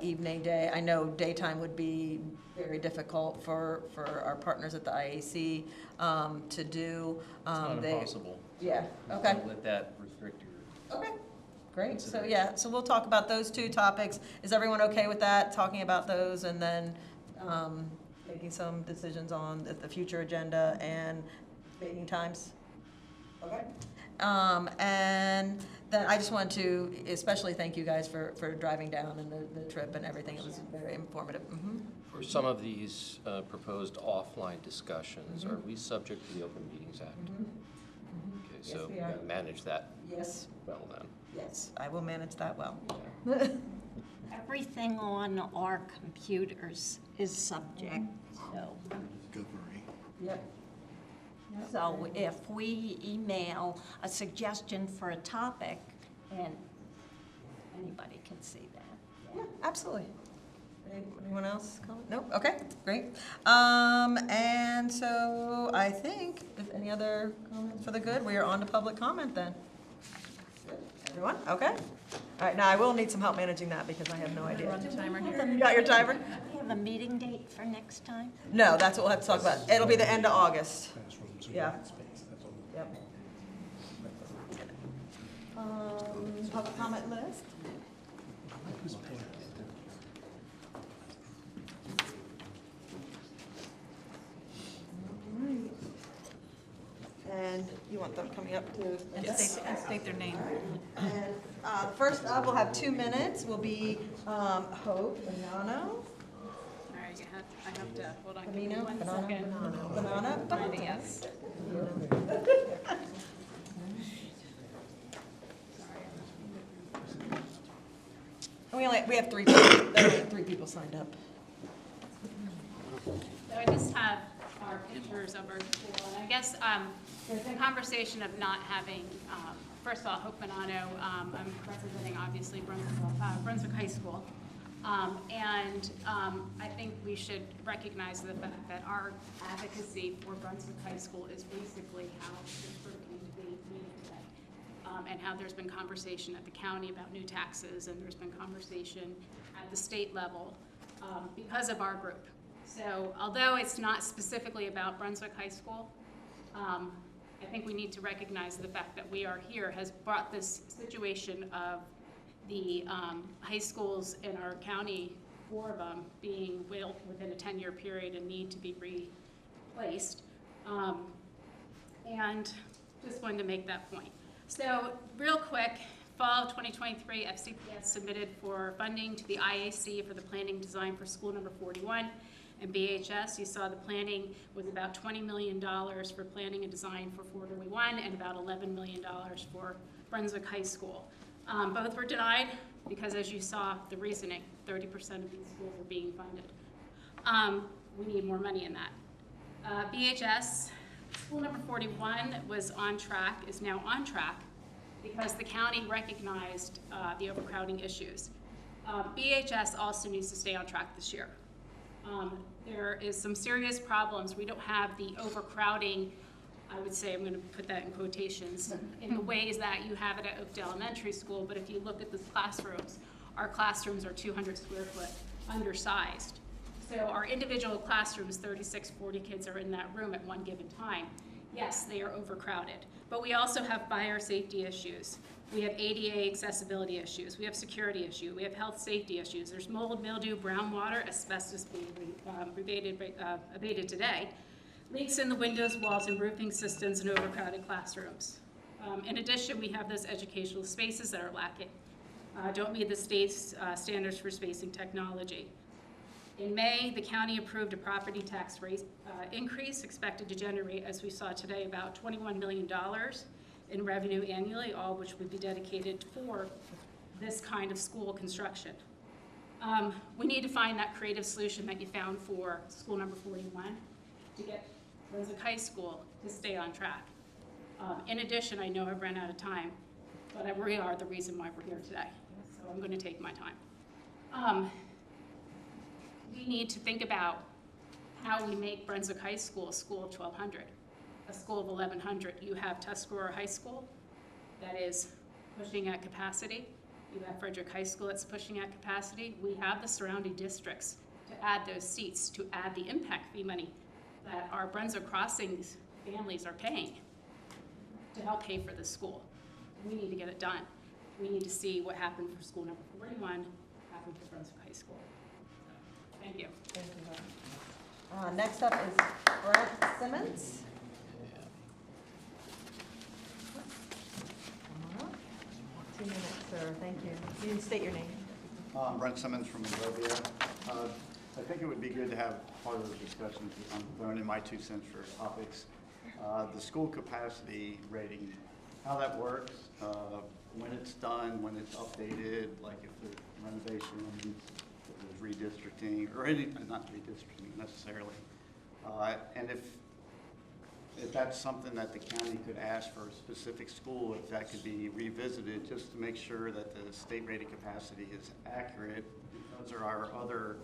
evening day. I know daytime would be very difficult for our partners at the IAC to do. It's not impossible. Yeah, okay. Don't let that restrict your. Okay, great. So yeah, so we'll talk about those two topics. Is everyone okay with that, talking about those and then making some decisions on the future agenda and meeting times? Okay. And then I just want to especially thank you guys for driving down and the trip and everything. It was very informative. Mm-hmm. For some of these proposed offline discussions, are we subject to the Open Meetings Act? Okay, Yes, so we we are. gotta manage that Yes, well then. yes, I will manage that well. Everything on our computers is subject, so. Discovery. Yep. So if we email a suggestion for a topic, and anybody can see that. Yeah, absolutely. Anyone else comment? Nope, okay, great. And so I think, if any other comments for the good, we are on to public comment then. Everyone, okay? All right, now I will need some help managing that because I have no idea. Run the timer here. You got your timer? We have a meeting date for next time? No, that's what we'll have to talk about. It'll be the end of August. Yeah. Yep. Public comment list? And you want them coming up to? And state their name. And first up, we'll have 2 minutes, will be Hope Banano. All right, I have to, hold on, give me Camino? one Banana? second. Banana? Find it, yes. And we have 3 people, there are only 3 people signed up. So I just have our pictures of our school, and I guess there's been conversation of not having, first of all, Hope Bonanno, I'm representing obviously Brunswick High School. And I think we should recognize the fact that our advocacy for Brunswick High School is basically how this group came to be today. And how there's been conversation at the county about new taxes, and there's been conversation at the state level because of our group. So although it's not specifically about Brunswick High School, I think we need to recognize the fact that we are here has brought this situation of the high schools in our county, 4 of them, being built within a 10-year period and need to be replaced. And just wanted to make that point. So real quick, fall of 2023, FCPS submitted for funding to the IAC for the planning design for school number 41. And BHS, you saw the planning was about $20 million for planning and design for 41 and about $11 million for Brunswick High School. Both were denied because, as you saw, the reasoning, 30% of these schools are being funded. We need more money in that. BHS, school number 41 was on track, is now on track because the county recognized the overcrowding issues. BHS also needs to stay on track this year. There is some serious problems. We don't have the overcrowding, I would say, I'm going to put that in quotations, in the ways that you have it at Oakdale Elementary School, but if you look at the classrooms, our classrooms are 200 square foot, undersized. So our individual classrooms, 36, 40 kids are in that room at one given time. Yes, they are overcrowded, but we also have fire safety issues. We have ADA accessibility issues. We have security issues. We have health safety issues. There's mold, mildew, brown water, asbestos being abated today. Leaks in the windows, walls, and roofing systems, and overcrowded classrooms. In addition, we have those educational spaces that are lacking. Don't meet the state's standards for spacing technology. In May, the county approved a property tax rate increase expected to generate, as we saw today, about $21 million in revenue annually, all which would be dedicated for this kind of school construction. We need to find that creative solution that you found for school number 41 to get Brunswick High School to stay on track. In addition, I know I've run out of time, but we are the reason why we're here today, so I'm going to take my time. We need to think about how we make Brunswick High School a school of 1,200, a school of 1,100. You have Tuscarora High School that is pushing at capacity. You have Frederick High School that's pushing at capacity. We have the surrounding districts to add those seats, to add the impact fee money that our Brunswick Crossings families are paying to help pay for the school. We need to get it done. We need to see what happened for school number 41, happened for Brunswick High School. Thank you. Thank you. Next up is Brent Simmons. Come on up. 2 minutes, sir. Thank you. You didn't state your name. Brent Simmons from Monrovia. I think it would be good to have part of the discussion. I'm throwing in my 2 cents for topics. The school capacity rating, how that works, when it's done, when it's updated, like if there's renovations, if there's redistricting, or any, not redistricting necessarily. And if that's something that the county could ask for a specific school, if that could be revisited just to make sure that the state rated capacity is accurate, because there are other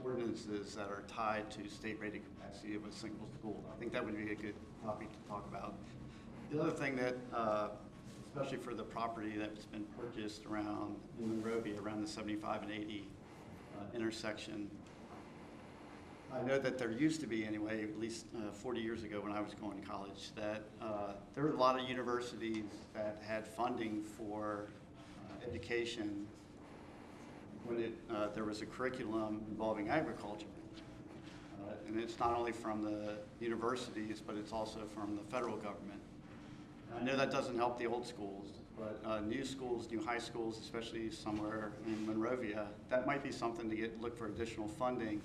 ordinances that are tied to state rated capacity of a single school. I think that would be a good topic to talk about. The other thing that, especially for the property that's been purchased around in Monrovia, around the 75 and 80 intersection, I know that there used to be, anyway, at least 40 years ago when I was going to college, that there were a lot of universities that had funding for education when there was a curriculum involving agriculture. And it's not only from the universities, but it's also from the federal government. And I know that doesn't help the old schools, but new schools, new high schools, especially somewhere in Monrovia, that might be something to look for additional funding.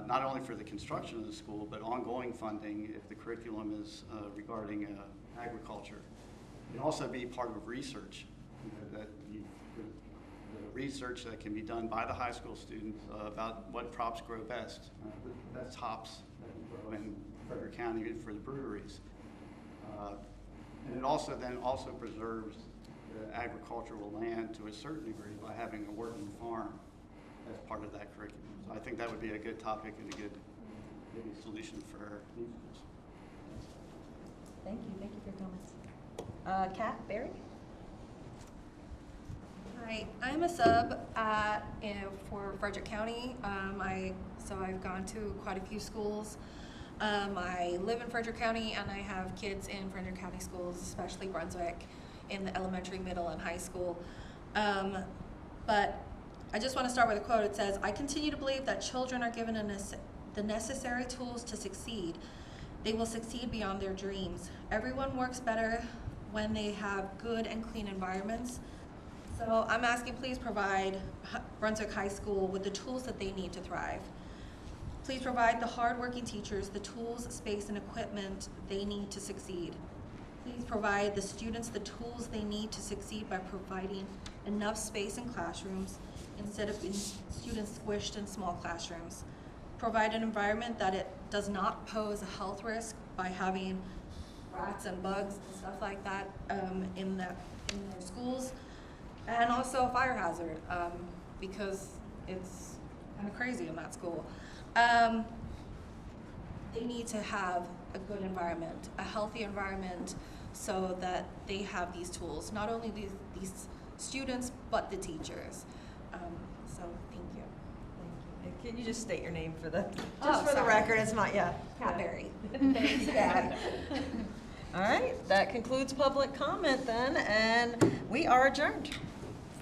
Not only for the construction of the school, but ongoing funding if the curriculum is regarding agriculture. It can also be part of research, the research that can be done by the high school students about what crops grow best. That's hops that can grow in Frederick County for the breweries. And it also preserves the agricultural land to a certain degree by having a working farm as part of that curriculum. So I think that would be a good topic and a good maybe solution for new schools. Thank you for your comments. Kat Berry? Hi, I'm a sub for Frederick County. So I've gone to quite a few schools. I live in Frederick County and I have kids in Frederick County schools, especially Brunswick, in the elementary, middle, and high school. But I just want to start with a quote. It says, "I continue to believe that children are given the necessary tools to succeed. They will succeed beyond their dreams. Everyone works better when they have good and clean environments. So I'm asking, please provide Brunswick High School with the tools that they need to thrive. Please provide the hardworking teachers the tools, space, and equipment they need to succeed. Please provide the students the tools they need to succeed by providing enough space in classrooms instead of students squished in small classrooms. Provide an environment that it does not pose a health risk by having rats and bugs and stuff like that in their schools. And also a fire hazard, because it's kind of crazy in that school. They need to have a good environment, a healthy environment, so that they have these tools, not only these students, but the teachers. So thank you. Can you just state your name for the, Oh, just for the sorry. record, it's my, yeah. Pat Berry. Thanks, Dad. All right, that concludes public comment then, and we are adjourned.